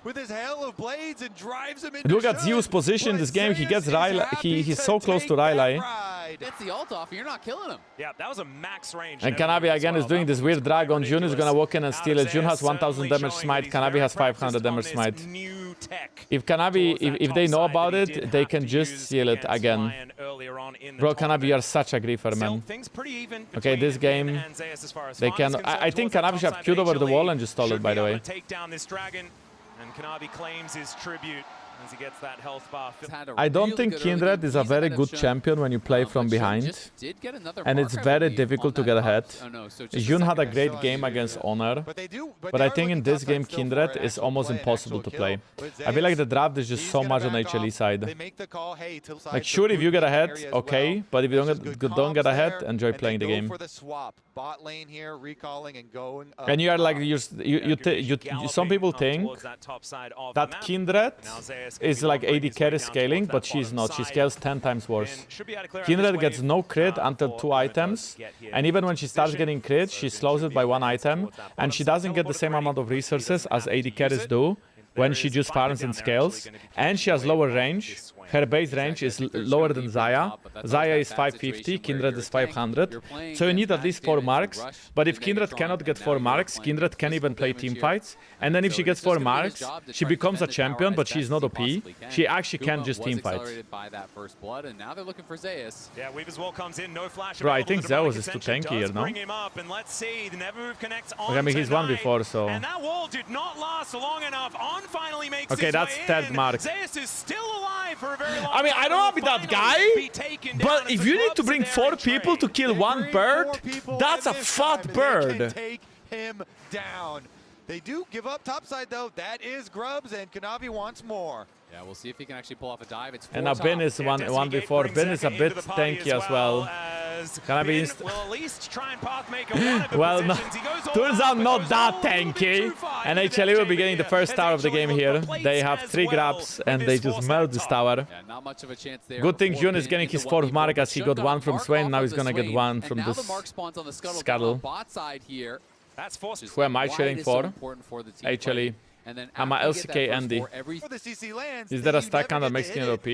With his hail of blades and drives him into Look at Zeus' position in this game. He gets Rylai. He's so close to Rylai. Gets the ult off, and you're not killing him. Yeah, that was a max range. And Kanavi again is doing this weird drag on Jun. Is gonna walk in and steal it. Jun has 1,000 damage smite. Kanavi has 500 damage smite. If Kanavi, if they know about it, they can just steal it again. Bro, Kanavi, you are such a griefer, man. Okay, this game, they can... I think Kanavi should have queued over the wall and just stole it, by the way. And Kanavi claims his tribute as he gets that health buff. I don't think Kindred is a very good champion when you play from behind, and it's very difficult to get ahead. Jun had a great game against Honor, but I think in this game Kindred is almost impossible to play. I feel like the draft is just so much on HLE side. Like sure, if you get ahead, okay, but if you don't get ahead, enjoy playing the game. And you are like some people think that Kindred is like AD carry scaling, but she's not. She scales 10 times worse. Kindred gets no crit until 2 items, and even when she starts getting crit, she slows it by 1 item, and she doesn't get the same amount of resources as AD carries do when she just farms and scales, and she has lower range. Her base range is lower than Zaya. Zaya is 550, Kindred is 500. So you need at least 4 marks. But if Kindred cannot get 4 marks, Kindred can even play team fights. And then if she gets 4 marks, she becomes a champion, but she's not OP. She actually can just team fight. Bro, I think Zeus is too tanky here, no? Okay, I mean, he's won before, so... Okay, that's 10 marks. I mean, I don't want to be that guy, but if you need to bring 4 people to kill 1 bird, that's a fat bird. Take him down. They do give up topside though. That is Grubs, and Kanavi wants more. Yeah, we'll see if he can actually pull off a dive. It's and Bin is one before. Bin is a bit tanky as well. Kanavi is... well, no, turns out not that tanky. And HLE will be getting the first tower of the game here. They have 3 grabs and they just melt this tower. Yeah, not much of a chance there. Good thing Jun is getting his 4th mark as he got 1 from Swain. Now he's gonna get 1 from this Scuttle. Who am I cheering for? HLE. I'm a LCK Andy. Is there a stack count that makes Kindred OP?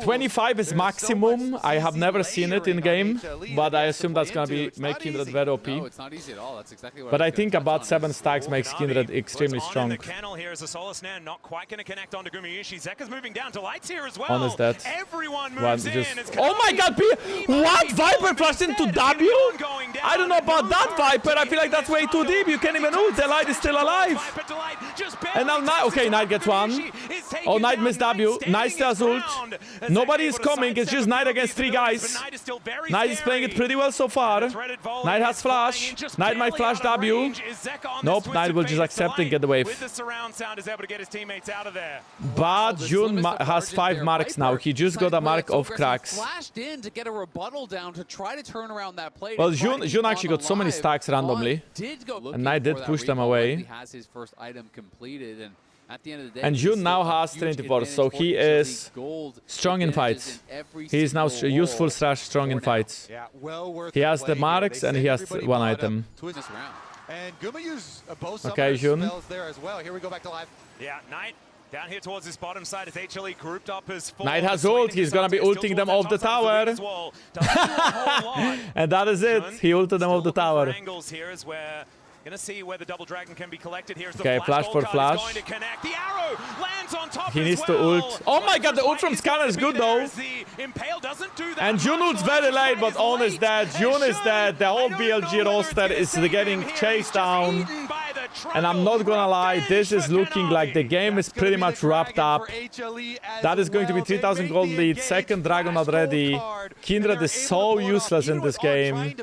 25 is maximum. I have never seen it in game, but I assume that's gonna be make Kindred very OP. No, it's not easy at all. That's exactly what but I think about 7 stacks makes Kindred extremely strong. Honest that. One just... Oh my god! What? Viper flashed into W? I don't know about that Viper. I feel like that's way too deep. You can't even ult. The Light is still alive. And now Knight, okay, Knight gets 1. Oh, Knight missed W. Knight still has ult. Nobody is coming. It's just Knight against 3 guys. Knight is playing it pretty well so far. Knight has flash. Knight might flash W. Nope, Knight will just accept and get the wave. But Jun has 5 marks now. He just got a mark of cracks. Well, Jun actually got so many stacks randomly. And Knight did push them away. And Jun now has Trinity Force, so he is strong in fights. He is now useful / strong in fights. He has the marks and he has 1 item. Okay, Jun. Yeah, Knight down here towards this bottom side as HLE grouped up as 4. Knight has ult, he's gonna be ulting them off the tower. And that is it, he ulted them off the tower. Gonna see where the double dragon can be collected. Here's okay, the flash for flash. The arrow lands on top he needs to ult. Oh my god, the ult from Scanner is good though. And Jun ults very late, but On is dead. Jun is dead. The whole BLG roster is getting chased down. And I'm not gonna lie, this is looking like the game is pretty much wrapped up. That is going to be 3000 gold lead, 2nd dragon already. Kindred is so useless in this game.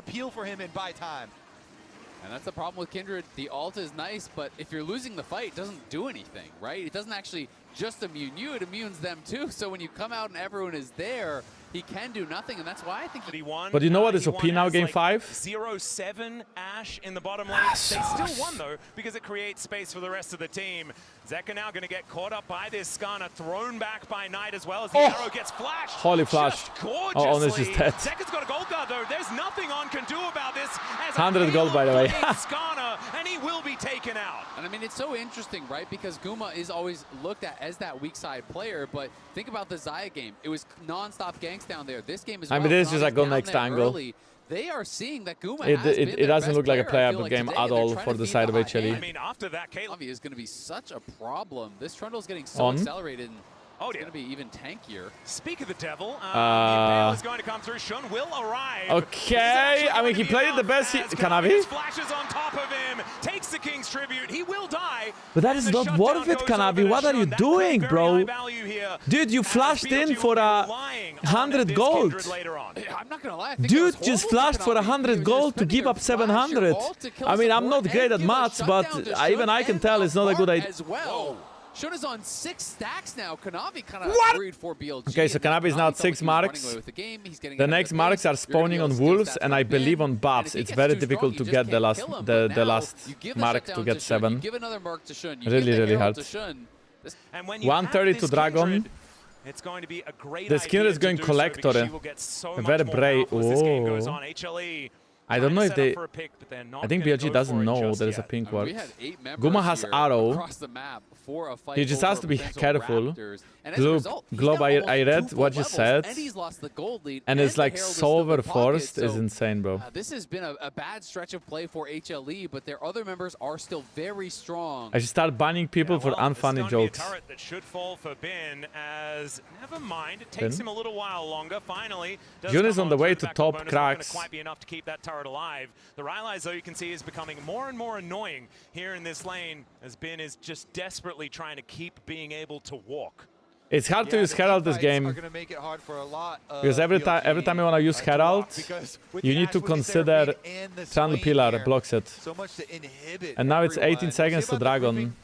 And that's the problem with Kindred. The ult is nice, but if you're losing the fight, it doesn't do anything, right? It doesn't actually just immune you, it immunes them too. So when you come out and everyone is there, he can do nothing, and that's why I think that he won. But you know what is OP now, game 5? 0-7 Ashe in the bottom lane. They still won though, because it creates space for the rest of the team. Zeka now going to get caught up by this Skana, thrown back by Knight as well as the arrow gets flashed. Holy flash. Oh, Honest is dead. Zeka's got a gold guard though. There's nothing On can do about this. 100 gold by the way. Skana, and he will be taken out. And I mean, it's so interesting, right? Because Guma is always looked at as that weak side player, but think about the Zaya game. It was non-stop ganks down there. This game is I mean, it is just like go next angle. Early. They are seeing that Guma it doesn't look like a playable game at all for the side of HLE. I mean, after that, Kanavi is going to be such a problem. This Trundle is getting so accelerated. And it's going to be even tankier. Speak of the devil, the Impale is going to come through. Shun will arrive. Okay, I mean, he played it the best. Kanavi? Flashes on top of him, takes the King's Tribute. He will die. But that is not worth it, Kanavi. What are you doing, bro? Dude, you flashed in for 100 gold. I'm not gonna lie. I think Dude just flashed for 100 gold to give up 700. I mean, I'm not great at maths, but even I can tell it's not a good idea. As well. Shun is on 6 stacks now. Kanavi kind of worried for BLG. Okay, so Kanavi is now at 6 marks. The next marks are spawning on wolves, and I believe on bobs. It's very difficult to get the last mark to get 7. Really hard. 130 to Dragon. It's going to be a great The skinner is going Collector. Very brave. Oh. I don't know if they... I think BLG doesn't know there is a pink ward. Guma has arrow. He just has to be careful. Globe, I read what you said. And it's like Solver Forced is insane, bro. This has been a bad stretch of play for HLE, but their other members are still very strong. I should start banning people for unfunny jokes. That should fall for Bin as never mind. It takes him a little while longer. Finally, Jun is on the way to top cracks. Quite be enough to keep that turret alive. The Rylai's, though, you can see, is becoming more and more annoying here in this lane as Bin is just desperately trying to keep being able to walk. It's hard to use Herald this game because every time you want to use Herald, you need to consider Trundle Pillar blocks it. And now it's 18 seconds to Dragon.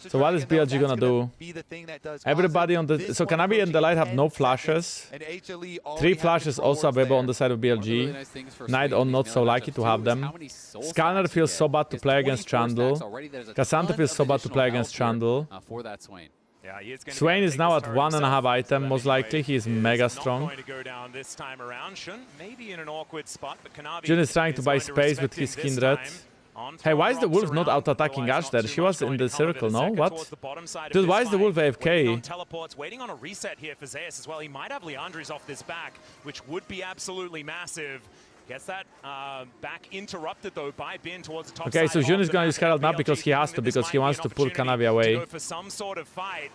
So what is BLG gonna do? Everybody on the... So Kanavi and the Light have no flashes. 3 flashes also available on the side of BLG. Knight on not so lucky to have them. Scanner feels so bad to play against Trundle. Cassandra feels so bad to play against Trundle. Swain is now at 1.5 item, most likely. He is mega strong. Jun is trying to buy space with his Kindred. Hey, why is the wolf not out-attacking Ash there? She was in the circle, no? What? Dude, why is the wolf AFK? Teleports waiting on a reset here for Zeus as well. He might have Leandri's off this back, which would be absolutely massive. Gets that back interrupted though by Bin towards the top. Okay, so Jun is going to use Herald now because he has to, because he wants to pull Kanavi away. To go for some sort of fight.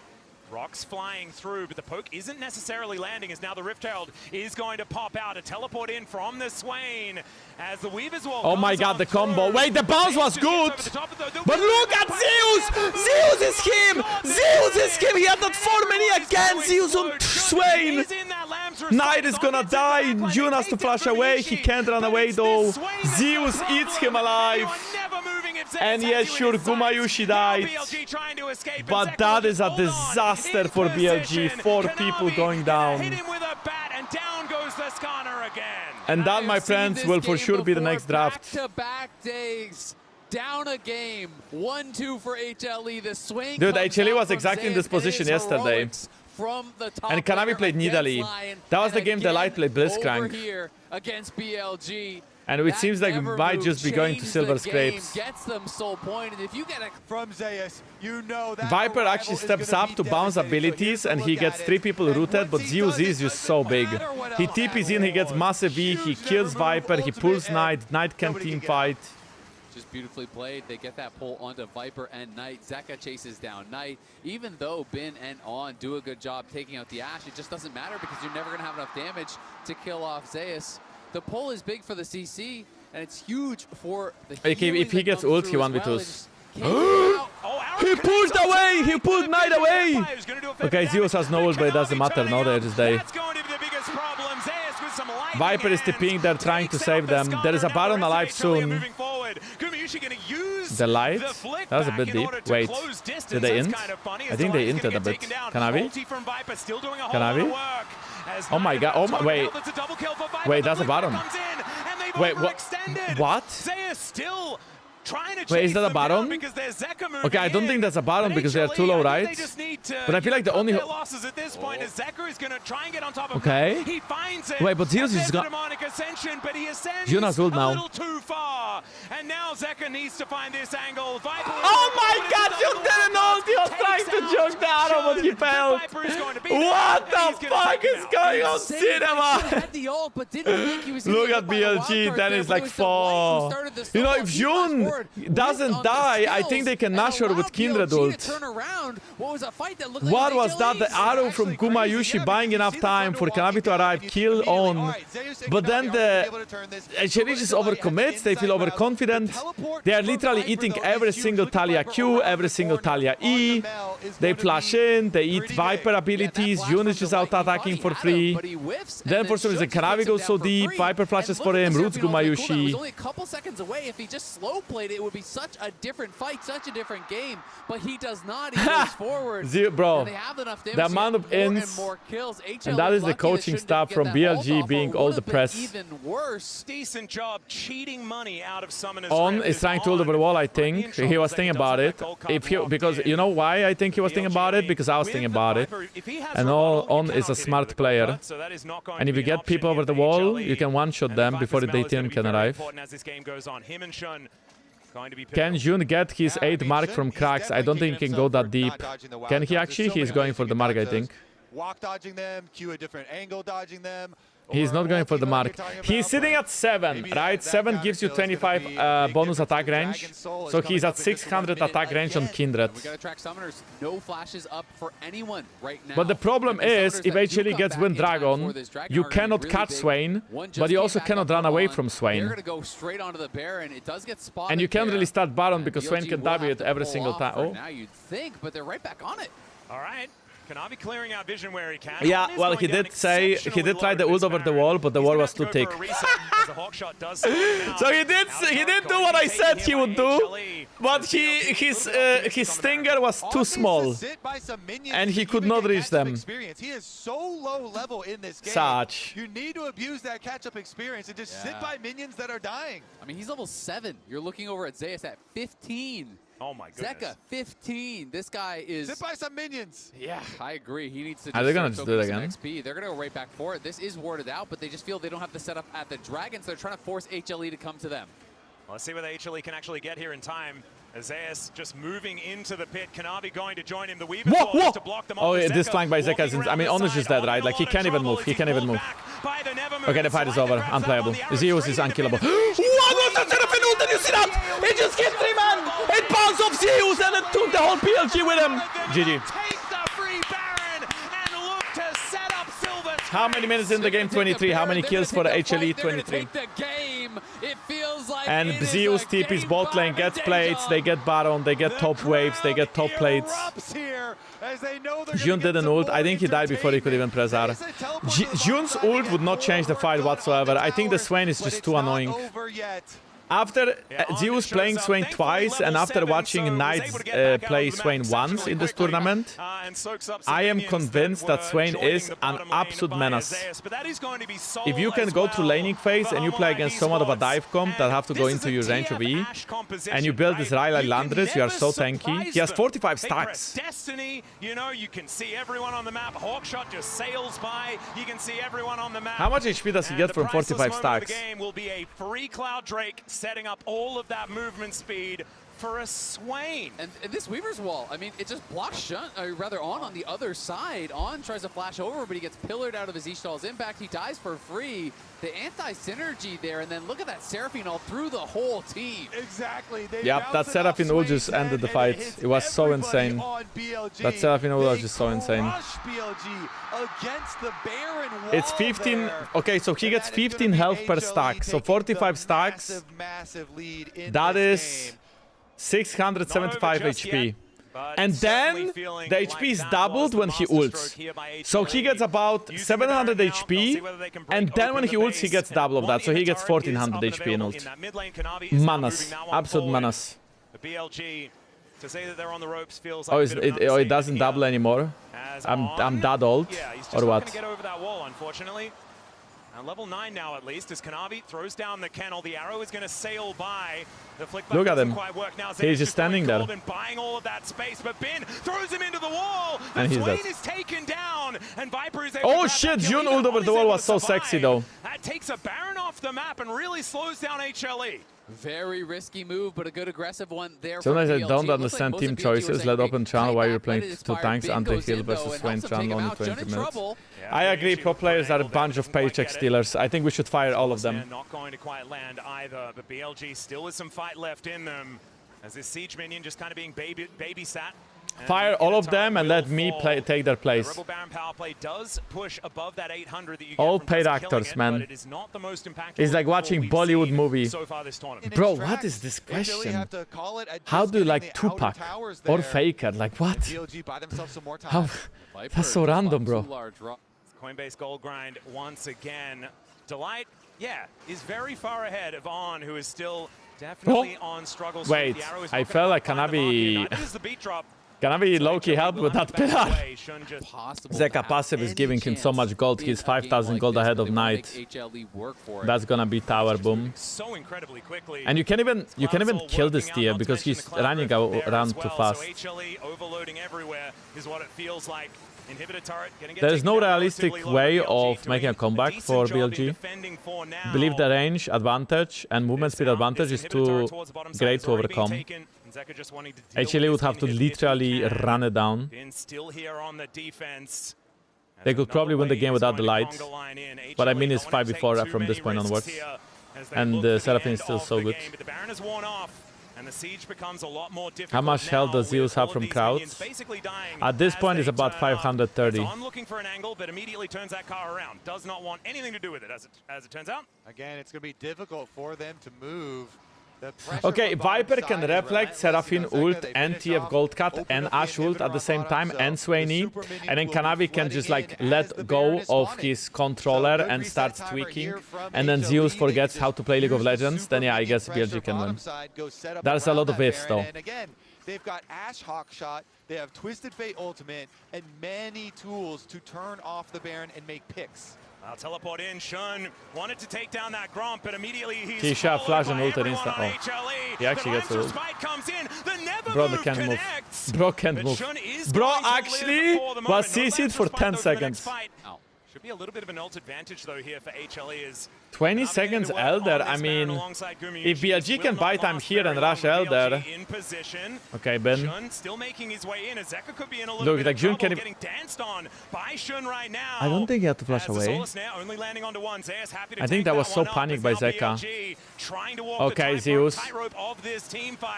Rocks flying through, but the poke isn't necessarily landing as now the Rift Herald is going to pop out. A teleport in from the Swain as the Weaver's Wall. Oh my god, the combo. Wait, the bounce was good! But look at Zeus! Zeus is him! Zeus is him! He had that 4 mini again! Zeus on Swain! Knight is gonna die! Jun has to flash away. He can't run away though. Zeus eats him alive. And yes, sure, Gumayusi died. But that is a disaster for BLG. 4 people going down. And that, my friends, will for sure be the next draft. Back-to-back days. Down a game. 1-2 for HLE. The Swain. Dude, HLE was exactly in this position yesterday. And Kanavi played Nidalee. That was the game the Light played Blitzcrank. Here against BLG. And it seems like we might just be going to Silver Scrapes. Gets them soul point, and if you get a from Zeus, you know that Viper actually steps up to bounce abilities, and he gets 3 people rooted, but Zeus is just so big. He TPs in, he gets massive E, he kills Viper, he pulls Knight, Knight can team fight. Just beautifully played. They get that pull onto Viper and Knight. Zeka chases down Knight. Even though Bin and On do a good job taking out the Ashe, it just doesn't matter because you're never going to have enough damage to kill off Zeus. The pull is big for the CC, and it's huge for the Okay, if he gets ult, he 1v2s. He pulled away! He pulled Knight away! Okay, Zeus has no ult, but it doesn't matter. No, they're just dead. Viper is TPing, they're trying to save them. There is a Baron alive soon. The Light? That was a bit deep. Wait, did they int? I think they inted a bit. Kanavi? Kanavi? Oh my god, oh my, wait, that's a Baron. Wait, what? What? Wait, is that a Baron? Okay, I don't think that's a Baron because they are too low, right? But I feel like the only... Okay. Wait, but Zeus is gonna... Jonas ult now. Oh my god, you didn't know! He was trying to choke the arrow, but he failed. What the fuck is going on, Cinema? Look at BLG, that is like 4. You know, if Jun doesn't die, I think they can Nashor with Kindred ult. What was that? The arrow from Gumayusi buying enough time for Kanavi to arrive, kill on. But then the HLE just overcommits, they feel overconfident. They are literally eating every single Talia Q, every single Talia E. They flash in, they eat Viper abilities, Jun is just out-attacking for free. Then for some reason Kanavi goes so deep, Viper flashes for him, roots Gumayusi. He was only a couple seconds away. If he just slow played it, it would be such a different fight, such a different game. But he does not. He goes forward. Bro, the amount of ins, and that is the coaching staff from BLG being all the press. Even worse. Decent job cheating money out of Summoner's On is trying to ult over the wall, I think. He was thinking about it. Because you know why I think he was thinking about it? Because I was thinking about it. And On is a smart player. And if you get people over the wall, you can one-shot them before the team can arrive. Can Jun get his 8 mark from cracks? I don't think he can go that deep. Can he actually? He's going for the mark, I think. Walk dodging them, Q a different angle dodging them. He's not going for the mark. He's sitting at 7, right? 7 gives you 25 bonus attack range. So he's at 600 attack range on Kindred. No flashes up for anyone right now. But the problem is, if HLE gets Wind Dragon, you cannot catch Swain, but you also cannot run away from Swain. And you can't really start Baron because Swain can W it every single time. Oh. Now you'd think, but they're right back on it. All right. Kanavi clearing out vision where he can. Yeah, well, he did try the ult over the wall, but the wall was too thick. So he did do what I said he would do, but his stinger was too small, and he could not reach them. He is so low level in this game. Such. You need to abuse that catch-up experience and just sit by minions that are dying. I mean, he's level 7. You're looking over at Zeus at 15. Oh my goodness. Zeka, 15. This guy is... Sit by some minions. Yeah, I agree. He needs to Are they going to just do it again? XP. They're going to go right back for it. This is warded out, but they just feel they don't have the setup at the Dragons. They're trying to force HLE to come to them. Well, let's see whether HLE can actually get here in time. Zeus just moving into the pit. Kanavi going to join him. The Weaver's wall to block them off. Oh, this flank by Zeka is... I mean, On is just dead, right? Like, he can't even move. He can't even move. Okay, the fight is over. Unplayable. Zeus is unkillable. What was that Seraphine ult? Did you see that? He just hit 3 men! It bounced off Zeus and it took the whole BLG with him. GG. How many minutes in the game? 23. How many kills for the HLE? 23. And Zeus TP's bot lane, gets plates, they get Baron, they get top waves, they get top plates. Jun did an ult. I think he died before he could even press R. Jun's ult would not change the fight whatsoever. I think the Swain is just too annoying. After Zeus playing Swain twice and after watching Knights play Swain once in this tournament, I am convinced that Swain is an absolute menace. If you can go through laning phase and you play against somewhat of a dive comp that have to go into your range of E, and you build this Rayleigh Landris, you are so tanky. He has 45 stacks. Destiny, you know, you can see everyone on the map. Hawkshot just sails by. You can see everyone on the map. How much HP does he get from 45 stacks? The game will be a free Cloud Drake setting up all of that movement speed for a Swain. And this Weaver's wall, I mean, it just blocks on the other side. On tries to flash over, but he gets pillared out of his Ishtal's impact. He dies for free. The anti-synergy there, and then look at that Seraphine all through the whole team. Exactly. Yep, that Seraphine ult just ended the fight. It was so insane. That Seraphine ult was just so insane. It's 15. Okay, so he gets 15 health per stack. So 45 stacks. That is 675 HP. And then the HP is doubled when he ults. So he gets about 700 HP, and then when he ults, he gets double of that. So he gets 1400 HP in ult. Manas. Absolute manas. Oh, it doesn't double anymore? I'm that old? Or what? And level 9 now at least, as Kanavi throws down the kennel. The arrow is going to sail by. The flick look at him. Now, he's just standing there. Buying all of that space, but Bin throws him into the wall. And he's dead. Is taken down, and Viper is oh shit, Jun ult over the wall was so sexy though. That takes a Baron off the map and really slows down HLE. Very risky move, but a good aggressive one there. Sometimes I BLG. don't Looks understand like team most of BLG were choices. saying, Let hey, open channel fight while back, you're playing let it 2 expire. tanks, Bing anti goes heal in, though, versus and Swain helps him channel take him only out. 20 Jun in minutes. trouble. Yeah, I agree, issue pro with players are a angle bunch that of doesn't quite paycheck get it. stealers. I think we should fire all of them. They're not going to quite land either, but BLG still with some fight left in them as this siege minion just kind of being babysat. Fire all of them and let me take their place. Rebel Baron power play does push above that 800 that you All get from paid just killing actors, it, man. but it is not the most impactful It's like watching we've Bollywood seen movie. so far this tournament. Bro, what is this question? How do you like Tupac or Faker? Like what? How? That's so random, bro. Coinbase gold grind once again. Delight, yeah, is very far ahead of On, who is still definitely on struggle. Wait, I felt like Kanavi low-key helped with that pillar. Zeka passive is giving him so much gold. He's 5,000 gold ahead of Knight. That's gonna be tower boom. So incredibly quickly. And you can even kill this tier because he's running around too fast. HLE overloading everywhere is what it feels like. Inhibitor turret getting There's no realistic way of making a comeback for BLG. Believe the range advantage and movement speed advantage is too great to overcome. HLE would have to literally run it down. They could probably win the game without the light. But I mean it's 5v4 from this point onwards. And the Seraphine is still so good. And the siege becomes a lot more difficult. How much health does Zeus have from crowds? At this point, it's about 530. So I'm looking for an angle, but immediately turns that car around. Does not want anything to do with it, as it turns out. Again, it's going to be difficult for them to move. Okay, Viper can reflect, Seraphine ult, and TF Gold Cut, and Ash ult at the same time, and Swainy. And then Kanavi can just like let go of his controller and starts tweaking. And then Zeus forgets how to play League of Legends. Then yeah, I guess BLG can win. There's a lot of ifs though. They've got Ash Hawkshot, they have Twisted Fate Ultimate, and many tools to turn off the Baron and make picks. I'll teleport in. Shun wanted to take down that Gromp, but immediately he's flash and ulted instant. Oh, he actually gets the ult. Bro, they can't move. Bro can't move. Bro actually was CC'd for 10 seconds. Should be a little bit of an ult advantage though here for HLE is 20 seconds Elder. I mean, if BLG can buy time here and rush Elder. Okay, Ben. Still making his way in. Zeka could be in a Look, like Jun can. Getting danced on by Shun right now. I don't think he had to flash away. I think that was so panicked by Zeka. Okay, Zeus.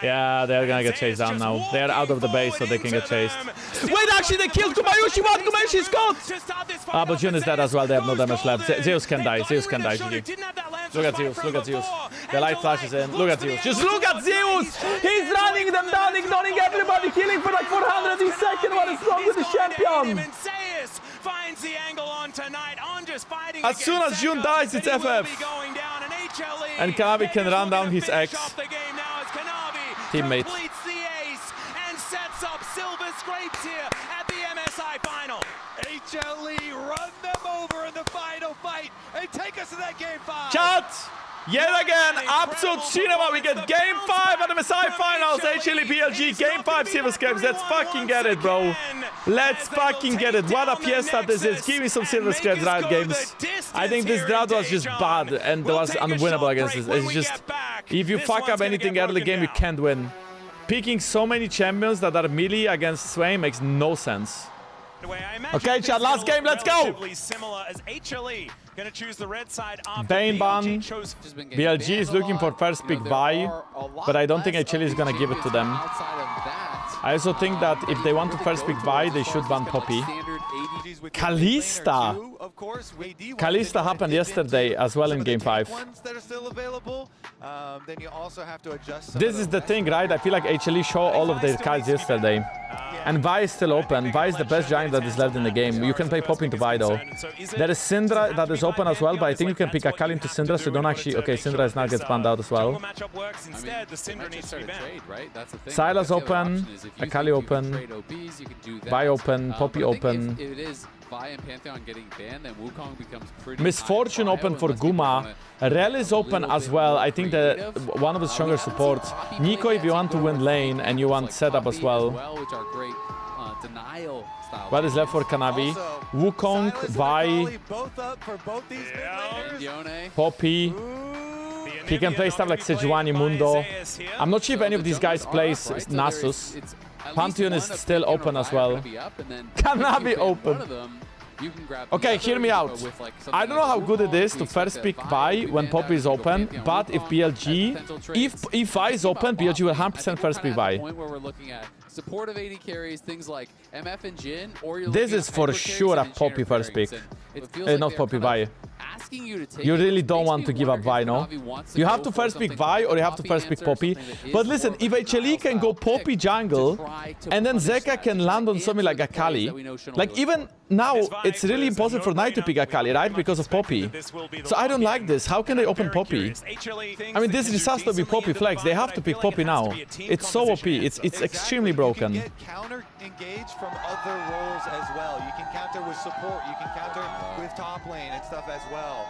Yeah, they're gonna get chased down now. They're out of the base, so they can get chased. Wait, actually, they killed Gumayusi. What? Gumayusi's got. Ah, but Jun is dead as well. They have no damage left. Zeus can die. Zeus can die. GG. Look at Zeus. Look at Zeus. The light flashes in. Look at Zeus. Just look at Zeus. He's running them down, ignoring everybody, killing for like 400 in second. What is wrong with the champion? As soon as Jun dies, it's FF. And Kanavi can run down his ex teammate. And sets up Silver Scrapes here at the MSI final. HLE run them over in the final fight and take us to that game 5. Chat! Yet again, absolute cinema. We get game 5 at the MSI finals. HLE BLG game 5 Silver Scrapes. Let's fucking get it, bro. Let's fucking get it. What a fiesta this is. Give me some Silver Scrapes, Riot Games. I think this drought was just bad and was unwinnable against this. It's just, if you fuck up anything early game, you can't win. Picking so many champions that are melee against Swain makes no sense. Okay, chat, last game, let's go! Bane ban. BLG is looking for first pick buy, but I don't think HLE is gonna give it to them. I also think that if they want to first pick buy, they should ban Poppy. Kalista! Kalista happened yesterday as well in game 5. This is the thing, right? I feel like HLE showed all of their cards yesterday. And Vi is still open. Vi is the best giant that is left in the game. You can play Pop into Vi though. There is Syndra that is open as well, but I think you can pick Akali into Syndra, so you don't actually... Okay, Syndra is now gets banned out as well. Sylas open, Akali open, Vi open, Poppy open. Misfortune open for Guma. Rel is open as well. I think that one of the stronger supports. Nico, if you want to win lane and you want setup as well. What is left for Kanavi? Wukong, Vi, Poppy. He can play stuff like Sejuani, Mundo. I'm not sure if any of these guys plays Nasus. Pantheon is still open as well. Kanavi open. Okay, hear me out. I don't know how good it is to first pick buy when Poppy is open, but if BLG, if I is open, BLG will 100% first pick buy. Supportive AD carries, things like MF and Jin, or This is for sure a Poppy first pick. Not Poppy buy. You really don't want to give up Vi, no? You have to first pick Vi or you have to first pick Poppy. But listen, if HLE can go Poppy jungle and then Zeka can land on something like Akali, like even now it's really impossible for Knight to pick Akali, right? Because of Poppy. So I don't like this. How can they open Poppy? I mean, this has to be Poppy flex. They have to pick Poppy now. It's so OP. It's extremely broken. You can get counter engage from other roles as well. You can counter with support. You can counter with top lane and stuff as well.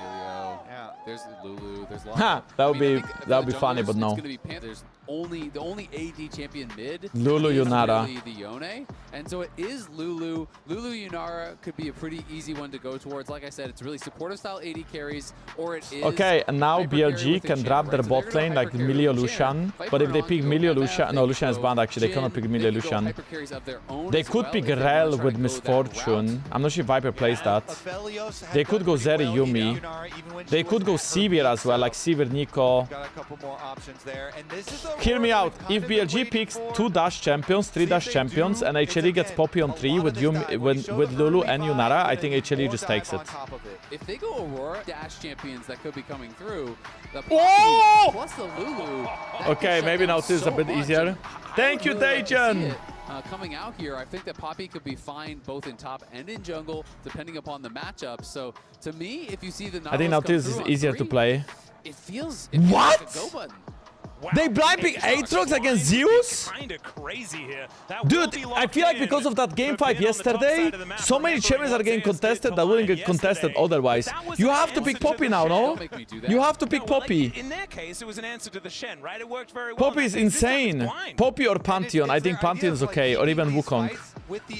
Yeah. There's Lulu. There's lots. Ha, that would be funny, but no. There's the only AD champion mid. Lulu Yunara. The Yone, and so it is Lulu. Lulu Yunara could be a pretty easy one to go towards. Like I said, it's really supportive style AD carries, or it is. Okay, and now BLG can drop their bot lane like Milio Lucian. But if they pick Milio Lucian, no, Lucian is banned actually. They cannot pick Milio Lucian. They could pick Rel with Misfortune. I'm not sure if Viper plays that. They could go Zeri Yumi. They could go Sivir as well, like Sivir Nico. Hear me out. If BLG picks 2 Dash champions, 3 Dash champions, and HLE gets Poppy on 3 with Lulu and Yunara, I think HLE just takes it. If they go Aurora Dash champions that could be coming through, the Poppy plus the Lulu. Okay, maybe now this is a bit easier. Thank you, Dajan. Coming out here, I think that Poppy could be fine both in top and in jungle, depending upon the matchup. So, to me, if you see the I think now this is easier to play. It feels what? like a go button. Wow. They blind pick Aatrox against Zeus? Kinda crazy here. Dude, I feel like because of that game fight yesterday, so many champions are getting contested that wouldn't get contested otherwise. You have to pick Poppy now, no? You have to pick Poppy. In their case, it was an answer to the Shen, right? It worked very well. Poppy is insane. Poppy or Pantheon. I think Pantheon is okay, or even Wukong.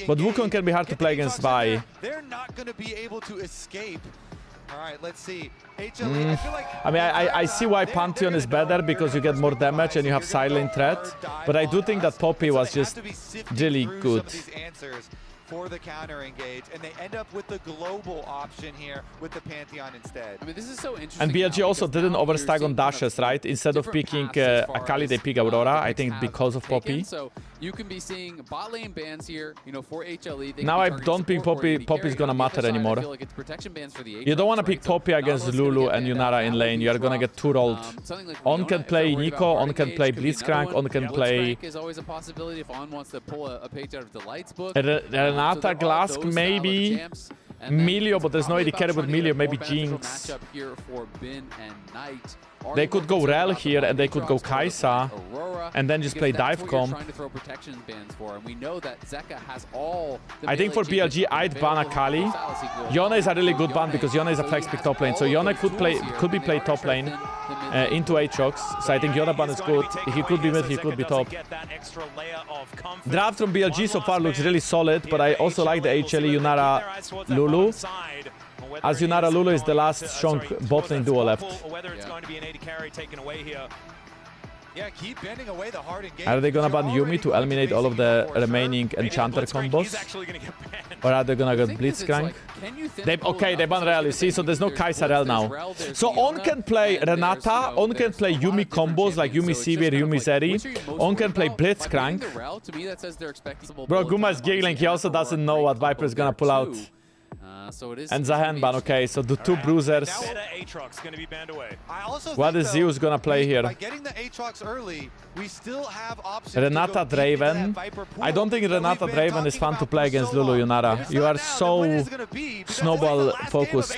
But Wukong can be hard to play against Vi. They're not going to be able to escape. All right, let's see. HLE, I feel like I mean, I see why Pantheon is better because you get more damage and you have silent threat. But I do think that Poppy was just really good. For the counter engage, and they end up with the global option here with the Pantheon instead. I mean, this is so interesting. And BLG also didn't overstack on dashes, right? Instead of picking Akali, they pick Aurora. I think because of Poppy. So you can be seeing bot lane bans here, you know, for HLE. Now I don't think Poppy's gonna matter anymore. Like it's protection bans for the You don't want to pick Poppy against Lulu and Yunara in lane. You are gonna get 2 rolled. On can play Nico, On can play Blitzcrank, On can play... is always a possibility if On wants to pull a page out of the lights book. Renata, Glask, maybe. Milio, but there's no AD carry with Milio, maybe Jinx. They could go Rel here and they could go Kaisa and then just play dive comp. I think for BLG, I'd ban Akali. Yone is a really good ban because Yone is a flex pick top lane. So Yone could be played top lane into Aatrox. So I think Yone ban is good. He could be mid, he could be top. Draft from BLG so far looks really solid, but I also like the HLE Yunara Lulu. As Yunara Lulu is the last strong bot lane duo left. Are they gonna ban Yumi to eliminate all of the remaining Enchanter combos? Or are they gonna get Blitzcrank? They ban Rel, you see, so there's no Kaisa Rel now. So On can play Renata, On can play Yumi combos like Yumi Sivir, Yumi Zeri. On can play Blitzcrank. Bro, Guma is giggling, he also doesn't know what Viper is gonna pull out. And Zahen ban, okay, so the 2 bruisers. What is Zeus gonna play here? Renata Draven. I don't think Renata Draven is fun to play against Lulu Yunara. You are so snowball focused.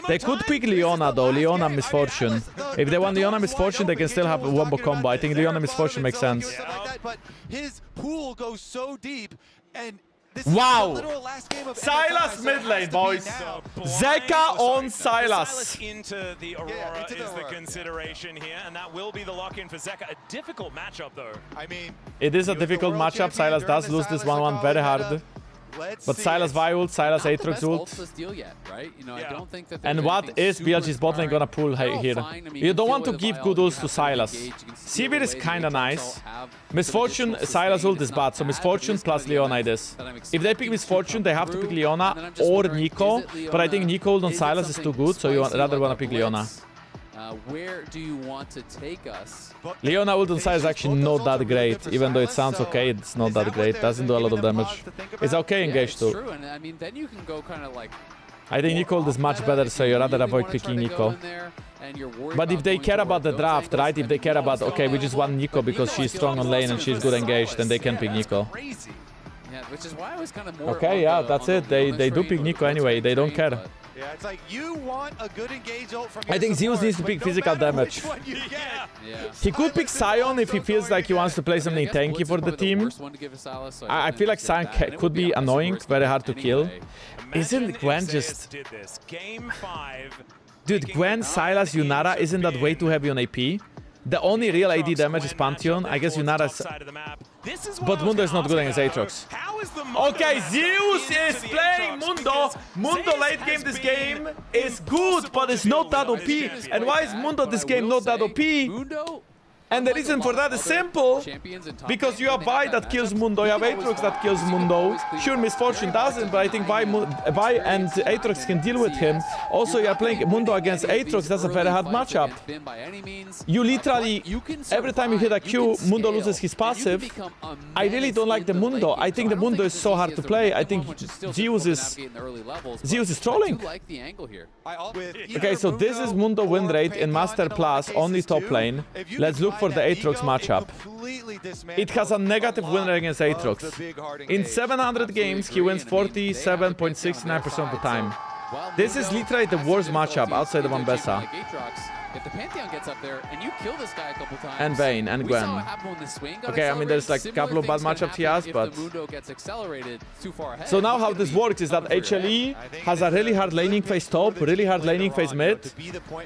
They could pick Leona though, Leona Misfortune. If they want Leona Misfortune, they can still have a wombo combo. I think Leona Misfortune makes sense. But his pool goes so deep and wow! Sylas mid lane, boys. Zeka on Sylas. Into the Aurora is the consideration here, and that will be the lock-in for Zeka. A difficult matchup, though. I mean, it is a difficult matchup. Sylas does lose this 1-1 very hard. But Sylas Vi ult, Sylas Aatrox ult. Right? You know, Yeah. I don't think that And what is BLG's bot lane gonna pull here? You don't want to give good ults to Sylas. Sivir is kinda nice. Misfortune, Sylas ult is bad, so Misfortune plus Leona it is. If they pick Misfortune, they have to pick Leona or Nico, but I think Nico ult on Sylas is too good, so you rather wanna pick Leona. Where do you want to take us? Leona ult on Sylas is actually not that great, even though it sounds okay, it's not that great, doesn't do a lot of damage. It's okay engaged too. True, and I mean, then you can go kind of like. I think Nico ult is much better, so you rather avoid picking Nico. But if they care about the draft, right, if they care about, okay, we just want Nico because she's strong on lane and she's good engaged, then they can pick Nico. Yeah, which is why I was kind of more. Okay, yeah, that's it. They do pick Nico anyway, they don't care. Yeah, it's like you want a good engage ult from your I think Zeus support, needs to but pick no physical matter damage. which one you get, Yeah. He could pick Sion if he feels like he wants to play something tanky for the team. I feel like Sion could be annoying, very hard to kill. Isn't Gwen just... Dude, Gwen, Sylas, Yunara, isn't that way too heavy on AP? The only real AD damage is Pantheon. I guess Yunara's... But Mundo is not good against Aatrox. Okay, Zeus is playing Mundo. Mundo late game this game is good, but it's not that OP. And why is Mundo this game not that OP? And the reason for that is simple. Because you have Vi that kills Mundo, you have Aatrox that kills Mundo. Sure, Misfortune doesn't, but I think Vi and Aatrox can deal with him. Also, you are playing Mundo against Aatrox, that's a very hard matchup. You literally, every time you hit a Q, Mundo loses his passive. I really don't like the Mundo. I think the Mundo is so hard to play. I think Zeus is trolling. Okay, so this is Mundo win rate in Master Plus, only top lane. Let's look for the Aatrox matchup. It has a negative win rate against Aatrox. In 700 games, he wins 47.69% of the time. This is literally the worst matchup outside of Ambessa. If the Pantheon gets up there and you kill this guy a couple times, and Vayne and Gwen. Okay, I mean there's like a couple of bad matchups he has, but so now how this works is that HLE has a really hard laning phase top, really hard laning phase mid,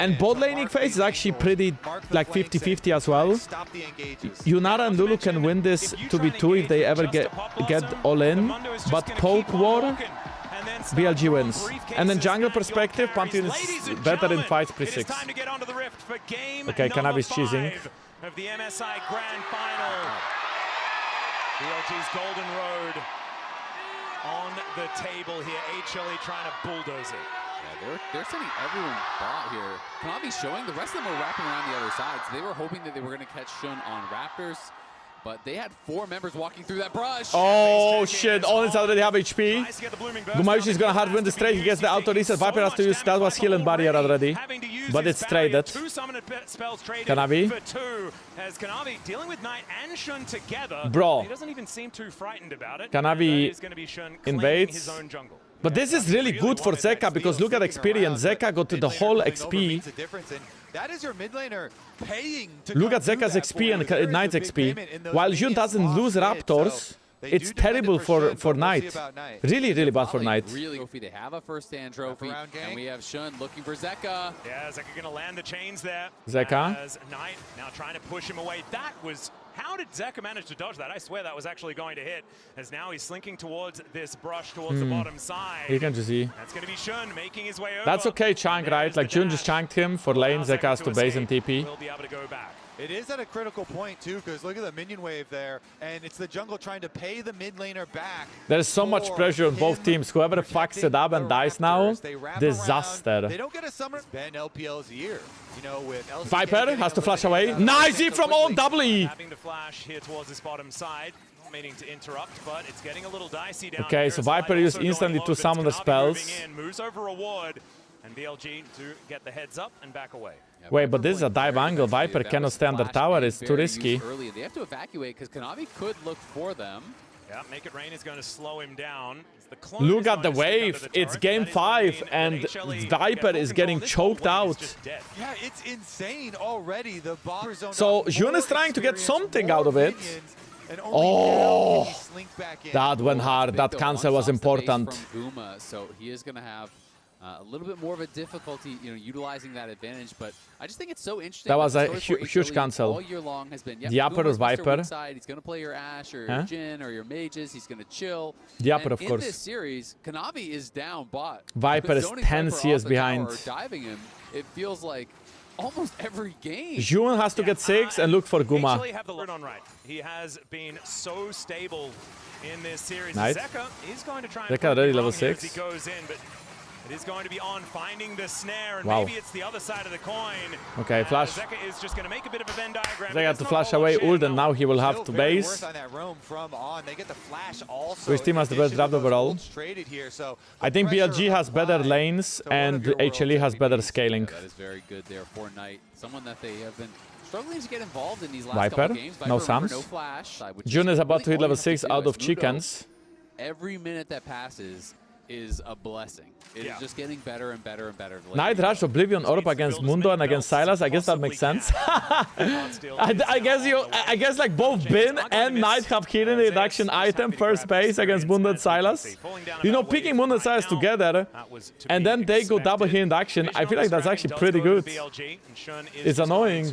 and bot laning phase is actually pretty like 50-50 as well. Yunara and Lulu can win this 2v2 if they ever get all in, but poke war, BLG wins. And then jungle perspective, Pantheon is better in fights pre-6. Okay, Kanavi is cheesing. Of the MSI Grand Final. BLG's Golden Road on the table here. HLE trying to bulldoze it. Yeah, they're sending everyone bot here. Kanavi's showing, the rest of them were wrapping around the other side. So they were hoping that they were going to catch Shun on Raptors. But they had 4 members walking through that brush. Oh shit, Onyx already have HP. Gumayusi is gonna hard win this trade. He gets the auto reset. Viper has to use, that was heal and barrier already. But it's traded. Kanavi. Bro. He doesn't even seem too frightened about it. Kanavi invades. But this is really good for Zeka because look at experience. Zeka got to the whole XP. That is your mid laner paying to look at Zeka's XP and Knight's XP. While Jun doesn't lose Raptors, it's terrible for Knight. Really, really bad for Knight. They have a first-hand trophy, and we have Shun looking for Zeka. Yeah, Zeka gonna land the chains there. Zeka. As Knight now trying to push him away. That was... How did Zeka manage to dodge that? I swear that was actually going to hit, as now he's slinking towards this brush towards the bottom side. You can just see. That's going to be Shun making his way over. That's okay, Chang, right? Like Jun just chanked him for lane, Zeka has to base and TP. We'll be able to go back. It is at a critical point too, because look at the minion wave there, and it's the jungle trying to pay the mid laner back. There's so much pressure on both teams. Whoever fucks it up and dies now, disaster. They don't get a summer. It's been LPL's year, you know, with LCK Viper has to flash away. Nice E from on doubly. Having to flash here towards this bottom side. Not meaning to interrupt, but it's getting a little dicey down Okay, so Viper used instantly to summon the spells. Moves over a ward, and BLG to get the heads up and back away. Wait, but this is a dive angle. Viper cannot stay under tower. It's too risky. They have to evacuate because Kanavi could look for them. Yeah, Make It Rain is going to slow him down. Look at the wave. It's game 5 and Viper is getting choked out. Yeah, it's insane already. The bomber zone. So Jun is trying to get something out of it. Oh, that went hard. That cancel was important. From Guma, so he is going to have A little bit more of a difficulty, utilizing that advantage, but I just think it's so interesting. That was the a story for huge HLE cancel. all year long has been, The upper Guma's or Mr. Viper. Weak side. He's going to play your Ashe or your Jhin or your mages. He's going to chill. The upper, of in course. this series, Kanavi is down bot. Viper is Zoning 10 Viper CS off the behind. tower or diving him, it feels like almost every game. June has to get 6 and look for Guma. HLE have the lead on right. He has been so stable in this series. Nice. Zeka is going to try and Zeka already level 6. as he goes in, but it is going to be on finding the snare, and Wow. maybe it's the other side of the coin. Okay, flash. Zeka is just going to make a bit of a Venn diagram. They got to flash away ult, and now he will have to base. On that roam from on. They get the flash also. Which team has the best draft overall? Here, so I think BLG has better lanes, and HLE has better scaling. That is very good there for Knight. Someone that they have been struggling to get involved in these last Viper, couple games. no Viper, Sams. no flash. June is about to hit really level all you have 6 to do out of as Mundo. chickens. Every minute that passes is a blessing. It is just getting better and better and better. Night Rush, Oblivion Orb against Mundo and against Silas. I guess that makes sense. I guess like both Bin and Knight have hidden the reduction item first base against Mundo and Silas. You know, picking Mundo and Silas together and then they go double hidden action. I feel like that's actually pretty good. It's annoying.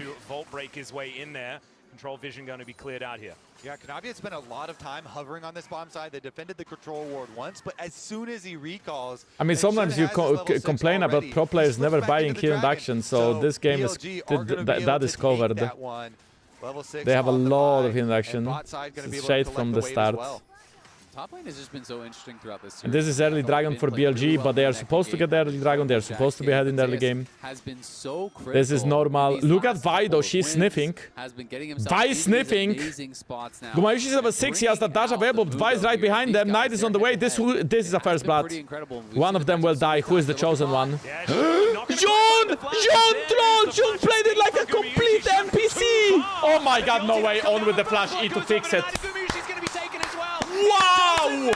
Control vision going to be cleared out here. Yeah, Kanavi had spent a lot of time hovering on this bomb side. They defended the control ward once, but as soon as he recalls... I mean, sometimes you complain about pro players never buying hidden action, so this game is that is covered. They have a lot of hidden action straight from the start. Top lane has just been so interesting throughout this series. And this is early dragon for BLG, but they are supposed to get the early dragon. They are supposed to be ahead in the early game. This is normal. Look at Vi though, she's sniffing. Vi sniffing. Gumayusi is level 6, he has the dash available, but Vi is right behind them. Knight is on the way. This is a first blood. One of them will die. Who is the chosen one? June! June troll! June played it like a complete NPC! Oh my god, no way. On with the flash E to fix it. Wow!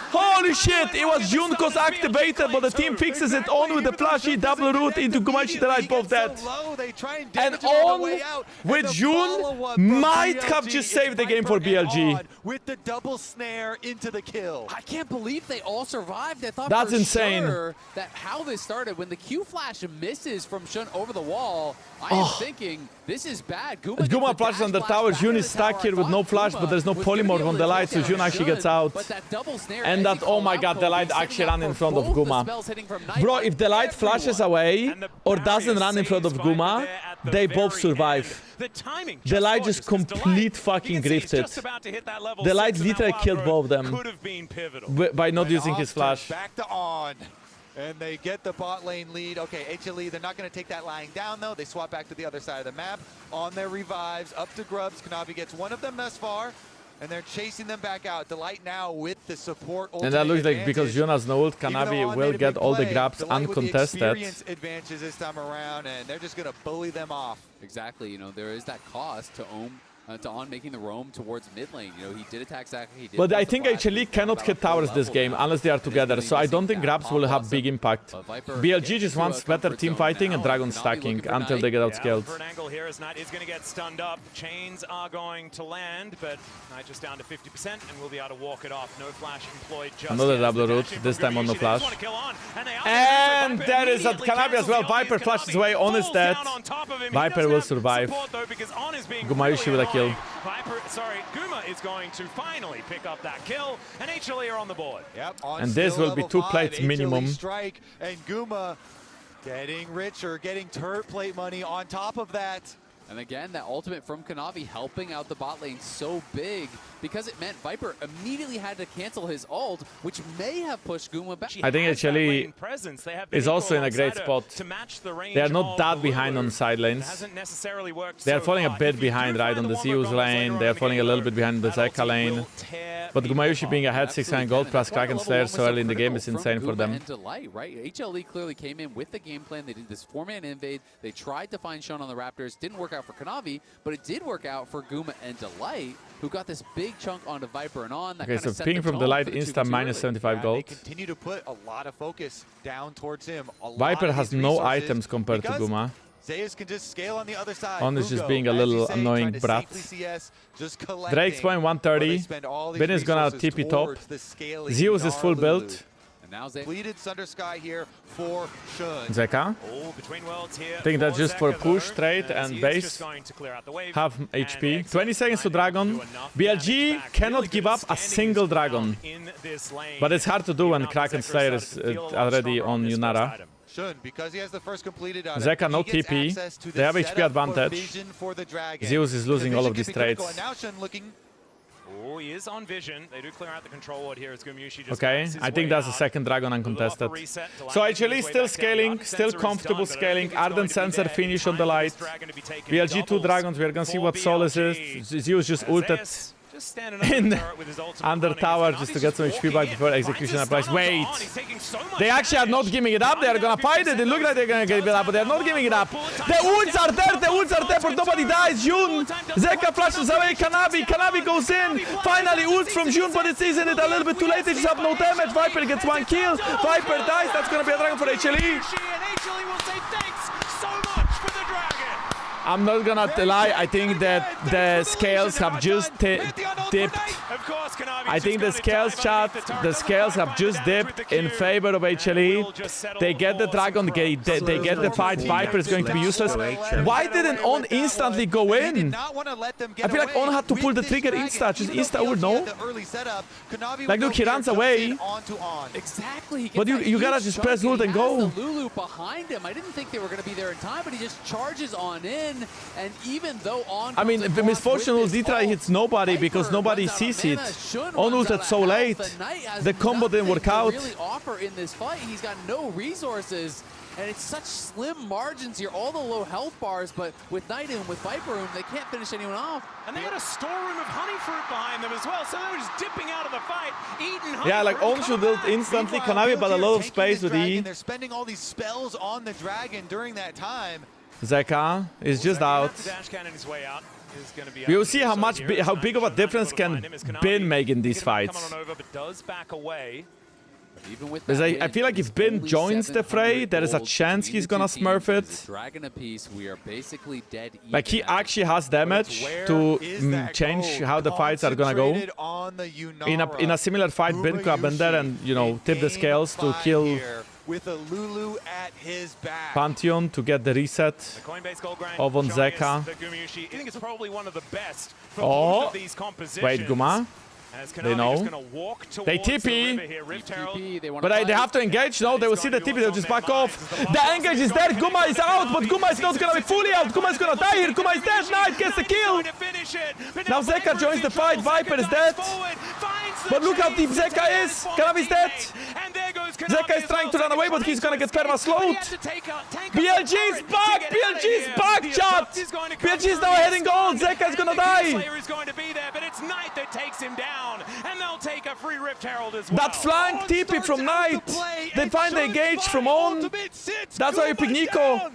Holy shit! It was Jankos activated, but the team fixes it on with the flashy double root into Gumayusi the right, both dead. And on with June might have just saved the game for BLG. With the double snare into the kill. I can't believe they all survived. I thought that's for insane. Sure that how this started when the Q flash misses from Shun over the wall. I am thinking this is bad. Guma flashes on the tower. June is stuck here with no flash, but there's no polymorph on the light, so June actually gets out. And that, oh my god, the light actually ran in front of Guma. Bro, if the light flashes away or doesn't run in front of Guma, they both survive. The light just complete fucking grifted. The light literally killed both of them by not using his flash. Back to on. And they get the bot lane lead. Okay, HLE, they're not going to take that lying down, though. They swap back to the other side of the map. On their revives, up to Grubs. Kanavi gets one of them thus far, and they're chasing them back out. Delight now with the support ultimate. And that looks like because June has no ult, Kanavi will get all the grabs uncontested. Advantages this time around, and they're just going to bully them off. Exactly, you know, there is that cost to On making the roam towards mid lane. You know, he did attack Zeka. But I think HLE cannot hit towers this game unless they are together, so I don't think grabs will have big impact. BLG just wants better team fighting and dragon stacking until they get outscaled. Angle here as Knight is going to get stunned up. Chains are going to land, but Knight just down to 50% and will be able to walk it off. No flash employed just another double root, this time on no flash. And there is a Kanavi as well. Viper flashes away, On is dead. Viper will survive. Gumayusi with a kill. Guma is going to finally pick up that kill, and HLE are on the board. Yep, and this will be 2 plates minimum. Strike, and Guma getting richer, getting turret plate money on top of that. And again, that ultimate from Kanavi helping out the bot lane so big because it meant Viper immediately had to cancel his ult, which may have pushed Guma back. I think HLE is also in a great spot. They are not that behind on side lanes. They are falling a bit behind, right, on the Zeus lane. They are falling a little bit behind the Zeka lane. But Gumayusi being ahead 600 gold plus Kraken Slayer so early in the game is insane for them. Delight, right? HLE clearly came in with the game plan. They did this 4-man invade. They tried to find Shun on the Raptors. Didn't work out for Kanavi, but it did work out for Guma and Delight, who got this big chunk onto Viper and On. That okay, so ping from Delight insta minus 75 gold. They continue to put a lot of focus down towards him. Viper has no items compared to Guma. Zeus can just scale on the other side. On is just being a little annoying brat. Drake's point 130. Ben is gonna TP top. Zeus is full build. And now Zeka. Bleeded Sunder Sky here for Shun. Zeka. All between worlds here. I think that's just for Zeka, push, though, trade, as and he is base. just going to clear out the wave. Half And HP. exit 20 seconds to Dragon. do enough BLG damage back. cannot Really give good up a standing single ground Dragon. in this lane. But it's hard to do when Even Kraken after Slayer Zeka is started to feel a lot already stronger on this first Yunara. item. Shun, because he has the first completed item, Zeka no he gets TP. access to the They have HP setup for advantage. vision for the Dragon. Zeus is losing The all of vision these can be critical, trades. and now Shun looking. Oh, he is on vision. They do clear out the control ward here as Gumayusi just Okay, backs his I think way that's the out. second Dragon uncontested. So HLE still scaling, still comfortable scaling. Ardent Sensor finish on the light. BLG 2 Dragons, we are gonna see what Solus is. Zeus just ulted in under tower just to get some HP back before execution applies. Wait, they actually are not giving it up. They are gonna fight it. It looks like they're gonna give it up, but they're not giving it up. The ults are there. The ults are there, but nobody dies. Jun, Zeka flashes away. Kanavi goes in. Finally ults from Jun, but it's isn't it a little bit too late. They just have no damage. Viper gets one kill. Viper dies. That's gonna be a Dragon for HLE. I'm not gonna lie, I think that the scales have just dipped. I think the scales have just dipped in favor of HLE. They get the Dragon, they get the fight. Viper is going to be useless. Why didn't On instantly go in? I feel like On had to pull the trigger insta, just insta ult, no? Like look, he runs away. Exactly. But you gotta just press ult and go. Lulu behind him. I didn't think they were going to be there in time, but he just charges on in. And even though On, I mean, the misfortune ult literally hits nobody because nobody sees it. On ulted so late. The combo didn't work out. Really offer in this fight. He's got no resources. And it's such slim margins here, all the low health bars, but with Knight and with Viper Room, they can't finish anyone off. And they had a storeroom of honey fruit behind them as well, so they were just dipping out of the fight, eating honey. Yeah, like On should ult instantly. Kanavi, but a lot of space with E. They're spending all these spells on the Dragon during that time. Zeka is just out. We will see how big of a difference can Bin make in these fights. Because I feel like if Bin joins the fray, there is a chance he's gonna smurf it. Like he actually has damage to change how the fights are gonna go. In a similar fight, Bin could have been there and, you know, tip the scales to kill Pantheon to get the reset of on Zeka. Oh, wait, Guma? They know. They TP. But they have to engage. No, they will see the TP. They'll just back off. The engage is there. Guma is out, but Guma is not going to be fully out. Guma is going to die here. Guma is dead. Knight gets the kill. Now Zeka joins the fight. Viper is dead. But look how deep Zeka is. Kanavi is dead. Zeka is trying to run away, but he's going to get perma-slowed. BLG is back. BLG is back, chat. BLG is now heading gold. Zeka is going to die. That flank TP from Knight. They find the engage from On. That's why you pick Nico.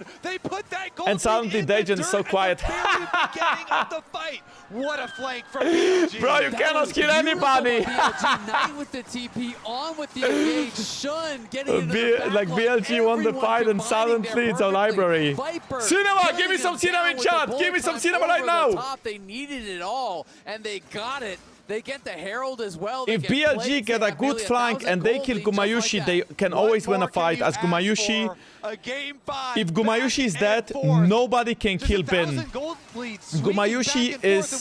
And suddenly Dejan is so quiet. What a flank from BLG. Bro, you cannot kill anybody. Knight with the TP, On with the engage, Shun getting into the like BLG won the fight and suddenly it's a library. Cinema, give me some cinema in chat. Give me some cinema right now. They needed it all, and they got it. They get the Herald as well. If BLG get a good flank and they kill Gumayusi, they can always win a fight as Gumayusi. If Gumayusi is dead, nobody can kill Bin. Gumayusi is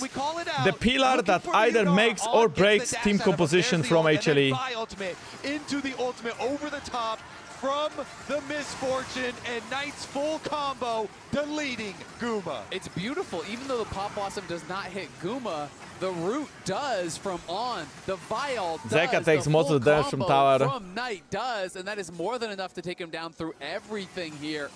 the pillar that either makes or breaks team composition from HLE. Into the ultimate over the top from the Misfortune and Knight's full combo deleting Guma. It's beautiful. Even though the Pop Blossom does not hit Guma, the root does from On. The Vial does. Zeka takes most of the damage from tower. From Knight does, and that is more than enough to take him down through everything here.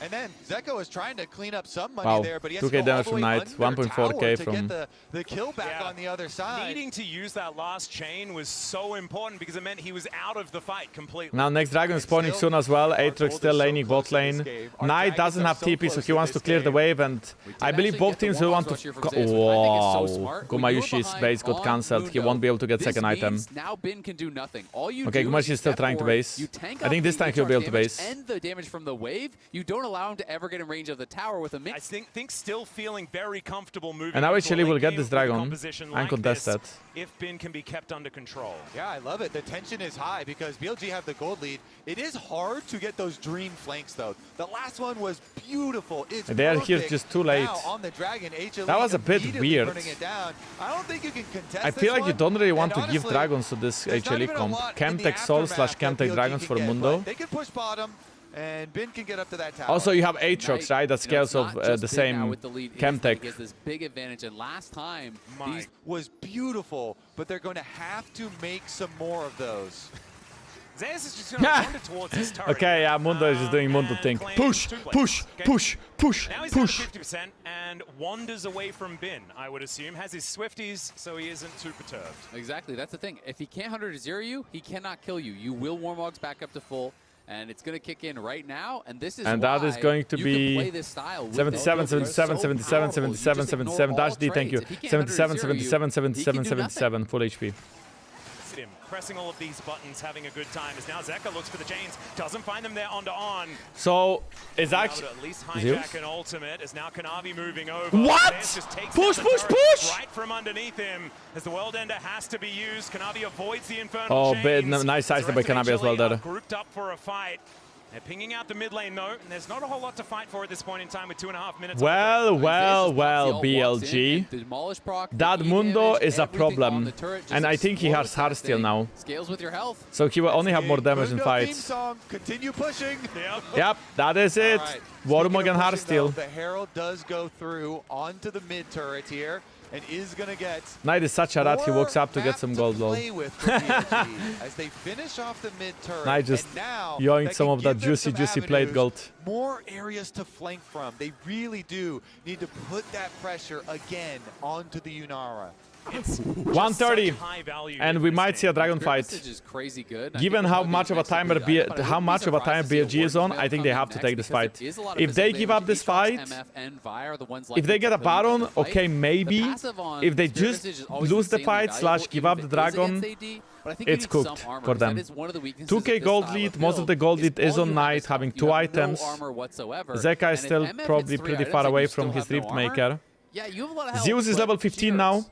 And then Zeka is trying to clean up some money there, but he has 2k to go damage all the from way Knight, under 1.4k to from get the kill back on the other side. Needing to use that last chain was so important because it meant he was out of the fight completely. Now next Dragon is spawning soon as well. Aatrox still laning bot lane. Knight doesn't have TP, so he wants to clear the wave, and I believe both teams will want to... Wow, Gumayushi's base got cancelled. He won't be able to get second item. Now Bin can do nothing. All you okay, Gumayusi is still trying to base. I think this time he'll be able to base. End the damage from the wave. You don't allow him to ever get in range of the tower with a mid. I think still feeling very comfortable moving. And now into a HLE will late get game this with a dragon composition like uncontested. this, if Bin can be kept under control. Yeah, I love it. The tension is high because BLG have the gold lead. It is hard to get those dream flanks, though. The last one was beautiful. It's They are here perfect. just too late. Now on the dragon, HLE That was a bit immediately weird. burning it down. I don't think you can contest I this feel like you one. don't really want And to give honestly, dragons to this there's not HLE even a comp. lot in the Chemtech Soul / aftermath that Chemtech BLG Dragons can for get, Mundo. but they can push bottom, and Bin can get up to that tower. Also, you have 8 shots, right? That scales of the same Chemtech. He has this big advantage, and last time these was beautiful, but they're going to have to make some more of those. Zeus is just going to wander towards this turret. Okay, yeah, Mundo is just doing Mundo thing. Push, push, push, push, Now he's push. down to 50% and wanders away from Bin, I would assume. Has his Swifties, so he isn't too perturbed. Exactly, that's the thing. If he can't 100-0 you, he cannot kill you. You will Warmogs back up to full, and it's going to kick in right now. And this is And that is going to you be can play this style with 77, those. They're 77, so 77, powerful. You 77, just ignore 77. all Dash D, thank you. trades. If he can't 77, 100-0 77, you, 77, he can do 77, full HP. Him pressing all of these buttons, having a good time. As now Zeka looks for the chains, doesn't find them there on. So, is Now actually... to at least Zeus? hijack an ultimate. As now Kanavi moving over. What? Zeus just takes Push, down the push, turret push! right from underneath him. As the World Ender has to be used, Kanavi avoids the Infernal Oh, chains. nice size The by rest of Kanavi as well HLE are there. grouped up for a fight. They're pinging out the mid lane though, and there's not a whole lot to fight for at this point in time with 2.5 minutes. Well, Zeus well, BLG. That Mundo is a problem. And I think he has Heartsteel now. Scales with your health. So he will only have more damage in Mundo fights. theme song, continue pushing. Yep. Yep, that is it. All right. Warmog Speaking and of pushing, though, Heartsteel. the Herald does go through onto the mid turret here and is going to get Knight is such a rat, he walks up to get some gold lol. play with for BLG as they finish off the mid turret. Knight just and now yoinked that some can of that give them juicy some plate avenues, gold. More areas to flank from. They really do need to put that pressure again onto the Unara. It's 130, and we might see a dragon fight. Is crazy good. Given how much of a time BLG is on, I think they have to take this fight. If they give up this fight, if they get a Baron, okay, maybe. If they just lose the fight / give up the dragon, it's cooked for them. 2k gold lead, most of the gold lead is on Knight, having 2 items. Zeka is still probably pretty far away from his Rift Maker. Zeus is level 15 now.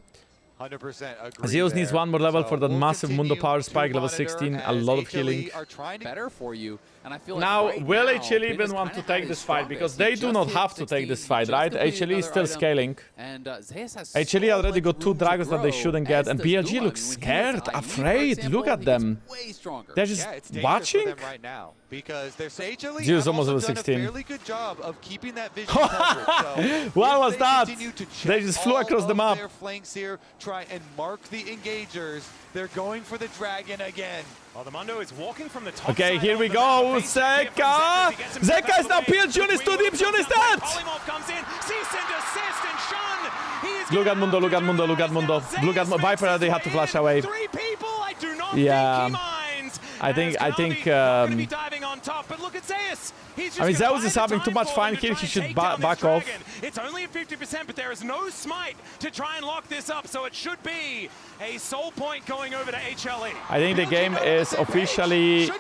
100% agree. Zeus needs there. one more level So for that we'll massive Mundo continue power to spike, level monitor 16, a as lot of HLE healing. are trying to better for you. And I feel like Now, right will now, HLE Bin even is want to kinda at take his this fight? strongest. Because He they just do not hit have to take 16, this fight, just right? completed HLE is another still item, scaling. And Zeus has HLE so already much got 2 room to dragons that they grow, shouldn't get, as and does BLG Guma. looks I mean, when scared, he was IE, for afraid. example, Look at he them. gets way stronger. They're just Yeah, it's dangerous watching. for them right now because their HLE Zeus have almost also level done 16. a fairly good job of keeping that vision covered. So What if was they that? continue to check They just flew all across the of map. Their flanks here, try and mark the engagers. They're going for the dragon again. Well, the Mundo is walking from the top Okay, side here of we the go. map. Zeka! Zeka is now peeled. Jun is too deep. Jun is dead. Polymorph comes in. Cease and desist, and Shun. He is Look gonna at Mundo, have look to at Mundo, do look at this. Mundo. Now Look at Zeus Viper, makes they his had to way flash in. away. 3 people, I do not Yeah. think he minds. I think- As I Kanavi think, not gonna be diving on top, but look at Zeus. He's just I mean, gonna Zeus is buy the having too time much for fine him to here. try He and should take down this back off. dragon. It's only at 50%, but there is no smite to try and lock this up, so it should be a soul point going over to HLE. I think the game is officially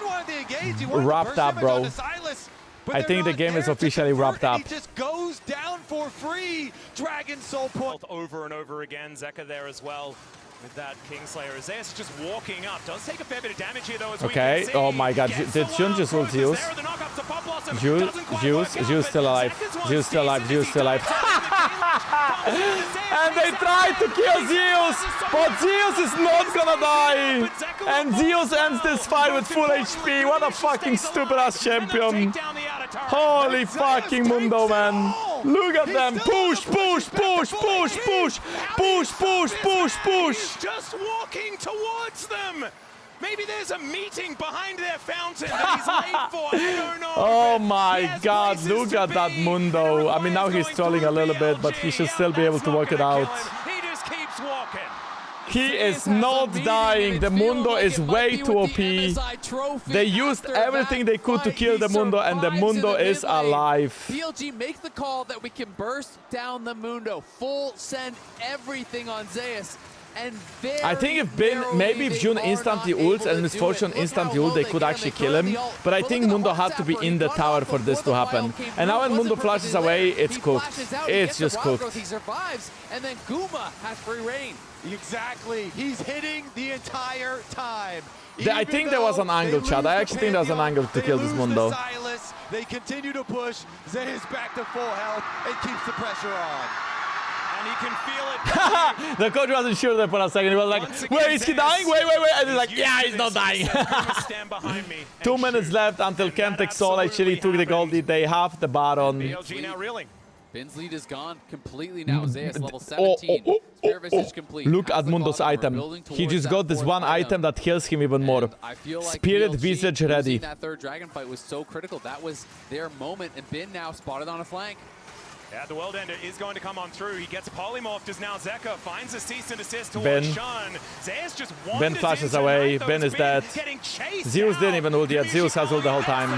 wrapped up, bro. I think the game is officially wrapped up. He just goes down for free. Dragon soul point. Over and over again. Zeka there as well with that Kingslayer. Zeus just walking up. Does take a fair bit of damage here though, as we Okay, can see. oh my god, Gets did the Jun wild just ult growth is Zeus? there, the knock-up to Pop Blossom. Zeus, Doesn't quite Zeus, work out, Zeus but still alive. Zeka's one Zeus still alive, decent Zeus as still he alive. dies. And they tried to kill Zeus, but Zeus is not gonna die. And Zeus ends this fight with full HP. What a fucking stupid ass champion. Holy fucking Mundo, man. Look at them. Push, push, push, push, push, push, push, push, push. He's just walking towards them. Maybe there's a meeting behind their fountain that he's late for. I don't know. Oh He my has god, places look to at that be. Mundo. I mean, now he's trolling a little bit, but he should still be able to work it out. He just keeps walking. He is not dying. The Mundo is way too OP. They used everything they could to kill the Mundo, and the Mundo is alive. BLG make the call that we can burst down the Mundo. Full send everything on Zeus. And I think if Bin, maybe if Jun instantly ults and Misfortune instantly ult, they could actually kill him. But I think Mundo had to be in the tower for this to happen. And now when Mundo flashes away, it's cooked. It's just cooked. He survives, and then Guma has free reign. Exactly. He's hitting the entire time. I think there was an angle, Chad. I actually think there was an angle to kill this Mundo. They continue to push. Zeus back to full health and keeps the pressure on. And he can feel it. The coach wasn't sure there for a second. He was like, wait, is he dying? Wait. And he's like, yeah, he's not dying. Stand behind me. 2 minutes left until Kentex Soul actually took the gold lead. They have the Baron. BLG now reeling. Bin's lead is gone completely now. Zeus level 17. Spear Visage complete. Look at Mundo's item. He just got this one item that kills him even more. Spirit Visage ready. That third dragon fight was so critical. That was their moment, and Bin now spotted on a flank. Yeah, the World Ender is going to come on through. He gets polymorphed as now Zeka finds a cease and desist towards Ben. Shun. Zeus just Ben flashes away. Ben is dead. Zeus didn't even ult yet. Zeus has ult the whole time.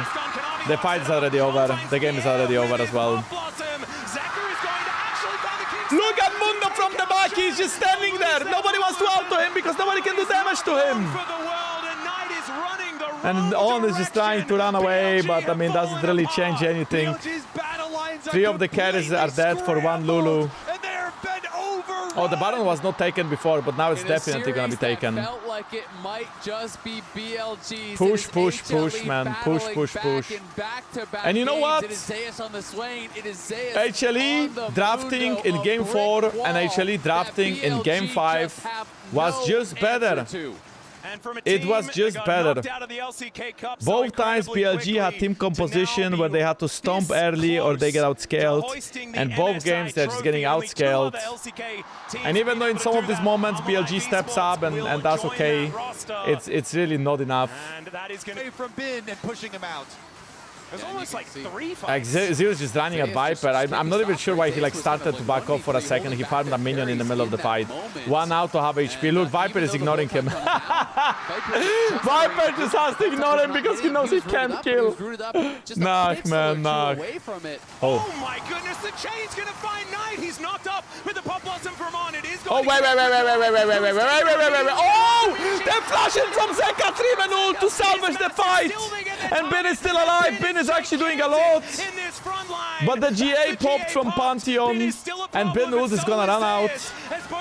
The fight is already over. The game is already over as well. Look at Mundo from the back. He's just standing there. Nobody wants to auto him because nobody can do damage to him. And On is just trying to run away, but I mean, doesn't really change anything. 3 of the carries are dead for 1 Lulu. Oh, the Baron was not taken before, but now it's definitely gonna be taken. Felt like it might just be BLG's. Push, man. Push. And you know what? It is Zeus on the Swain. It is Zeus HLE drafting in Game 4 and HLE drafting in Game 5 was just better. It was just better. Both times BLG had team composition where they had to stomp early or they get outscaled. And both games they're just getting outscaled. And even though in some of these moments BLG steps up and that's okay, it's really not enough. From Bin and pushing him out. There's almost like 3 fights. Zeus just running at Viper. I'm not even sure why he like started to back off for a second. He farmed a minion in the middle of the fight. 1 out to have HP. Look, Viper is ignoring him. Viper just has to ignore him because he knows he can't kill. Knock, man, knock. Oh my goodness, the chain's gonna find Knight. He's knocked up with the pop blossom from On. It is going wait. Oh! They're flashing from Zeka 3-man ult to salvage the fight. And Bin is still alive. Bin is actually doing a lot. But the GA popped from Pantheon and Bin ult is gonna run out.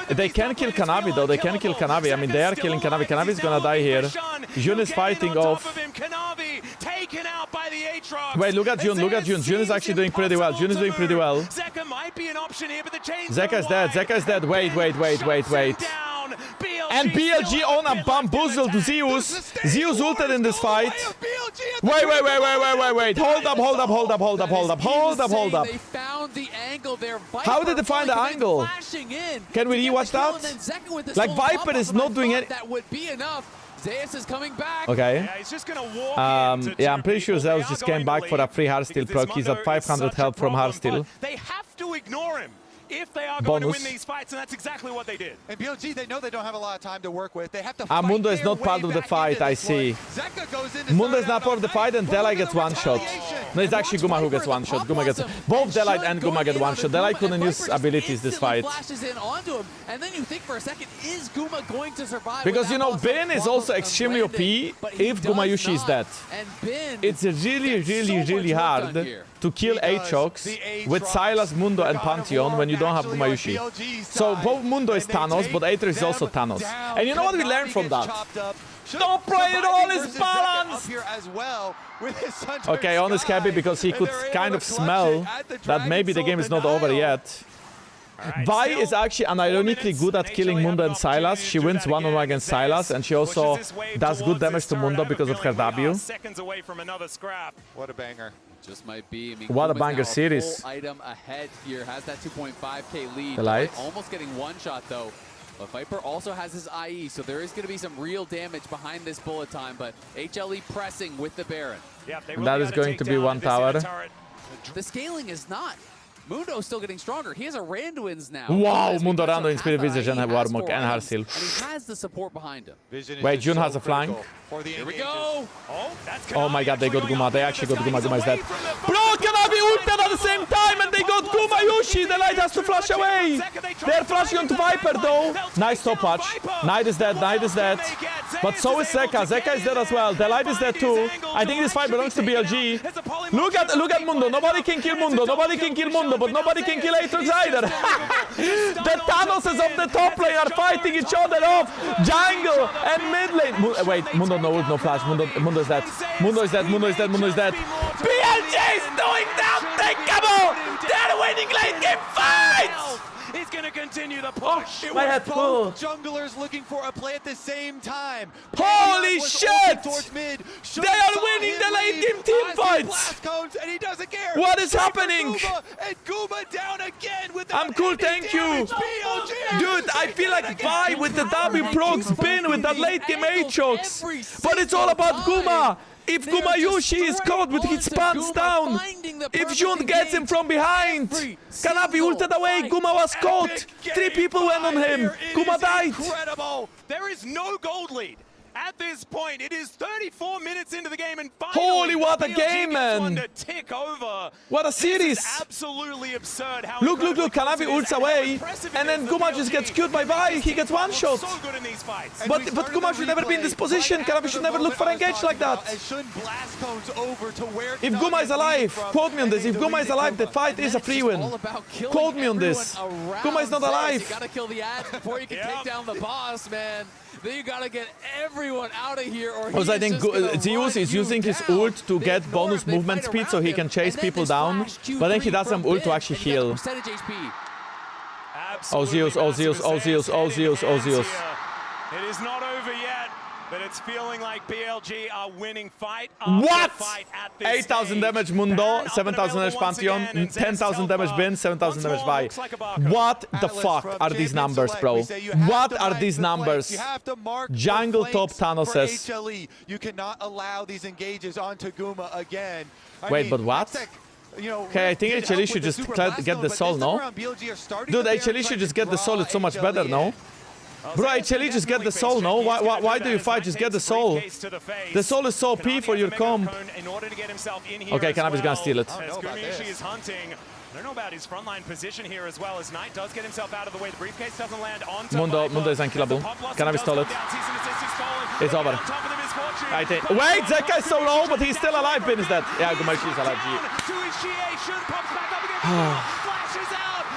They can kill Kanavi though. They can kill Kanavi. I mean, they are killing Kanavi. Kanavi is gonna die here. Jun is fighting off. Wait, look at Jun. Look at Jun. Jun is actually doing pretty well. Jun is doing pretty well. Zeka is dead. Zeka is dead. Wait. And BLG on a bamboozle to Zeus. Zeus ulted in this fight. Wait. Hold up. They found the angle there. How did they find the angle? Can we rewatch that? Like Viper is not doing it. That would be enough. Zeus is coming back. Okay. Yeah, he's just gonna walk yeah, I'm pretty sure Zeus just came back for a free Heartsteel proc. He's at 500 health from Heartsteel. They have to ignore him if they are going to win these fights, and that's exactly what they did. And BLG, they know they don't have a lot of time to work with. They have to fight Mundo is not part of the fight, I see. Mundo is not part of the fight, and Delay gets one shot. No, it's actually Guma who gets one shot. Guma gets both Delay and Guma get one shot. Delay couldn't use abilities this fight. And then you think for a second, is Guma going to survive? Because you know, Bin is also extremely OP if Gumayusi is dead. It's really hard to kill Aatrox with Sylas, Mundo and Pantheon when you don't have Gumayusi. So both Mundo is Thanos, but Aatrox is also Thanos. And you know what we learned from that? Don't play it all is balanced! Okay, On is happy because he could kind of smell that maybe the game is not over yet. Vi is actually unironically good at killing Mundo and Sylas. She wins one-on-one against Sylas, and she also does good damage to Mundo because of her W. What a banger. Just might be. I mean, what a banger series. Item ahead here has that 2.5k lead. The light. Almost getting one shot though. But Viper also has his IE, so there is going to be some real damage behind this bullet time. But HLE pressing with the Baron. Yeah, and that is going to be one tower. The scaling is not. Mundo's still getting stronger. He has a Randuin's now. Wow, Mundo Rando in Spirit Visage and Warmok and Heartsteel. And he has the support behind him. Wait, Jun has a flank. Here we go. Oh my god, they got Guma. They actually got Guma. Guma is dead. Bro, Kanavi ult ulted at the same time and they got Gumayusi. The Knight has to flash away. They're flashing onto Viper though. Nice top watch. Knight is dead, Knight is dead. But so is Zeka. Zeka is dead as well. The Light is dead too. I think this fight belongs to BLG. Look at Mundo. Nobody can kill Mundo. Nobody can kill Mundo, but nobody can kill Aatrox either. The Thanoses of the top lane are fighting each other off. Jungle and mid lane. Wait, Mundo no ult, no flash. Mundo is dead. Mundo is dead. Mundo is dead. Mundo is dead. BLG is doing the unthinkable. They're winning late game fights. He's going to continue the push. My head full. Junglers looking for a play at the same time. Holy shit! They are winning the late game team fights. And he doesn't care. What is happening? And Guma down again with I'm cool, thank you. Dude, I feel like Vi with the W proc spin with that late game Aatrox. But it's all about Guma. If Gumayusi is caught with his pants down, if Jun gets him from behind, Kanavi ulted away, Guma was caught. 3 people went on him, Guma died. Incredible. There is no gold lead. At this point, it is 34 minutes into the game, and holy, what a game, man! Tick over. What a series! Absolutely absurd. How look! Kanavi ults away, and then Guma just gets killed by Vi. He gets one shot. So good in these fights. But Guma should never be in this position. Kanavi should never look for engage like that. If Guma is alive, quote me on this. If Guma is alive, the fight is a free win. Quote me on this. Guma is not alive. You gotta kill the ad before you can take down the boss, man. Then you gotta get everyone out of here, or because I think Zeus is using his ult to get bonus movement speed so he can chase people down, but then he does some ult to actually heal. Oh Zeus, oh Zeus, oh Zeus, oh Zeus, oh Zeus. It is not over yet, but it's feeling like BLG are winning fight. What? 8,000 damage Mundo, 7,000 damage Pantheon, 10,000 damage Bin, 7,000 damage Vi. What the fuck are these numbers, bro? What are these numbers? Jungle top Thanoses. You cannot allow these engages onto Guma again. Wait, but what? Okay, I think HLE should just get the soul, no? Dude, HLE should just get the soul, it's so much better, no? Bro, HLE just get the soul, no? Why do you fight? Just get the soul. The soul is so OP for your comp. Okay, Kanavi's gonna steal it. Gumayusi is hunting. I don't know about his frontline position here as well, as Knight does get himself out of the way. The briefcase doesn't land onto Mundo is unkillable. Kanavi stole it. It's over. Wait, Zeka is so low, but he's still alive. Bin is dead. Yeah, Gumayusi is alive.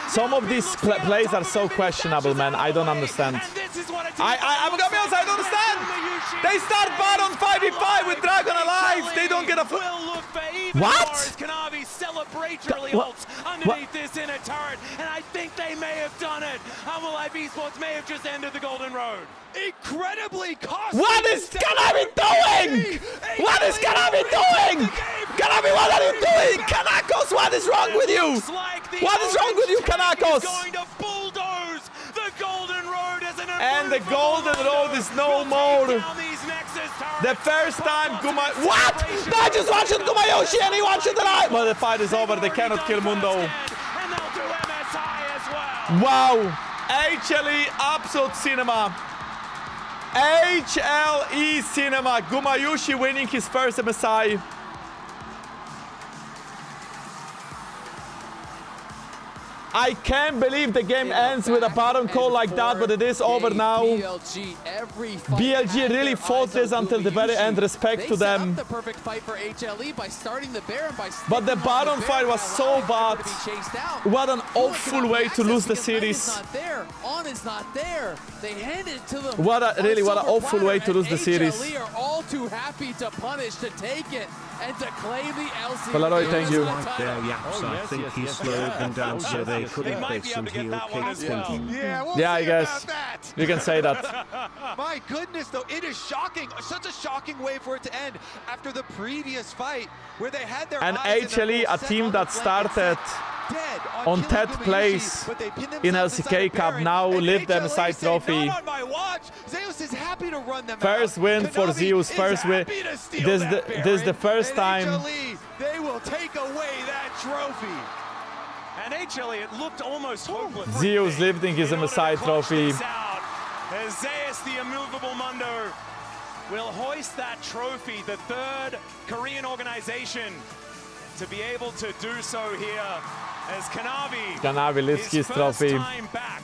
Some of these plays are so questionable, man. I don't understand. I'm gonna be honest, I don't understand. They start bottom 5v5 with Dragon alive. They don't get a... What? Kanavi celebratorily ults underneath this in a turret, and I think they may have done it. Humble Life Esports may have just ended the Golden Road. Incredibly costly. What is Kanavi doing? What is Kanavi doing? Kanavi, what are you doing? Kanakos, what is wrong with you? What is wrong with you, Kanakos? And the Golden Road is no more. The first time What? No, I just one-shot Gumayusi and he one-shot alive. But the fight is over. They cannot kill Mundo. Wow. HLE absolute cinema. HLE cinema. Gumayusi winning his first MSI. I can't believe the game ends with a bottom call like that, but it is over now. BLG really fought this until the very end. Respect to them. But the bottom fight was so bad. What an awful way to lose the series. What an awful way to lose the series. Polaroid, thank you. I think he slowed them down so they couldn't base some heel kicks. Yeah, I guess. You can say that. My goodness, though, it is shocking. Such a shocking way for it to end after the previous fight where they had their and HLE, a team that started on 10th place in LCK Cup, now lift the MSI trophy. Zeus is happy to run them first win for Zeus, first win. This is the first time. They will take away that trophy. And HLE, it looked almost hopeless. Zeus lifting his MSI trophy. Zeus, the immovable Mundo, will hoist that trophy, the third Korean organization to be able to do so here as Kanavi lifts his first trophy. time back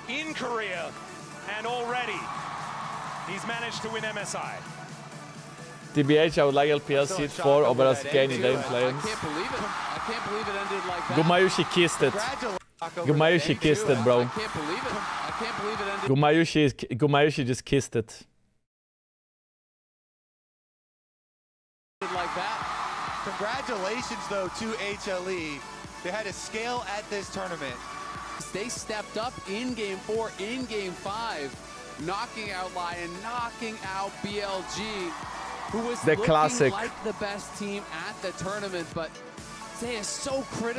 in Korea, and already he's managed to win MSI. TBH, I would like LPL seat 4 over a gain in game players. I can't believe it. I can't believe it ended like that. Gumayusi kissed it. Gumayusi kissed it, bro. I can't believe it. I can't believe it ended Gumayusi just kissed it. like that. Congratulations, though, to HLE. They had to scale at this tournament. They stepped up in Game 4, in Game 5, knocking out Lion, knocking out BLG, who was The looking classic. like the best team at the tournament, but they are so critical.